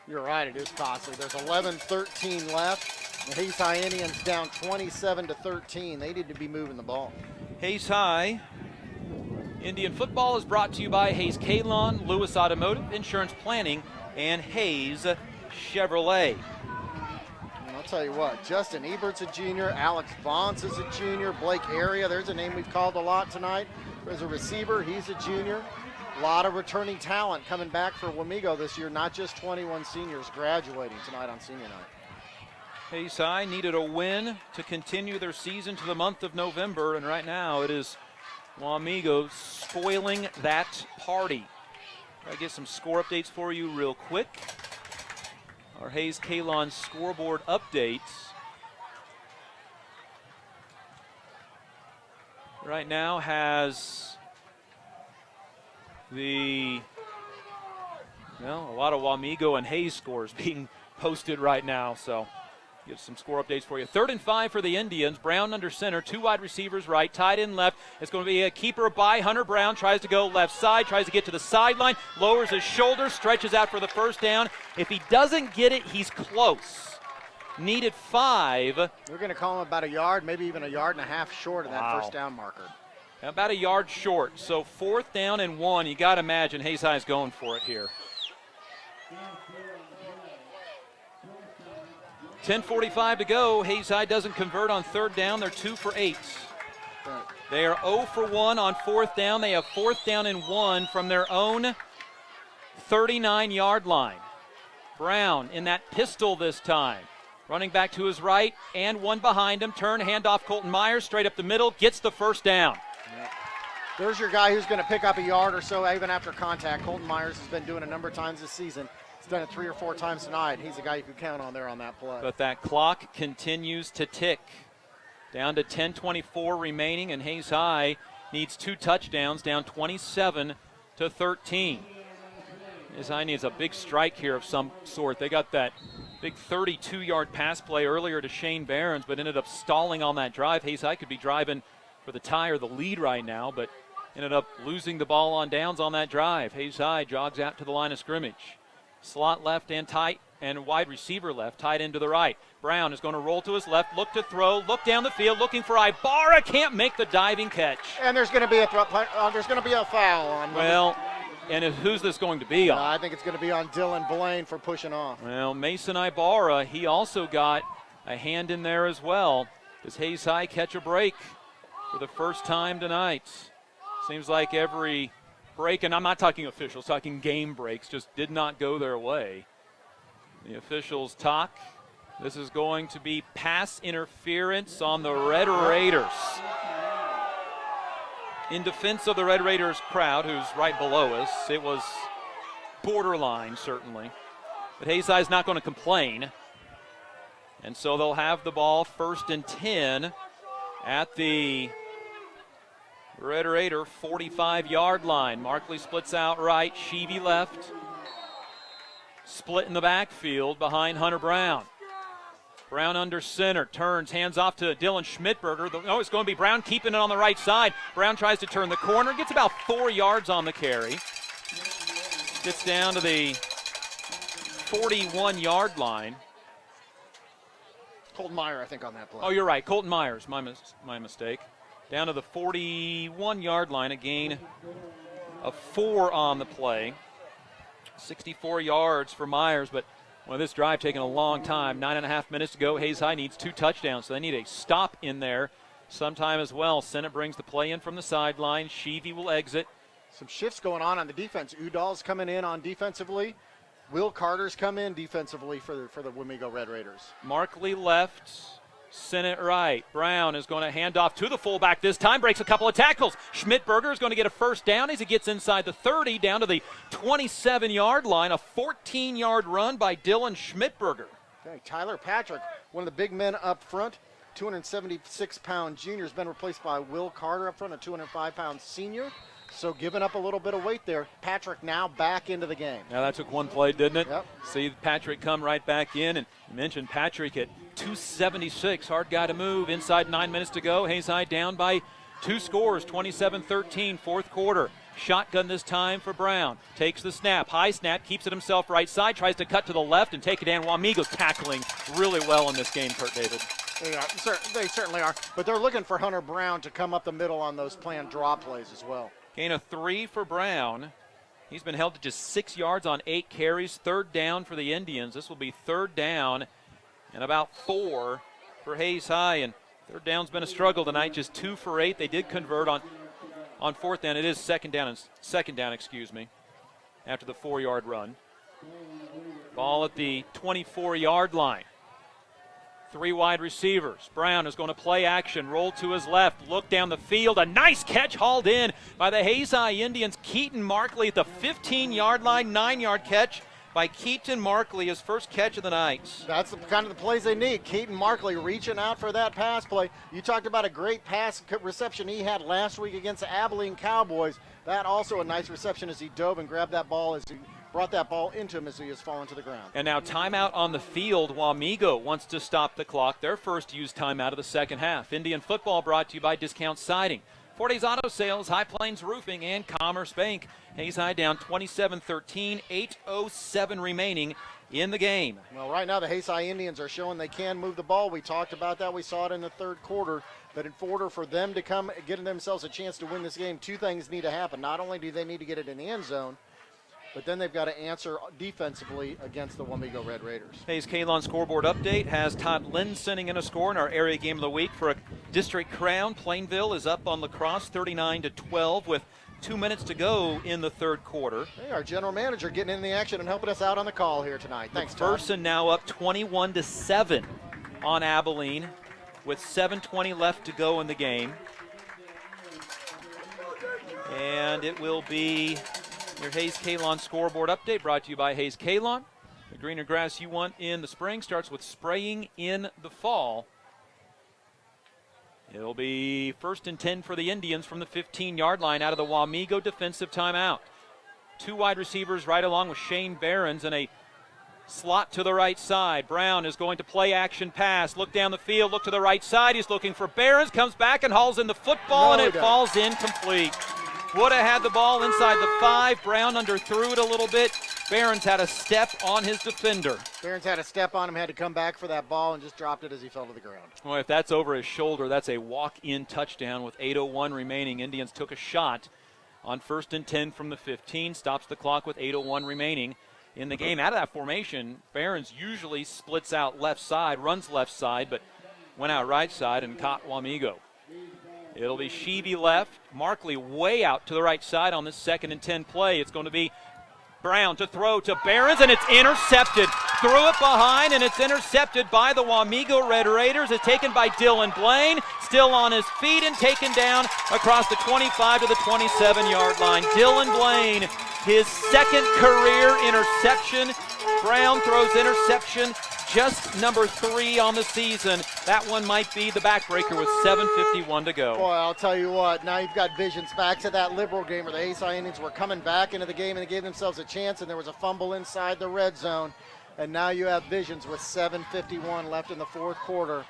You're right, it is costly. There's 11-13 left. The Hayes High Indians down 27-13. They need to be moving the ball. Hayes High Indian football is brought to you by Hayes Kalon, Lewis Automotive, Insurance Planning, and Hayes Chevrolet. And I'll tell you what, Justin Ebert's a junior, Alex Vance is a junior, Blake Area, there's a name we've called a lot tonight. There's a receiver, he's a junior. A lot of returning talent coming back for Wamego this year, not just 21 seniors graduating tonight on senior night. Hayes High needed a win to continue their season to the month of November, and right now it is Wamego spoiling that party. I'll get some score updates for you real quick. Our Hayes Kalon scoreboard updates. Right now has a lot of Wamego and Hayes scores being posted right now, so get some score updates for you. 3rd and 5 for the Indians. Brown under center, 2 wide receivers right, tight end left. It's going to be a keeper by Hunter Brown. Tries to go left side, tries to get to the sideline, lowers his shoulder, stretches out for the 1st down. If he doesn't get it, he's close. Needed 5. We're going to call him about a yard, maybe even a yard and a half short of that Wow. 1st down marker. About a yard short. So 4th down and 1. You got to imagine Hayes High is going for it here. 10:45 to go. Hayes High doesn't convert on 3rd down. They're 2 for 8. They are 0 for 1 on 4th down. They have 4th down and 1 from their own 39-yard line. Brown in that pistol this time. Running back to his right and one behind him. Turn, handoff Colton Myers straight up the middle. Gets the 1st down. There's your guy who's going to pick up a yard or so even after contact. Colton Myers has been doing it a number of times this season. He's done it 3 or 4 times tonight. He's a guy you can count on there on that play. But that clock continues to tick. Down to 10:24 remaining, and Hayes High needs 2 touchdowns, down 27-13. Hayes High needs a big strike here of some sort. They got that big 32-yard pass play earlier to Shane Behrens, but ended up stalling on that drive. Hayes High could be driving for the tie or the lead right now, but ended up losing the ball on downs on that drive. Hayes High jogs out to the line of scrimmage. Slot left and tight, and wide receiver left, tight end to the right. Brown is going to roll to his left, look to throw, look down the field, looking for Ibarra, can't make the diving catch. And there's going to be a foul on. Well, and who's this going to be on? I think it's going to be on Dylan Blaine for pushing off. Well, Mason Ibarra, he also got a hand in there as well. Does Hayes High catch a break for the first time tonight? Seems like every break, and I'm not talking officials, talking game breaks, just did not go their way. The officials talk. This is going to be pass interference on the Red Raiders. In defense of the Red Raiders crowd, who's right below us, it was borderline, certainly. But Hayes High is not going to complain. And so they'll have the ball 1st and 10 at the Red Raider 45-yard line. Markley splits out right, Sheevy left. Split in the backfield behind Hunter Brown. Brown under center, turns, hands off to Dylan Schmidberger. It's going to be Brown keeping it on the right side. Brown tries to turn the corner, gets about 4 yards on the carry. Gets down to the 41-yard line. Colton Meyer, I think, on that play. Oh, you're right. Colton Myers, my mistake. Down to the 41-yard line, a gain of 4 on the play. 64 yards for Myers, but this drive taking a long time. 9.5 minutes to go. Hayes High needs 2 touchdowns, so they need a stop in there sometime as well. Sennett brings the play in from the sideline. Sheevy will exit. Some shifts going on the defense. Udall's coming in on defensively. Will Carter's come in defensively for the Wamego Red Raiders. Markley left, Sennett right. Brown is going to hand off to the fullback this time, breaks a couple of tackles. Schmidberger is going to get a first down as he gets inside the 30, down to the 27-yard line. A 14-yard run by Dylan Schmidberger. Okay, Tyler Patrick, one of the big men up front, 276-pound junior, has been replaced by Will Carter up front, a 205-pound senior. So giving up a little bit of weight there. Patrick now back into the game. Now that took one play, didn't it? Yep. See Patrick come right back in, and you mentioned Patrick at 276, hard guy to move. Inside 9 minutes to go. Hayes High down by 2 scores, 27-13, fourth quarter. Shotgun this time for Brown. Takes the snap, high snap, keeps it himself right side, tries to cut to the left and take it down. Wamego's tackling really well in this game, Kurt David. Yeah, they certainly are. But they're looking for Hunter Brown to come up the middle on those planned draw plays as well. Gain of 3 for Brown. He's been held to just 6 yards on 8 carries. Third down for the Indians. This will be third down and about 4 for Hayes High. And third down's been a struggle tonight, just 2 for 8. They did convert on fourth down. It is second down, after the 4-yard run. Ball at the 24-yard line. 3 wide receivers. Brown is going to play action, roll to his left, look down the field. A nice catch hauled in by the Hayes High Indians. Keaton Markley at the 15-yard line, 9-yard catch by Keaton Markley, his first catch of the night. That's kind of the plays they need. Keaton Markley reaching out for that pass play. You talked about a great pass reception he had last week against the Abilene Cowboys. That also a nice reception as he dove and grabbed that ball as he brought that ball into him as he has fallen to the ground. And now timeout on the field. Wamego wants to stop the clock. Their first used timeout of the second half. Indian football brought to you by Discount Siding, Forte's Auto Sales, High Plains Roofing, and Commerce Bank. Hayes High down 27-13, 8:07 remaining in the game. Well, right now the Hayes High Indians are showing they can move the ball. We talked about that. We saw it in the third quarter. But in order for them to come get themselves a chance to win this game, 2 things need to happen. Not only do they need to get it in the end zone, but then they've got to answer defensively against the Wamego Red Raiders. Hayes Kalon scoreboard update has Todd Lynn sending in a score in our area game of the week for a district crown. Plainville is up on La Crosse 39-12 with 2 minutes to go in the third quarter. Hey, our general manager getting in the action and helping us out on the call here tonight. Thanks, Todd. McPherson now up 21-7 on Abilene with 7:20 left to go in the game. And it will be your Hayes Kalon scoreboard update brought to you by Hayes Kalon. The greener grass you want in the spring starts with spraying in the fall. It'll be 1st and 10 for the Indians from the 15-yard line out of the Wamego defensive timeout. 2 wide receivers right along with Shane Behrens and a slot to the right side. Brown is going to play action pass. Look down the field, look to the right side. He's looking for Behrens, comes back and hauls in the football, and it falls incomplete. Would have had the ball inside the 5. Brown underthrew it a little bit. Behrens had a step on his defender. Behrens had a step on him, had to come back for that ball, and just dropped it as he fell to the ground. Well, if that's over his shoulder, that's a walk-in touchdown with 8:01 remaining. Indians took a shot on 1st and 10 from the 15. Stops the clock with 8:01 remaining in the game. Out of that formation, Behrens usually splits out left side, runs left side, but went out right side and caught Wamego. It'll be Sheevy left, Markley way out to the right side on this 2nd and 10 play. It's going to be Brown to throw to Behrens, and it's intercepted. Threw it behind, and it's intercepted by the Wamego Red Raiders. It's taken by Dylan Blaine, still on his feet and taken down across the 25 to the 27-yard line. Dylan Blaine, his 2nd career interception. Brown throws interception, just number 3 on the season. That one might be the backbreaker with 7:51 to go. Boy, I'll tell you what, now you've got visions back to that Liberal game where the Hayes High Indians were coming back into the game and they gave themselves a chance, and there was a fumble inside the red zone. And now you have visions with 7:51 left in the fourth quarter.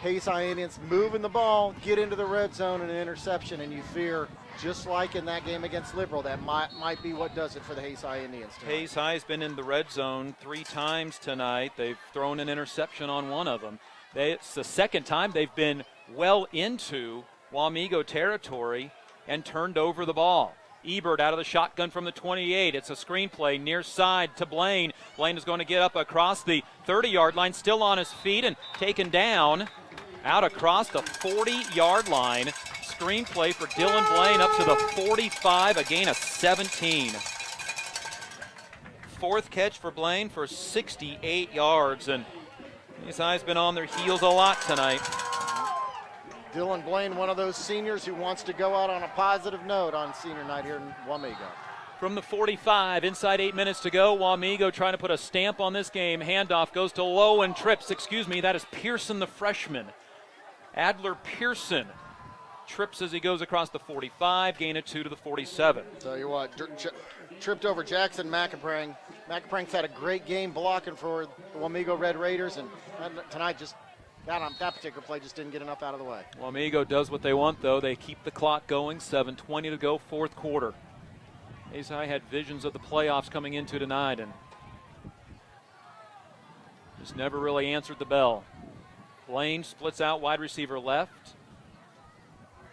Hayes High Indians moving the ball, get into the red zone, and an interception, and you fear, just like in that game against Liberal, that might be what does it for the Hayes High Indians tonight. Hayes High has been in the red zone 3 times tonight. They've thrown an interception on one of them. It's the 2nd time they've been well into Wamego territory and turned over the ball. Ebert out of the shotgun from the 28. It's a screenplay near side to Blaine. Blaine is going to get up across the 30-yard line, still on his feet and taken down out across the 40-yard line. screenplay for Dylan Blaine up to the 45, a gain of 17. Fourth catch for Blaine for 68 yards, and Hayes High's been on their heels a lot tonight. Dylan Blaine, one of those seniors who wants to go out on a positive note on senior night here in Wamego. From the 45, inside 8 minutes to go, Wamego trying to put a stamp on this game. Handoff goes to Lowe and trips. That is Pearson, the freshman. Adler Pearson trips as he goes across the 45, gain of 2 to the 47. Tell you what, tripped over Jackson McAprang. McAprang's had a great game blocking for the Wamego Red Raiders, and tonight just that particular play just didn't get enough out of the way. Wamego does what they want, though. They keep the clock going, 7:20 to go, fourth quarter. Hayes High had visions of the playoffs coming into tonight and just never really answered the bell. Blaine splits out wide receiver left.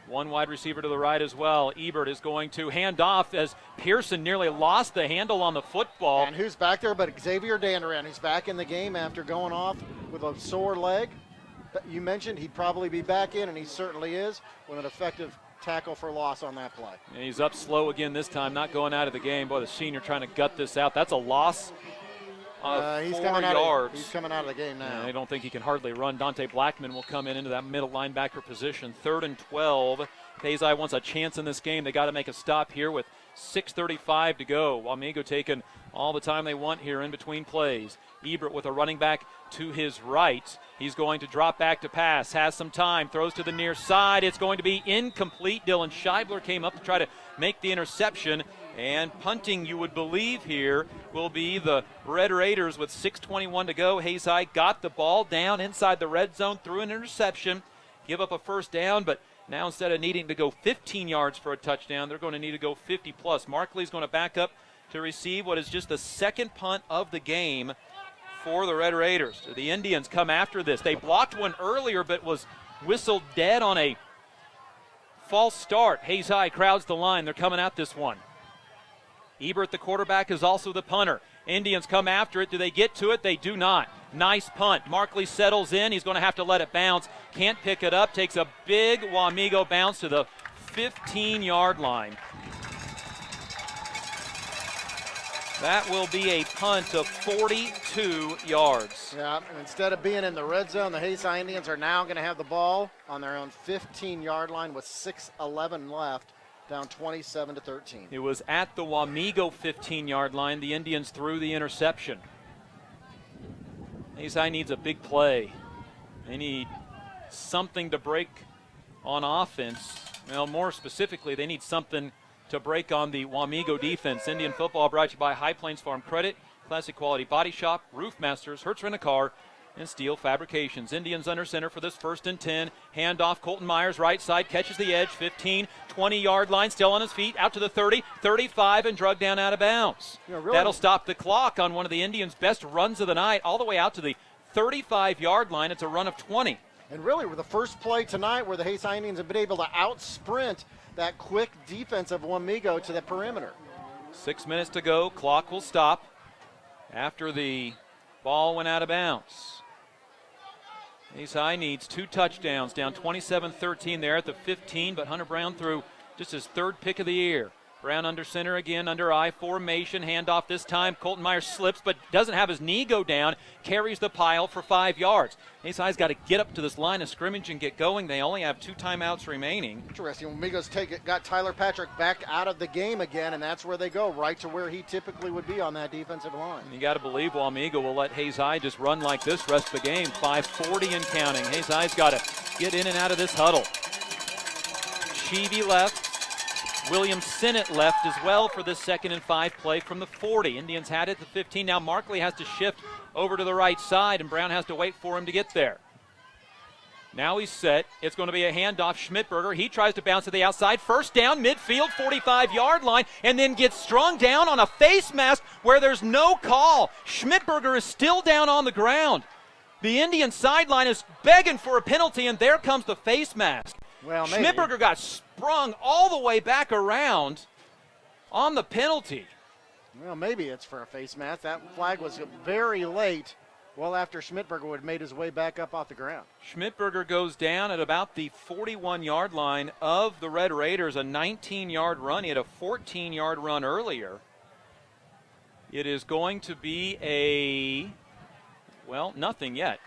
One wide receiver to the right as well. Ebert is going to hand off as Pearson nearly lost the handle on the football. And who's back there but Xavier Danduran, who's back in the game after going off with a sore leg. You mentioned he'd probably be back in, and he certainly is, with an effective tackle for loss on that play. And he's up slow again this time, not going out of the game. Boy, the senior trying to gut this out. That's a loss of he's 4 coming yards. He's coming out of the game now. I don't think he can hardly run. Dante Blackman will come into that middle linebacker position. 3rd and 12. Hayes High wants a chance in this game. They got to make a stop here with 6:35 to go. Wamego taking all the time they want here in between plays. Ebert with a running back to his right. He's going to drop back to pass. Has some time. Throws to the near side. It's going to be incomplete. Dylan Scheibler came up to try to make the interception. And punting, you would believe here, will be the Red Raiders with 6:21 to go. Hayes High got the ball down inside the red zone, threw an interception, give up a first down, but now instead of needing to go 15 yards for a touchdown, they're going to need to go 50-plus. Markley's going to back up to receive what is just the second punt of the game for the Red Raiders. The Indians come after this. They blocked one earlier but was whistled dead on a false start. Hayes High crowds the line. They're coming at this one. Ebert, the quarterback, is also the punter. Indians come after it. Do they get to it? They do not. Nice punt. Markley settles in. He's going to have to let it bounce. Can't pick it up. Takes a big Wamego bounce to the 15-yard line. That will be a punt of 42 yards. Yeah, and instead of being in the red zone, the Hayes High Indians are now going to have the ball on their own 15-yard line with 6:11 left. Down 27-13. It was at the Wamego 15-yard line. The Indians threw the interception. Hayes High needs a big play. They need something to break on offense. Well, more specifically, they need something to break on the Wamego defense. Indian football brought to you by High Plains Farm Credit, Classic Quality Body Shop, Roof Masters, Hertz Rent-A-Car, and Steel Fabrications. Indians under center for this 1st and 10. Handoff, Colton Myers, right side, catches the edge, 15, 20-yard line, still on his feet, out to the 30, 35, and drug down out of bounds. Yeah, really. That'll stop the clock on one of the Indians' best runs of the night, all the way out to the 35-yard line. It's a run of 20. And really, we're the first play tonight where the Hayes High Indians have been able to out-sprint that quick defense of Wamego to the perimeter. 6 minutes to go. Clock will stop after the ball went out of bounds. Hayes High needs 2 touchdowns, down 27-13 there at the 15, but Hunter Brown threw just his 3rd pick of the year. Brown under center again, under I formation, handoff this time. Colton Myers slips, but doesn't have his knee go down, carries the pile for 5 yards. Hayes High's got to get up to this line of scrimmage and get going. They only have 2 timeouts remaining. Interesting. Wamego's got Tyler Patrick back out of the game again, and that's where they go, right to where he typically would be on that defensive line. And you got to believe Wamego will let Hayes High just run like this rest of the game. 5:40 and counting. Hayes High's got to get in and out of this huddle. Sheevy left. William Sinnott left as well for this 2nd and 5 play from the 40. Indians had it at the 15. Now Markley has to shift over to the right side, and Brown has to wait for him to get there. Now he's set. It's going to be a handoff. Schmidberger, he tries to bounce to the outside. First down, midfield, 45-yard line, and then gets strung down on a face mask where there's no call. Schmidberger is still down on the ground. The Indian sideline is begging for a penalty, and there comes the face mask. Well, maybe. Schmidberger got sprung all the way back around on the penalty. Well, maybe it's for a face mask. That flag was very late Well, after Schmidberger had made his way back up off the ground. Schmidberger goes down at about the 41-yard line of the Red Raiders, a 19-yard run. He had a 14-yard run earlier. It is going to be nothing yet.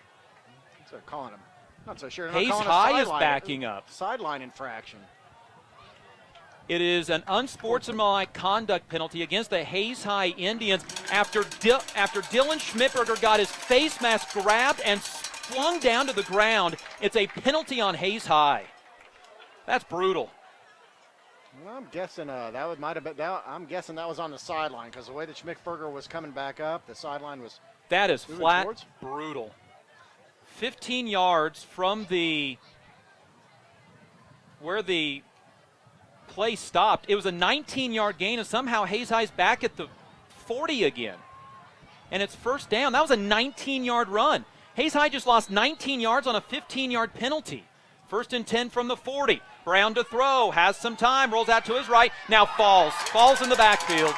So calling him. Not so sure. Hayes High is backing up. Sideline infraction. It is an unsportsmanlike conduct penalty against the Hayes High Indians after Dylan Schmidberger got his face mask grabbed and flung down to the ground. It's a penalty on Hayes High. That's brutal. Well, I'm guessing might have been that. I'm guessing that was on the sideline because the way that Schmidberger was coming back up, the sideline was. That is flat towards. Brutal. 15 yards from where the play stopped. It was a 19-yard gain, and somehow Hayes High's back at the 40 again. And it's first down. That was a 19-yard run. Hayes High just lost 19 yards on a 15-yard penalty. First and 10 from the 40. Brown to throw, has some time, rolls out to his right, now falls in the backfield.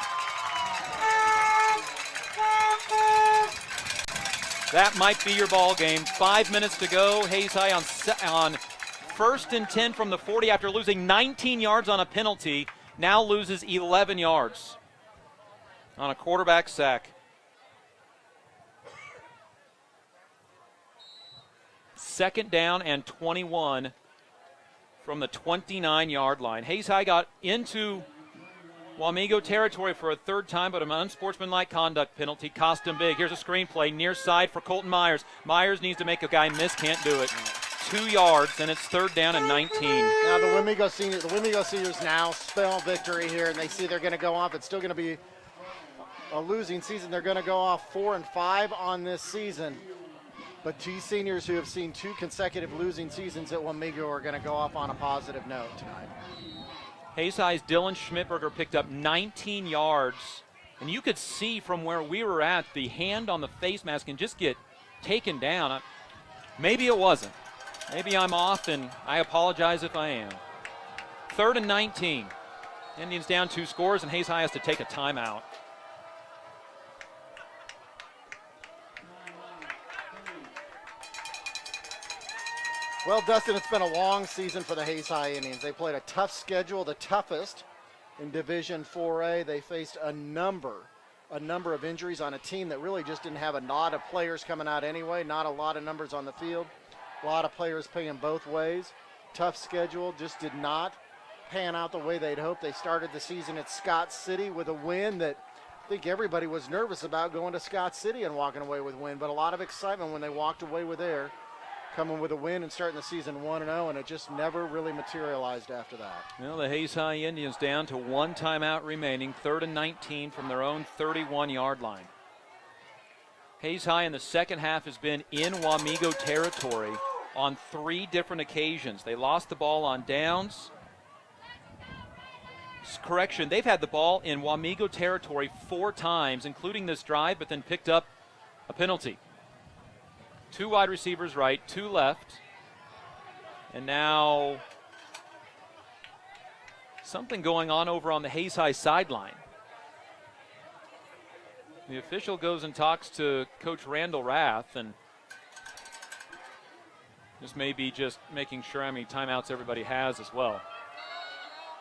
That might be your ball game. 5 minutes to go. Hayes High on first and 10 from the 40 after losing 19 yards on a penalty. Now loses 11 yards on a quarterback sack. Second down and 21 from the 29-yard line. Hayes High got into Wamego territory for a third time, but an unsportsmanlike conduct penalty cost him big. Here's a screenplay near side for Colton Myers. Myers needs to make a guy miss, can't do it. 2 yards, and it's third down and 19. Now the Wamego seniors now spell victory here, and they see they're going to go off. It's still going to be a losing season. They're going to go off 4-5 on this season. But these seniors who have seen 2 consecutive losing seasons at Wamego are going to go off on a positive note tonight. Hayes High's Dylan Schmidberger picked up 19 yards, and you could see from where we were at the hand on the face mask and just get taken down. Maybe it wasn't. Maybe I'm off, and I apologize if I am. Third and 19. Indians down 2 scores, and Hayes High has to take a timeout. Well, Dustin, it's been a long season for the Hayes High Indians. They played a tough schedule, the toughest in Division 4A. They faced a number of injuries on a team that really just didn't have a lot of players coming out anyway, not a lot of numbers on the field, a lot of players playing both ways. Tough schedule, just did not pan out the way they'd hoped. They started the season at Scott City with a win that I think everybody was nervous about going to Scott City and walking away with a win, but a lot of excitement when they walked away with there. Coming with a win and starting the season 1-0, and it just never really materialized after that. Well, the Hayes High Indians down to 1 timeout remaining, third and 19 from their own 31-yard line. Hayes High in the second half has been in Wamego territory on 3 different occasions. They lost the ball on downs. Correction, they've had the ball in Wamego territory 4 times, including this drive, but then picked up a penalty. 2 wide receivers right, 2 left. And now something going on over on the Hayes High sideline. The official goes and talks to Coach Randall Rath, and this may be just making sure how many timeouts everybody has as well.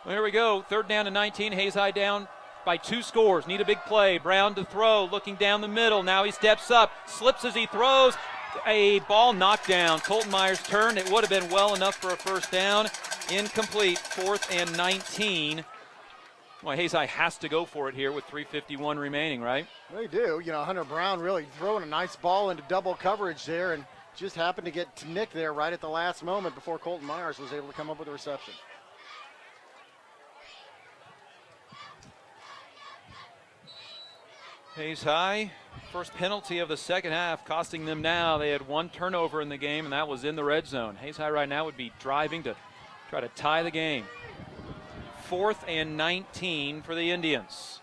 Well, here we go, third down and 19, Hayes High down by 2 scores, need a big play. Brown to throw, looking down the middle, now he steps up, slips as he throws. A ball knocked down. Colton Myers turned. It would have been well enough for a first down. Incomplete. 4th and 19. Well, Hayes High has to go for it here with 3:51 remaining, right? They do. You know, Hunter Brown really throwing a nice ball into double coverage there and just happened to get nicked there right at the last moment before Colton Myers was able to come up with a reception. Hayes High, first penalty of the second half, costing them now. They had 1 turnover in the game, and that was in the red zone. Hayes High right now would be driving to try to tie the game. 4th and 19 for the Indians.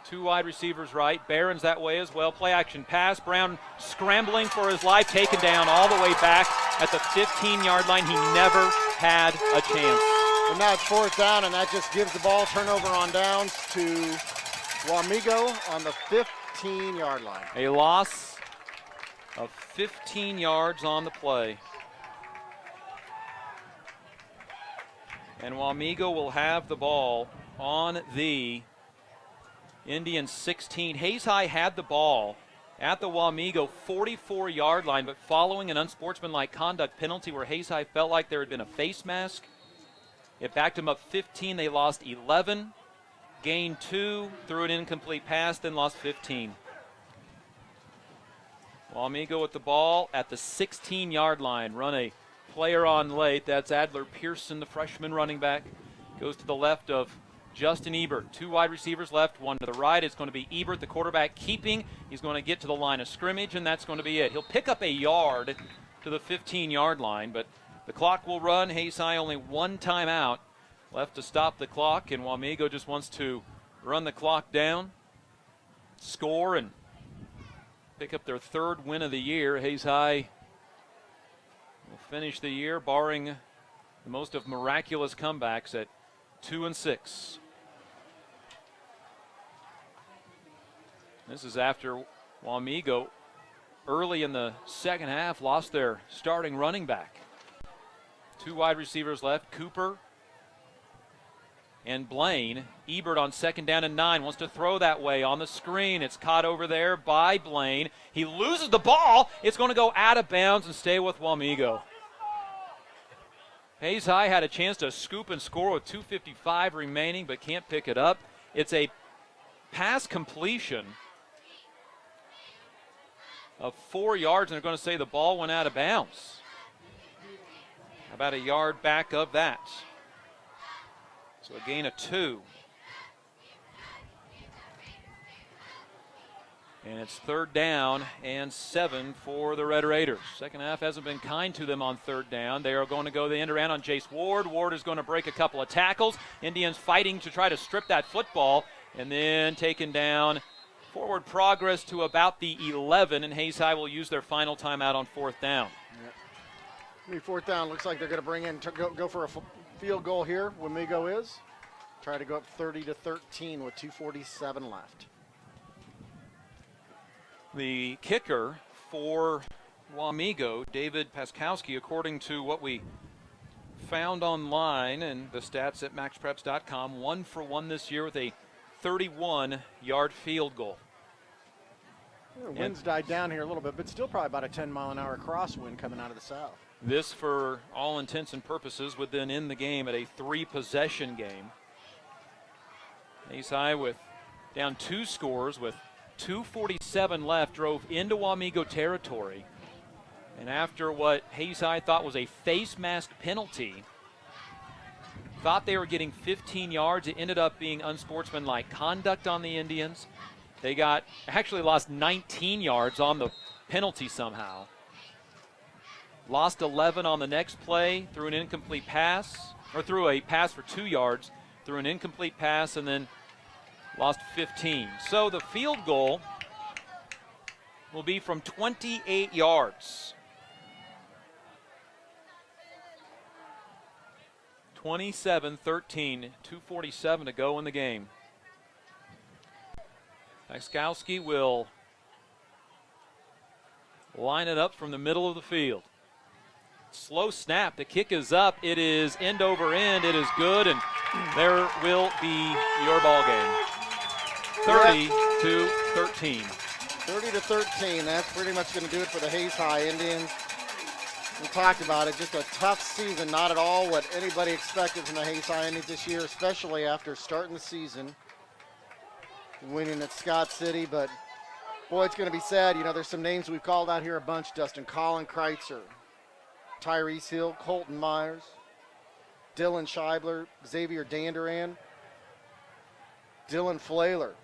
2 wide receivers right. Barron's that way as well. Play action pass. Brown scrambling for his life, taken down all the way back at the 15-yard line. He never had a chance. And now it's 4th down, and that just gives the ball turnover on downs to Wamego on the 15-yard line. A loss of 15 yards on the play. And Wamego will have the ball on the Indians 16. Hayes High had the ball at the Wamego 44-yard line, but following an unsportsmanlike conduct penalty where Hayes High felt like there had been a face mask, it backed them up 15. They lost 11, gained 2, threw an incomplete pass, then lost 15. Wamego with the ball at the 16-yard line. Run a player on late. That's Adler Pearson, the freshman running back. Goes to the left of Justin Ebert. 2 wide receivers left, 1 to the right. It's going to be Ebert, the quarterback, keeping. He's going to get to the line of scrimmage, and that's going to be it. He'll pick up a yard to the 15-yard line, but the clock will run. Hayes High only 1 timeout left to stop the clock, and Wamego just wants to run the clock down, score, and pick up their 3rd win of the year. Hayes High will finish the year, barring the most of miraculous comebacks, at 2-6. This is after Wamego, early in the second half, lost their starting running back. 2 wide receivers left, Cooper and Blaine. Ebert on 2nd down and 9, wants to throw that way on the screen. It's caught over there by Blaine. He loses the ball. It's going to go out of bounds and stay with Wamego. Hayes High had a chance to scoop and score with 2:55 remaining, but can't pick it up. It's a pass completion of 4 yards, and they're going to say the ball went out of bounds. About a yard back of that. So a gain of 2. And it's 3rd down and 7 for the Red Raiders. Second half hasn't been kind to them on 3rd down. They are going to go the end around on Jace Ward. Ward is going to break a couple of tackles. Indians fighting to try to strip that football, and then taken down. Forward progress to about the 11, and Hayes High will use their final timeout on 4th down. Yep. 4th down, looks like they're going to bring in, go for a field goal here. Wamego is. Try to go up 30-13 with 2:47 left. The kicker for Wamego, David Paskowski, according to what we found online and the stats at maxpreps.com, 1 for 1 this year with a 31-yard field goal. The wind's died down here a little bit, but still probably about a 10-mile-an-hour crosswind coming out of the south. This, for all intents and purposes, would then end the game at a 3-possession game. Hayes High with down 2 scores with 2:47 left, drove into Wamego territory. And after what Hayes High thought was a face mask penalty, thought they were getting 15 yards. It ended up being unsportsmanlike conduct on the Indians. They actually lost 19 yards on the penalty somehow. Lost 11 on the next play, threw an incomplete pass, or threw a pass for 2 yards, threw an incomplete pass, and then lost 15. So the field goal will be from 28 yards. 27-13, 2:47 to go in the game. Paskowski will line it up from the middle of the field. Slow snap, the kick is up, it is end over end, it is good, and there will be your ball game. 30-13. 30-13, that's pretty much going to do it for the Hayes High Indians. We talked about it, just a tough season, not at all what anybody expected from the Hayes High Indians this year, especially after starting the season, winning at Scott City. But boy, it's going to be sad. You know, there's some names we've called out here a bunch: Dustin Colin Kreitzer, Tyrese Hill, Colton Myers, Dylan Scheibler, Xavier Danduran, Dylan Flaler,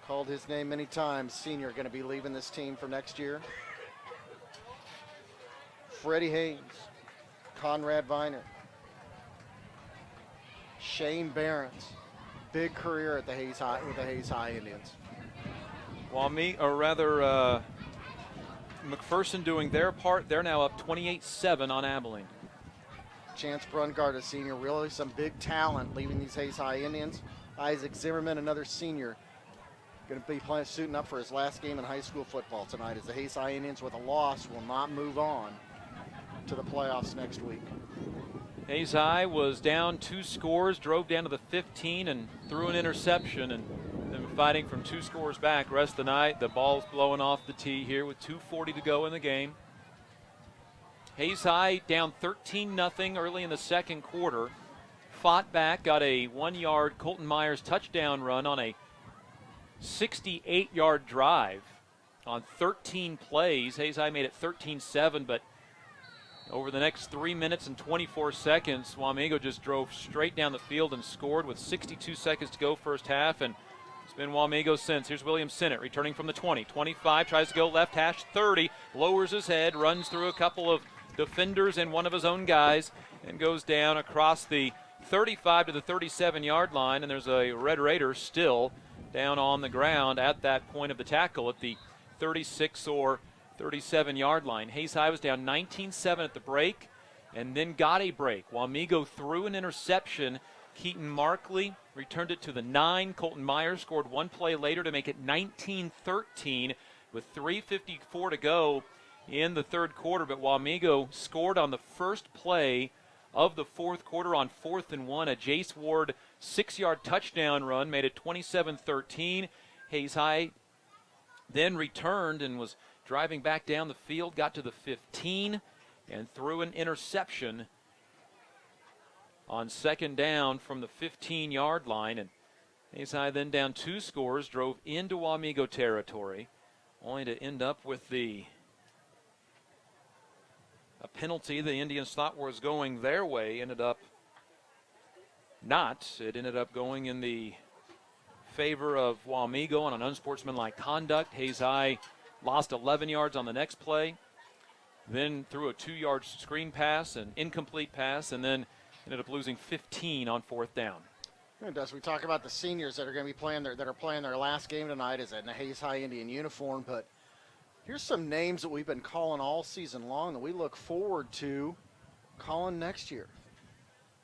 called his name many times, senior, going to be leaving this team for next year. Freddie Haynes, Conrad Viner, Shane Behrens, big career at the Hayes High with the Hayes High Indians. McPherson doing their part. They're now up 28-7 on Abilene. Chance Brungard, a senior, really some big talent leaving these Hayes High Indians. Isaac Zimmerman, another senior, going to be suiting up for his last game in high school football tonight, as the Hayes High Indians, with a loss, will not move on to the playoffs next week. Hayes High was down 2 scores, drove down to the 15 and threw an interception, and then fighting from 2 scores back rest of the night. The ball's blowing off the tee here with 2:40 to go in the game. Hayes High down 13-0 early in the second quarter. Fought back, got a 1-yard Colton Myers touchdown run on a 68-yard drive on 13 plays. Hayes High made it 13-7, but over the next 3 minutes and 24 seconds, Wamego just drove straight down the field and scored with 62 seconds to go first half, and it's been Wamego since. Here's William Sinnott returning from the 20. 25, tries to go left hash 30, lowers his head, runs through a couple of defenders and one of his own guys, and goes down across the 35 to the 37-yard line, and there's a Red Raider still down on the ground at that point of the tackle at the 36 or 37-yard line. Hayes High was down 19-7 at the break and then got a break. Wamego threw an interception. Keaton Markley returned it to the 9. Colton Myers scored 1 play later to make it 19-13 with 3:54 to go in the third quarter, but Wamego scored on the first play of the fourth quarter on 4th and 1. A Jace Ward 6-yard touchdown run made it 27-13. Hayes High then returned and was driving back down the field, got to the 15, and threw an interception on second down from the 15-yard line. And Hayes High then down 2 scores, drove into Wamego territory, only to end up with a penalty the Indians thought was going their way. Ended up not. It ended up going in the favor of Wamego on an unsportsmanlike conduct. Hayes High lost 11 yards on the next play, then threw a 2-yard screen pass, an incomplete pass, and then ended up losing 15 on 4th down. And as we talk about the seniors that are going to be playing their last game tonight is in a Hayes High Indian uniform, but here's some names that we've been calling all season long that we look forward to calling next year.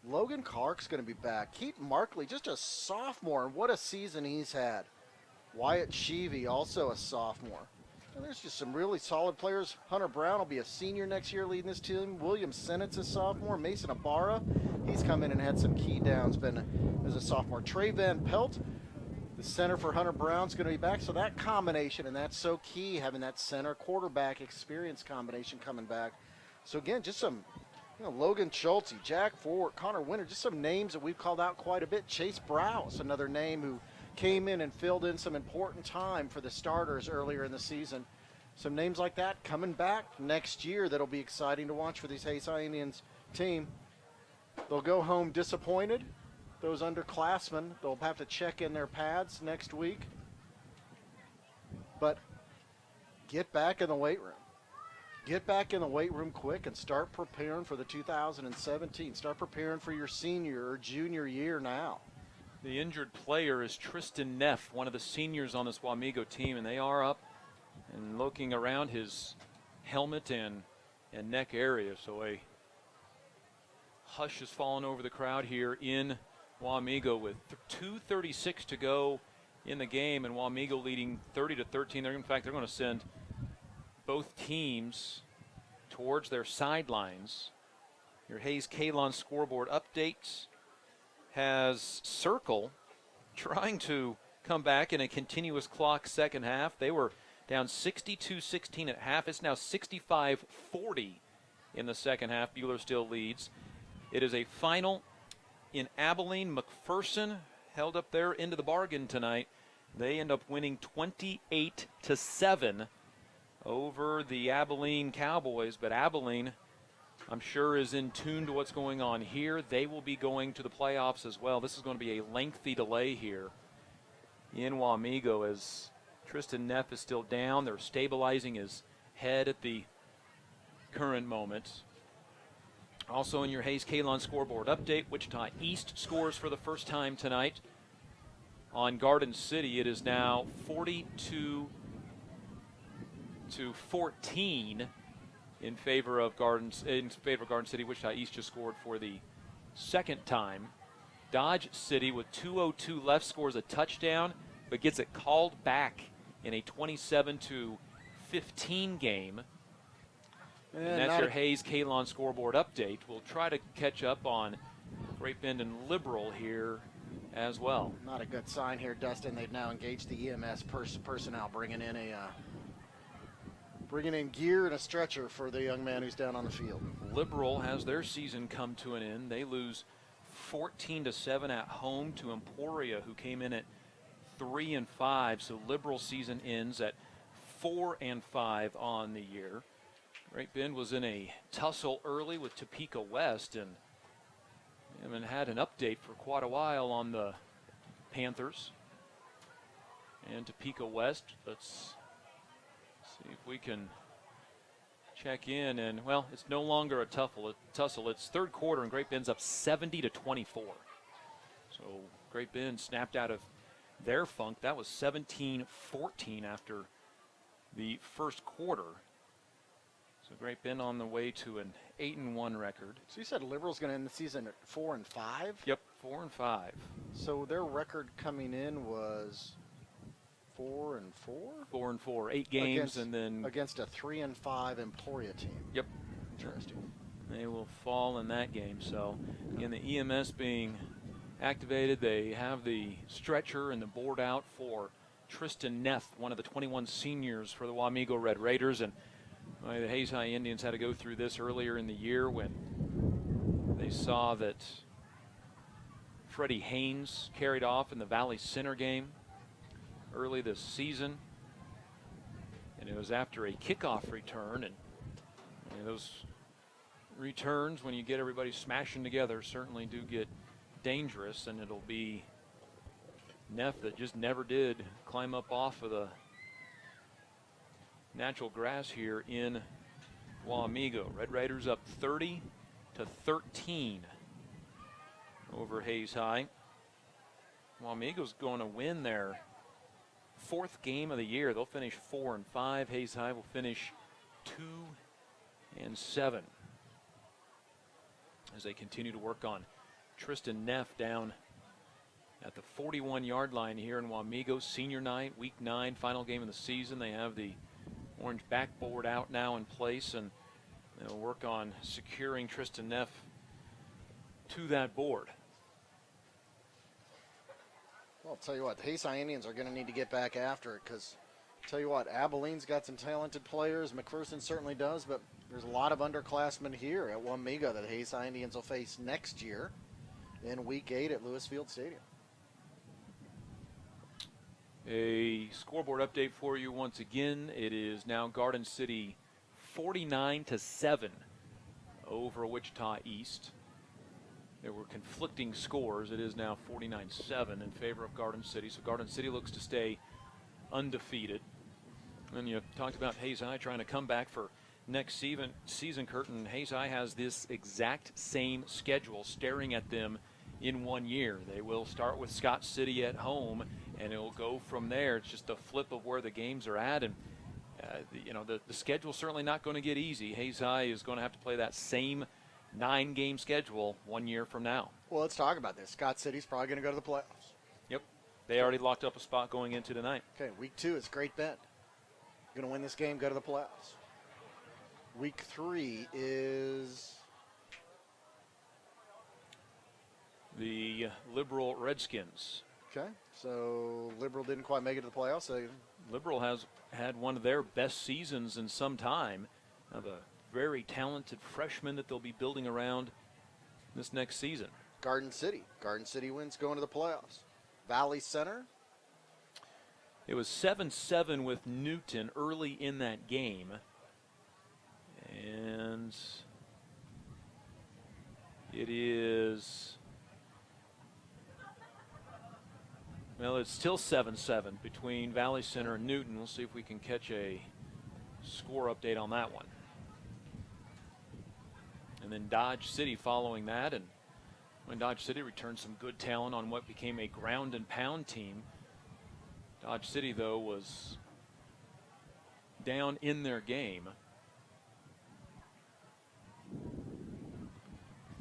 Logan Clark's going to be back. Keaton Markley, just a sophomore, and what a season he's had. Wyatt Sheevy, also a sophomore. And there's just some really solid players. Hunter Brown will be a senior next year leading this team. William Sinnott's a sophomore. Mason Ibarra, he's come in and had some key downs, been as a sophomore. Trey Van Pelt, the center for Hunter Brown's going to be back. So that combination, and that's so key, having that center quarterback experience combination coming back. So again, just some, Logan Schulte, Jack Ford, Connor Winter, just some names that we've called out quite a bit. Chase Browse, another name who came in and filled in some important time for the starters earlier in the season. Some names like that coming back next year that'll be exciting to watch for these Hayes High Indians team. They'll go home disappointed. Those underclassmen, they'll have to check in their pads next week. But get back in the weight room. Get back in the weight room quick and start preparing for the 2017. Start preparing for your senior or junior year now. The injured player is Tristan Neff, one of the seniors on this Wamego team, and they are up and looking around his helmet and neck area. So a hush has fallen over the crowd here in Wamego with 2:36 to go in the game, and Wamego leading 30-13. In fact, they're going to send both teams towards their sidelines. Your Hayes Kalon scoreboard updates has Circle trying to come back in a continuous clock second half. They were down 62-16 at half. It's now 65-40 in the second half. Bueller still leads. It is a final in Abilene. McPherson held up their end of the bargain tonight. They end up winning 28-7 over the Abilene Cowboys, but Abilene, I'm sure, is in tune to what's going on here. They will be going to the playoffs as well. This is going to be a lengthy delay here in Wamego as Tristan Neff is still down. They're stabilizing his head at the current moment. Also in your Hayes Kalon scoreboard update, Wichita East scores for the first time tonight on Garden City. It is now 42-14 in favor of Garden City. Wichita East just scored for the second time. Dodge City with 2:02 left scores a touchdown, but gets it called back in a 27-15 game. And that's your Hayes Kalon scoreboard update. We'll try to catch up on Great Bend and Liberal here as well. Not a good sign here, Dustin. They've now engaged the EMS personnel, bringing in gear and a stretcher for the young man who's down on the field. Liberal has their season come to an end. They lose 14-7 at home to Emporia, who came in at 3-5. So Liberal season ends at 4-5 on the year. Great Bend was in a tussle early with Topeka West, and haven't had an update for quite a while on the Panthers and Topeka West. Let's see if we can check in. And, well, it's no longer a tussle. It's third quarter, and Great Bend's up 70-24. So Great Bend snapped out of their funk. That was 17-14 after the first quarter. So Great Bend on the way to an 8-1 record. So you said Liberal's going to end the season at 4-5? Yep, 4-5. So their record coming in was 4-4? 4-4, 8 games, and then against a 3-5 Emporia team. Yep. Interesting. They will fall in that game. So again, the EMS being activated, they have the stretcher and the board out for Tristan Neff, one of the 21 seniors for the Wamego Red Raiders. And the Hayes High Indians had to go through this earlier in the year when they saw that Freddie Haynes carried off in the Valley Center game early this season. And it was after a kickoff return. And those returns, when you get everybody smashing together, certainly do get dangerous. And it'll be Neff that just never did climb up off of the natural grass here in Wamego. Red Raiders up 30-13 over Hayes High. Wamego's going to win their fourth game of the year. They'll finish 4-5. Hayes High will finish 2-7 as they continue to work on Tristan Neff down at the 41-yard line here in Wamego. Senior night, week 9, final game of the season. They have the orange backboard out now in place, and they'll work on securing Tristan Neff to that board. Well, I'll tell you what, the Hayes High Indians are going to need to get back after it because, tell you what, Abilene's got some talented players. McPherson certainly does, but there's a lot of underclassmen here at Wamego that the Hayes High Indians will face next year in Week 8 at Lewis Field Stadium. A scoreboard update for you once again. It is now Garden City 49-7 over Wichita East. There were conflicting scores. It is now 49-7 in favor of Garden City. So Garden City looks to stay undefeated. And you talked about Hayes High trying to come back for next season, Curtin. Hayes High has this exact same schedule staring at them in 1 year. They will start with Scott City at home, and it will go from there. It's just a flip of where the games are at, and the schedule's certainly not going to get easy. Hayes High is going to have to play that same 9-game schedule 1 year from now. Well, let's talk about this. Scott City's probably going to go to the playoffs. Yep. They already locked up a spot going into tonight. Okay, week 2 is Great Bend. Going to win this game, go to the playoffs. Week 3 is the Liberal Redskins. Okay, so Liberal didn't quite make it to the playoffs. So Liberal has had one of their best seasons in some time. Of a very talented freshman that they'll be building around this next season. Garden City wins, going to the playoffs. Valley Center. It was 7-7 with Newton early in that game. And it is, well, it's still 7-7 between Valley Center and Newton. We'll see if we can catch a score update on that one. And then Dodge City following that. And when Dodge City returned some good talent on what became a ground and pound team. Dodge City, though, was down in their game.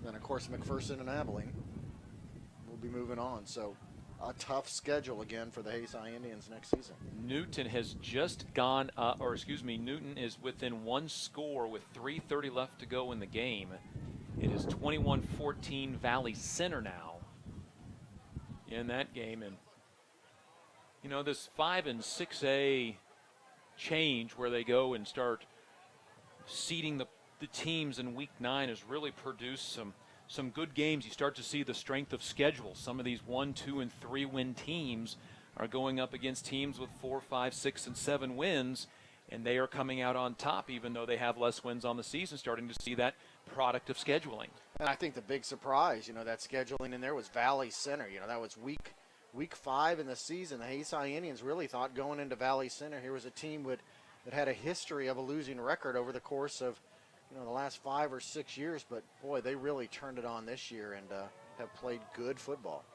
Then, of course, McPherson and Abilene will be moving on. So a tough schedule again for the Hayes High Indians next season. Newton has just gone, Newton is within one score with 3:30 left to go in the game. It is 21-14 Valley Center now in that game. And, you know, this 5 and 6A change where they go and start seeding the teams in week 9 has really produced some good games. You start to see the strength of schedule. Some of these 1, 2, and 3 win teams are going up against teams with 4, 5, 6, and 7 wins, and they are coming out on top even though they have less wins on the season, starting to see that product of scheduling. And I think the big surprise, you know, that scheduling in there was Valley Center. You know, that was week 5 in the season. The Hayes High Indians really thought going into Valley Center, here was a team that had a history of a losing record over the course of, you know, the last 5 or 6 years. But, boy, they really turned it on this year and have played good football.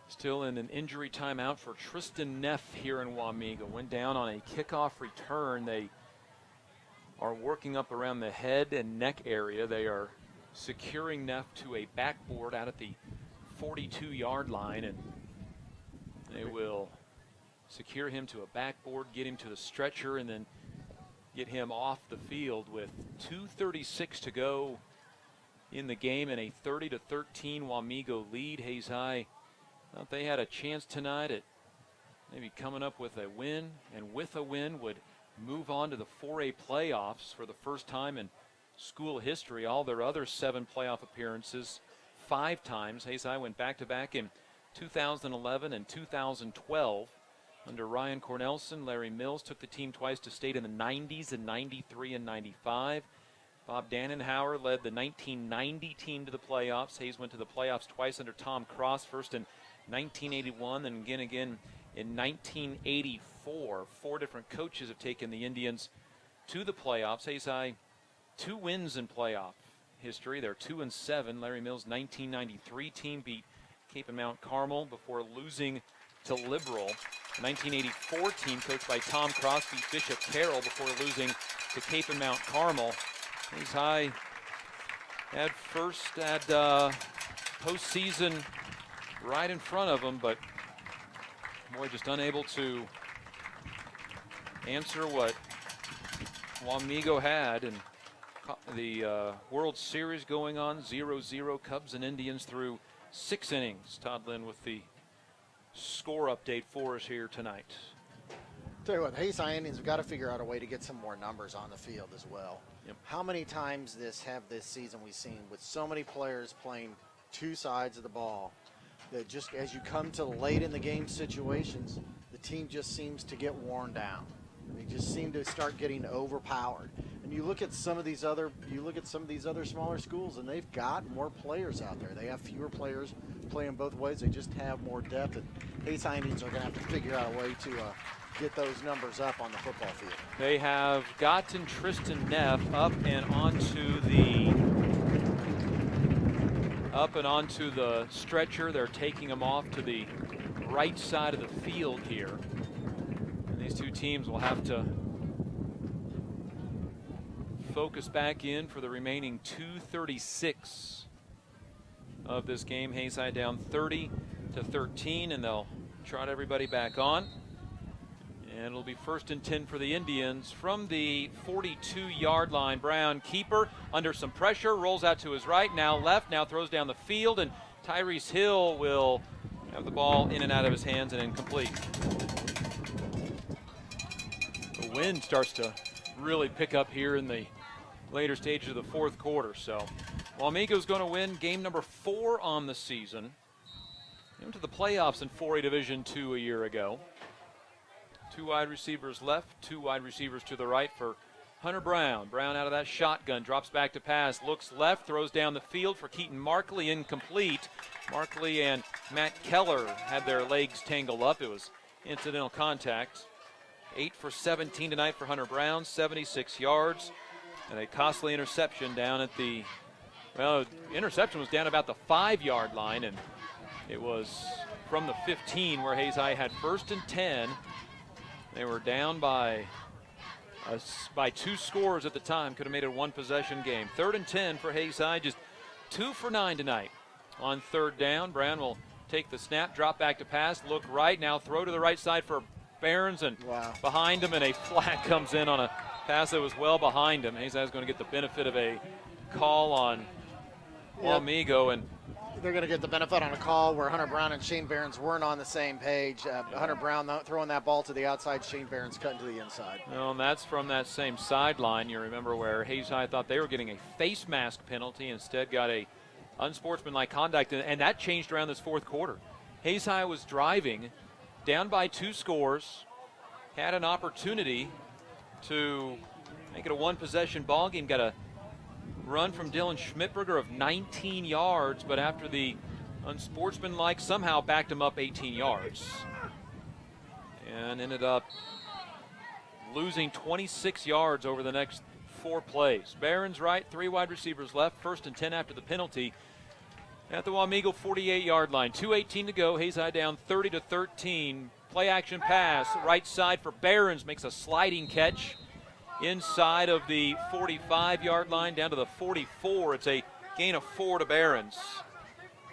Still in an injury timeout for Tristan Neff here in Wamego. Went down on a kickoff return. They are working up around the head and neck area. They are securing Neff to a backboard out at the 42-yard line, and they will secure him to a backboard, get him to the stretcher, and then get him off the field with 2:36 to go in the game and a 30-13 Wamego lead. Hayes High thought they had a chance tonight at maybe coming up with a win, and with a win would move on to the 4A playoffs for the first time in school history. All their other 7 playoff appearances 5 times. Hayes High went back-to-back in 2011 and 2012. Under Ryan Cornelson, Larry Mills took the team twice to state in the 90s in 93 and 95. Bob Dannenhauer led the 1990 team to the playoffs. Hayes went to the playoffs twice under Tom Cross, first in 1981 and again in 1984. 4 different coaches have taken the Indians to the playoffs. Hayes High, 2 wins in playoff history. They're 2-7. Larry Mills' 1993 team beat Cape and Mount Carmel before losing to Liberal. The 1984 team, coached by Tom Cross, beat Bishop Carroll before losing to Cape and Mount Carmel. Hayes High had postseason right in front of them, but boy, just unable to answer what Wamego had. And the World Series going on, 0-0 Cubs and Indians through 6 innings. Todd Lynn with the score update for us here tonight. Tell you what, the Hayes High Indians have got to figure out a way to get some more numbers on the field as well. Yep. How many times this season we've seen with so many players playing 2 sides of the ball that just as you come to late in the game situations, the team just seems to get worn down. They just seem to start getting overpowered. And you look at some of these other smaller schools, and they've got more players out there. They have fewer players playing both ways. They just have more depth. And Hayes High Indians are going to have to figure out a way to get those numbers up on the football field. They have gotten Tristan Neff up and onto the stretcher. They're taking him off to the right side of the field here. And these 2 teams will have to focus back in for the remaining 2:36 of this game. Hayes High down 30-13, and they'll trot everybody back on. And it'll be 1st and 10 for the Indians from the 42-yard line. Brown, keeper, under some pressure, rolls out to his right, now left, now throws down the field, and Tyrese Hill will have the ball in and out of his hands and incomplete. The wind starts to really pick up here in the later stages of the 4th quarter. So Wamego's going to win game number 4 on the season. They went to the playoffs in 4A Division II a year ago. 2 wide receivers left, 2 wide receivers to the right for Hunter Brown. Brown out of that shotgun, drops back to pass, looks left, throws down the field for Keaton Markley, incomplete. Markley and Matt Keller had their legs tangled up. It was incidental contact. 8 for 17 tonight for Hunter Brown, 76 yards. And a costly interception down at the, interception was down about the 5-yard line, and it was from the 15 where Hayes High had 1st and 10. They were down by 2 scores at the time. Could have made it a 1-possession game. 3rd and 10 for Hayes High, just 2 for 9 tonight on 3rd down. Brown will take the snap, drop back to pass, look right, now throw to the right side for Behrens, and behind him, and a flag comes in on a pass that was well behind him. Hayes is going to get the benefit of a call on Wamego, and they're going to get the benefit on a call where Hunter Brown and Shane Behrens weren't on the same page. Hunter Brown throwing that ball to the outside, Shane Behrens cutting to the inside. Well, and that's from that same sideline. You remember where Hayes High thought they were getting a face mask penalty, instead got a unsportsmanlike conduct, and that changed around this fourth quarter. Hayes High was driving, down by 2 scores, had an opportunity to make it a one-possession ball game, got a run from Dylan Schmidberger of 19 yards, but after the unsportsmanlike somehow backed him up 18 yards and ended up losing 26 yards over the next 4 plays. Behrens right, 3 wide receivers left, 1st and 10 after the penalty at the Wamego 48-yard line. 2:18 to go. Hayes High down 30-13. Play action pass, right side for Behrens, makes a sliding catch inside of the 45-yard line down to the 44. It's a gain of 4 to Behrens.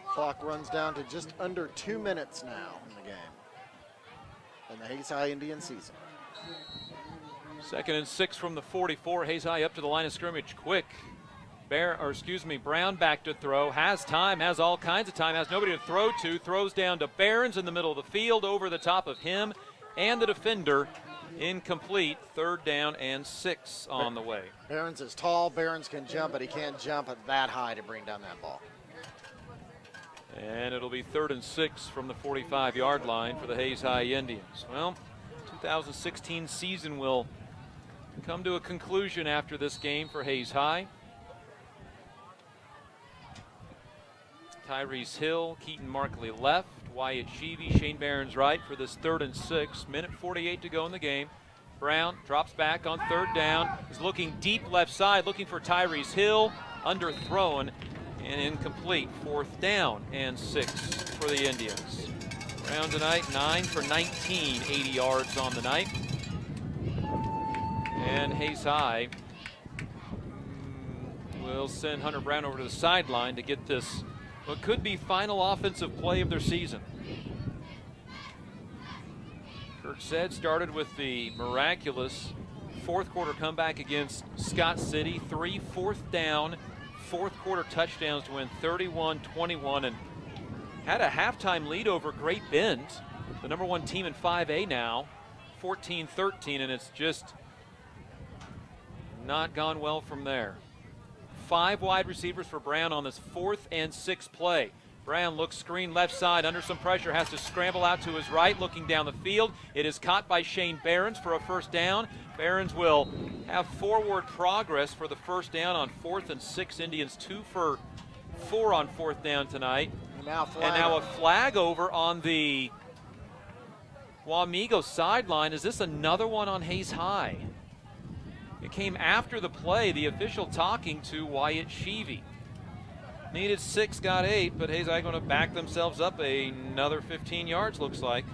Clock runs down to just under 2 minutes now in the game in the Hayes High Indian season. 2nd and 6 from the 44. Hayes High up to the line of scrimmage quick. Brown back to throw, has time, has all kinds of time, has nobody to throw to, throws down to Behrens in the middle of the field, over the top of him and the defender. Incomplete. 3rd down and 6 on the way. Behrens is tall, Behrens can jump, but he can't jump at that high to bring down that ball. And it'll be 3rd and 6 from the 45-yard line for the Hayes High Indians. Well, 2016 season will come to a conclusion after this game for Hayes High. Tyrese Hill, Keaton Markley left, Wyatt Sheevy, Shane Behrens right for this 3rd and 6. Minute 48 to go in the game. Brown drops back on 3rd down, is looking deep left side, looking for Tyrese Hill, underthrown and incomplete. 4th down and 6 for the Indians. Brown tonight 9 for 19, 80 yards on the night. And Hayes High will send Hunter Brown over to the sideline to get this what could be final offensive play of their season. Kurt said started with the miraculous 4th quarter comeback against Scott City. 3 4th down, 4th quarter touchdowns to win 31-21, and had a halftime lead over Great Bend, the number 1 team in 5A now, 14-13, and it's just not gone well from there. 5 wide receivers for Brown on this 4th and 6th play. Brown looks screen left side, under some pressure, has to scramble out to his right, looking down the field. It is caught by Shane Behrens for a 1st down. Behrens will have forward progress for the 1st down on 4th and 6. Indians 2 for 4 on 4th down tonight. And now a flag over on the Wamego sideline. Is this another one on Hayes High? It came after the play, the official talking to Wyatt Sheevy. Needed 6, got 8, but Hayes High going to back themselves up another 15 yards, looks like.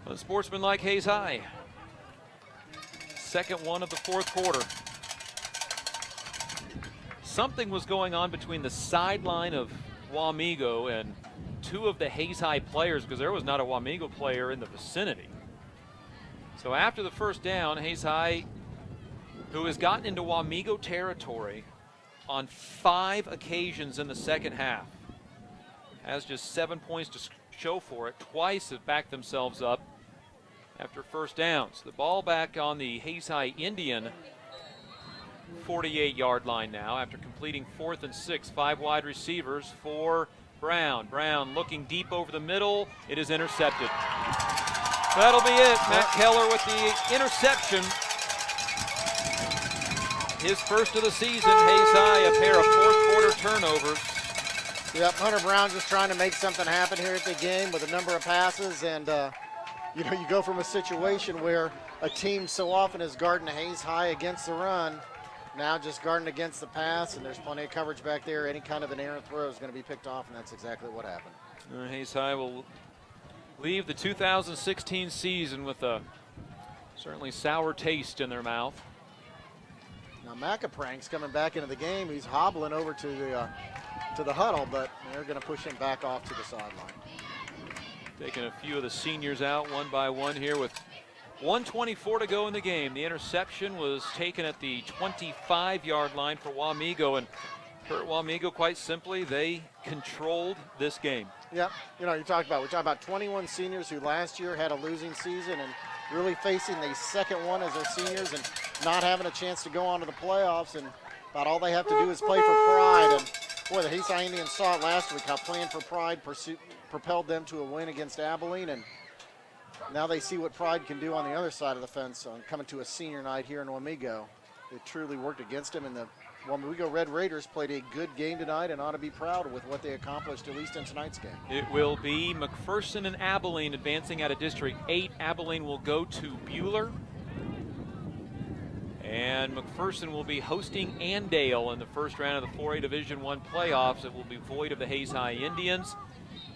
Unsportsmanlike Hayes High. 2nd one of the 4th quarter. Something was going on between the sideline of Wamego and 2 of the Hayes High players, because there was not a Wamego player in the vicinity. So after the 1st down, Hayes High, who has gotten into Wamego territory on 5 occasions in the 2nd half, has just 7 points to show for it. Twice have backed themselves up after 1st downs. The ball back on the Hayes High Indian 48-yard line now after completing 4th and 6. 5 wide receivers for Brown. Brown looking deep over the middle. It is intercepted. That'll be it. Matt Keller with the interception. His 1st of the season. Hayes High, a pair of 4th quarter turnovers. Yep, Hunter Brown just trying to make something happen here at the game with a number of passes, and you know, you go from a situation where a team so often is guarding Hayes High against the run, now just guarding against the pass, and there's plenty of coverage back there. Any kind of an errant throw is going to be picked off, and that's exactly what happened. Hayes High will leave the 2016 season with a Certainly sour taste in their mouth. Now Macaprank's coming back into the game. He's hobbling over to the huddle, but they're going to push him back off to the sideline. Taking a few of the seniors out one by one here with 1:24 to go in the game. The interception was taken at the 25-yard line for Wamego, and Kurt Wamego, quite simply, they controlled this game. Yeah, we're talking about 21 seniors who last year had a losing season and really facing the second one as their seniors and not having a chance to go on to the playoffs, and about all they have to do is play for pride. And boy, the Hayes High Indians saw it last week, how playing for pride propelled them to a win against Abilene, and now they see what pride can do on the other side of the fence on coming to a senior night here in Wamego. It truly worked against them, and the Wamego Red Raiders played a good game tonight and ought to be proud with what they accomplished, at least in tonight's game. It will be McPherson and Abilene advancing out of District 8. Abilene will go to Buhler. And McPherson will be hosting Andale in the first round of the 4A Division I playoffs. It will be void of the Hayes High Indians.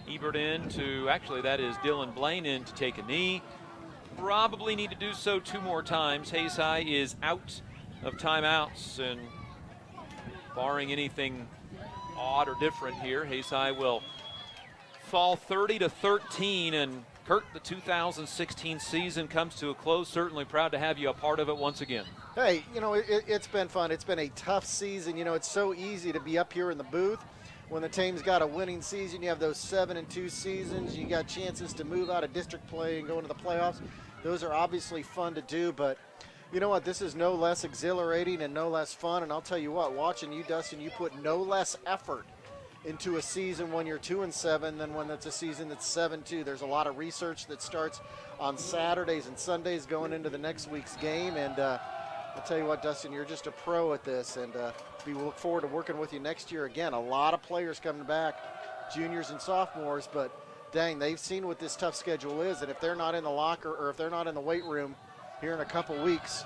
Ebert in to, actually that is Dylan Blaine in to take a knee. Probably need to do so 2 more times. Hayes High is out of timeouts, and barring anything odd or different here, Hayes High will fall 30-13, and Kurt, the 2016 season comes to a close. Certainly proud to have you a part of it once again. Hey, it's been fun. It's been a tough season. It's so easy to be up here in the booth when the team's got a winning season. You have those 7-2 seasons. You got chances to move out of district play and go into the playoffs. Those are obviously fun to do, but you know what? This is no less exhilarating and no less fun. And I'll tell you what, watching you, Dustin, you put no less effort into a season when you're 2-7 than when it's a season that's 7-2. There's a lot of research that starts on Saturdays and Sundays going into the next week's game. And I'll tell you what, Dustin, you're just a pro at this, and we look forward to working with you next year again. A lot of players coming back, juniors and sophomores, but dang, they've seen what this tough schedule is, and if they're not in the locker or if they're not in the weight room here in a couple weeks,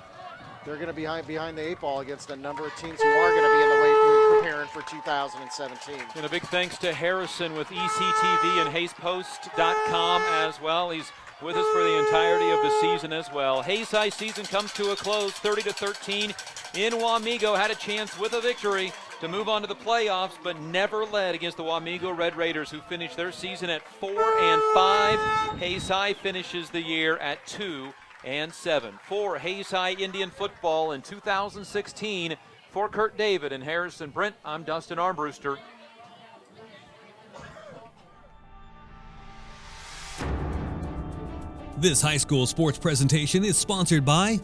they're going to be behind the 8 ball against a number of teams who are going to be in the weight room preparing for 2017. And a big thanks to Harrison with ECTV and HaysPost.com as well. He's with us for the entirety of the season as well. Hayes High season comes to a close, 30-13 in Wamego. Had a chance with a victory to move on to the playoffs, but never led against the Wamego Red Raiders, who finished their season at 4-5. Hayes High finishes the year at 2-7. For Hayes High Indian football in 2016, for Kurt David and Harrison Brent, I'm Dustin Armbruster. This high school sports presentation is sponsored by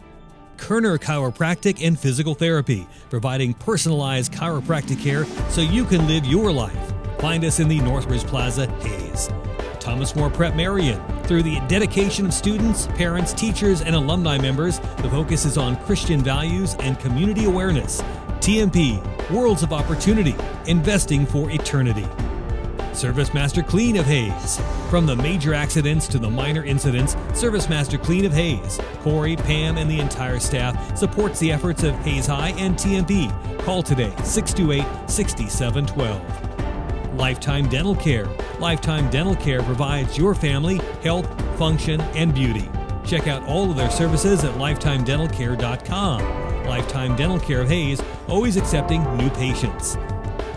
Kerner Chiropractic and Physical Therapy, providing personalized chiropractic care so you can live your life. Find us in the Northbridge Plaza, Hayes. Thomas More Prep Marion. Through the dedication of students, parents, teachers, and alumni members, the focus is on Christian values and community awareness. TMP, Worlds of Opportunity, investing for eternity. Service Master Clean of Hayes. From the major accidents to the minor incidents, Service Master Clean of Hayes, Corey, Pam, and the entire staff supports the efforts of Hayes High and TMP. Call today, 628-6712. Lifetime Dental Care. Lifetime Dental Care provides your family health, function, and beauty. Check out all of their services at lifetimedentalcare.com. Lifetime Dental Care of Hayes, always accepting new patients.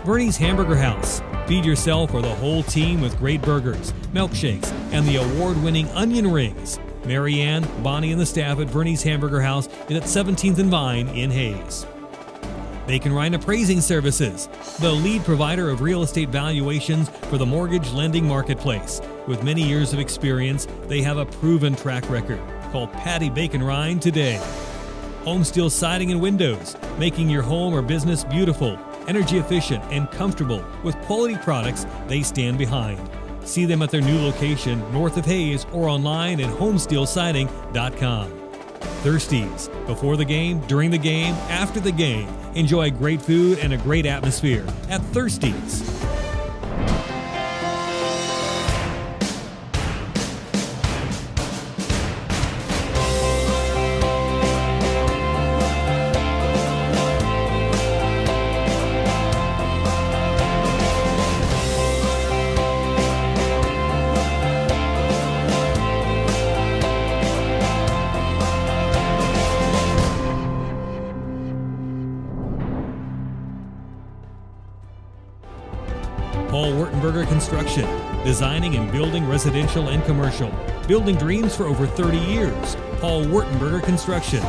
Bernie's Hamburger House. Feed yourself or the whole team with great burgers, milkshakes, and the award-winning onion rings. Marianne, Bonnie, and the staff at Bernie's Hamburger House is at 17th and Vine in Hayes. Bacon Rhine Appraising Services, the lead provider of real estate valuations for the mortgage lending marketplace. With many years of experience, they have a proven track record. Call Patty Bacon Rhine today. Home Steel Siding and Windows, making your home or business beautiful, energy efficient, and comfortable with quality products they stand behind. See them at their new location north of Hayes or online at homesteelsiding.com. Thirsties. Before the game, during the game, after the game. Enjoy great food and a great atmosphere at Thirsties. Paul Wurtenberger Construction, designing and building residential and commercial. Building dreams for over 30 years. Paul Wurtenberger Construction.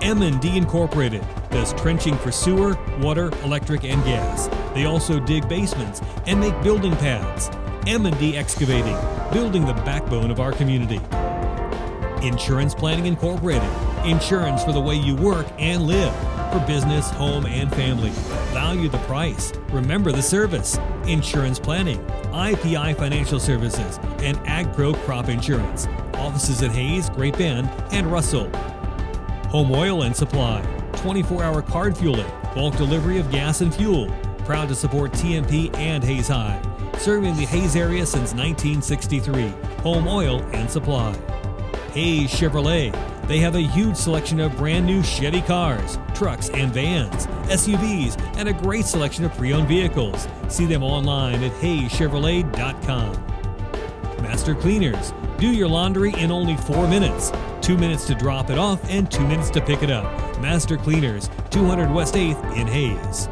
M&D Incorporated does trenching for sewer, water, electric, and gas. They also dig basements and make building pads. M&D Excavating, building the backbone of our community. Insurance Planning Incorporated, insurance for the way you work and live, for business, home, and family. Value the price. Remember the service. Insurance Planning, IPI Financial Services, and AgPro Crop Insurance. Offices at Hayes, Great Bend, and Russell. Home Oil and Supply, 24-hour card fueling, bulk delivery of gas and fuel. Proud to support TMP and Hayes High. Serving the Hayes area since 1963. Home Oil and Supply. Hayes Chevrolet. They have a huge selection of brand new Chevy cars, trucks and vans, SUVs, and a great selection of pre-owned vehicles. See them online at hayeschevrolet.com. Master Cleaners. Do your laundry in only 4 minutes. 2 minutes to drop it off and 2 minutes to pick it up. Master Cleaners, 200 West 8th in Hayes.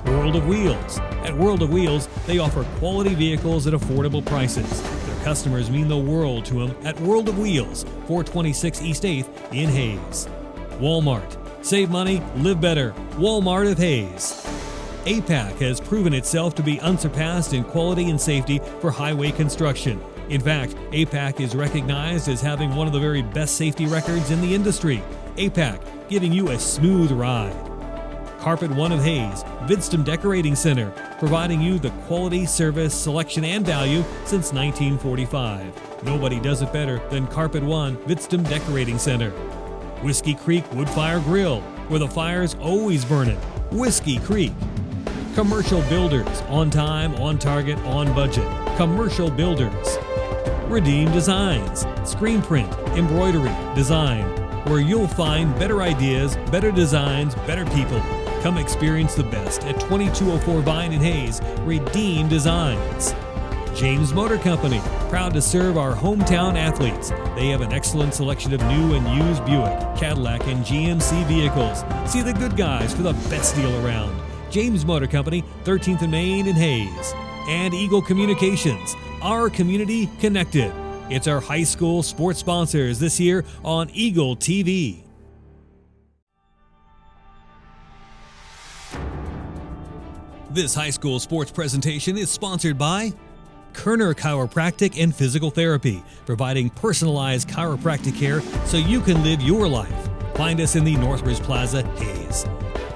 World of Wheels. At World of Wheels, they offer quality vehicles at affordable prices. Their customers mean the world to them at World of Wheels, 426 East 8th in Hayes. Walmart. Save money, live better. Walmart of Hayes. APAC has proven itself to be unsurpassed in quality and safety for highway construction. In fact, APAC is recognized as having one of the very best safety records in the industry. APAC, giving you a smooth ride. Carpet One of Hayes, Vidstem Decorating Center, providing you the quality, service, selection, and value since 1945. Nobody does it better than Carpet One, Vidstem Decorating Center. Whiskey Creek Woodfire Grill, where the fire's always burning. Whiskey Creek. Commercial Builders, on time, on target, on budget. Commercial Builders. Redeem Designs, screen print, embroidery, design, where you'll find better ideas, better designs, better people. Come experience the best at 2204 Vine in Hayes. Redeem Designs. James Motor Company, proud to serve our hometown athletes. They have an excellent selection of new and used Buick, Cadillac, and GMC vehicles. See the good guys for the best deal around. James Motor Company, 13th and Main in Hayes. And Eagle Communications, our community connected. It's our high school sports sponsors this year on Eagle TV. This high school sports presentation is sponsored by Kerner Chiropractic and Physical Therapy, providing personalized chiropractic care so you can live your life. Find us in the Northbridge Plaza, Hayes.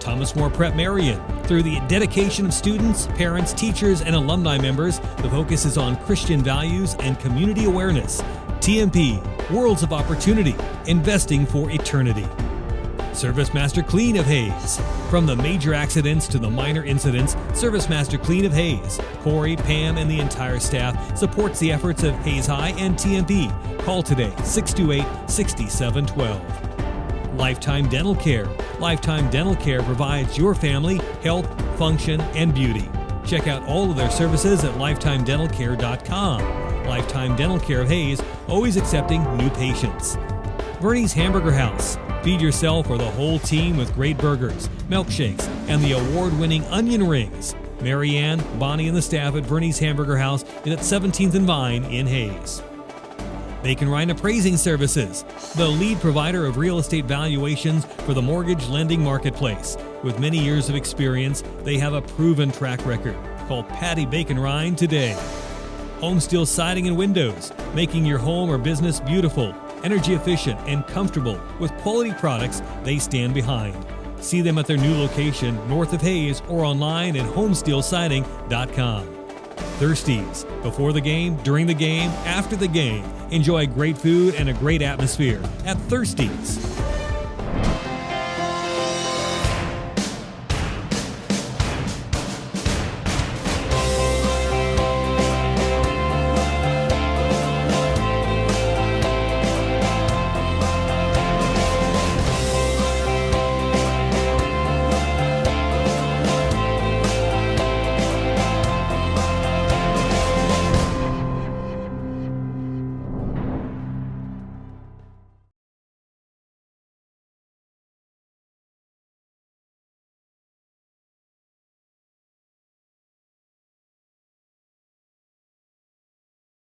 Thomas More Prep Marion. Through the dedication of students, parents, teachers, and alumni members, the focus is on Christian values and community awareness. TMP, Worlds of Opportunity, investing for eternity. Service Master Clean of Hayes. From the major accidents to the minor incidents, Service Master Clean of Hayes. Corey, Pam, and the entire staff supports the efforts of Hayes High and TMP. Call today, 628-6712. Lifetime Dental Care. Lifetime Dental Care provides your family health, function, and beauty. Check out all of their services at lifetimedentalcare.com. Lifetime Dental Care of Hayes, always accepting new patients. Bernie's Hamburger House. Feed yourself or the whole team with great burgers, milkshakes, and the award-winning onion rings. Mary Ann, Bonnie, and the staff at Bernie's Hamburger House is at 17th and Vine in Hayes. Bacon Ryan Appraising Services, the lead provider of real estate valuations for the mortgage lending marketplace. With many years of experience, they have a proven track record. Call Patty Bacon Ryan today. Home Steel Siding and Windows, making your home or business beautiful, energy efficient, and comfortable with quality products they stand behind. See them at their new location north of Hayes or online at homesteelsiding.com. Thirsties. Before the game, during the game, after the game. Enjoy great food and a great atmosphere at Thirsties.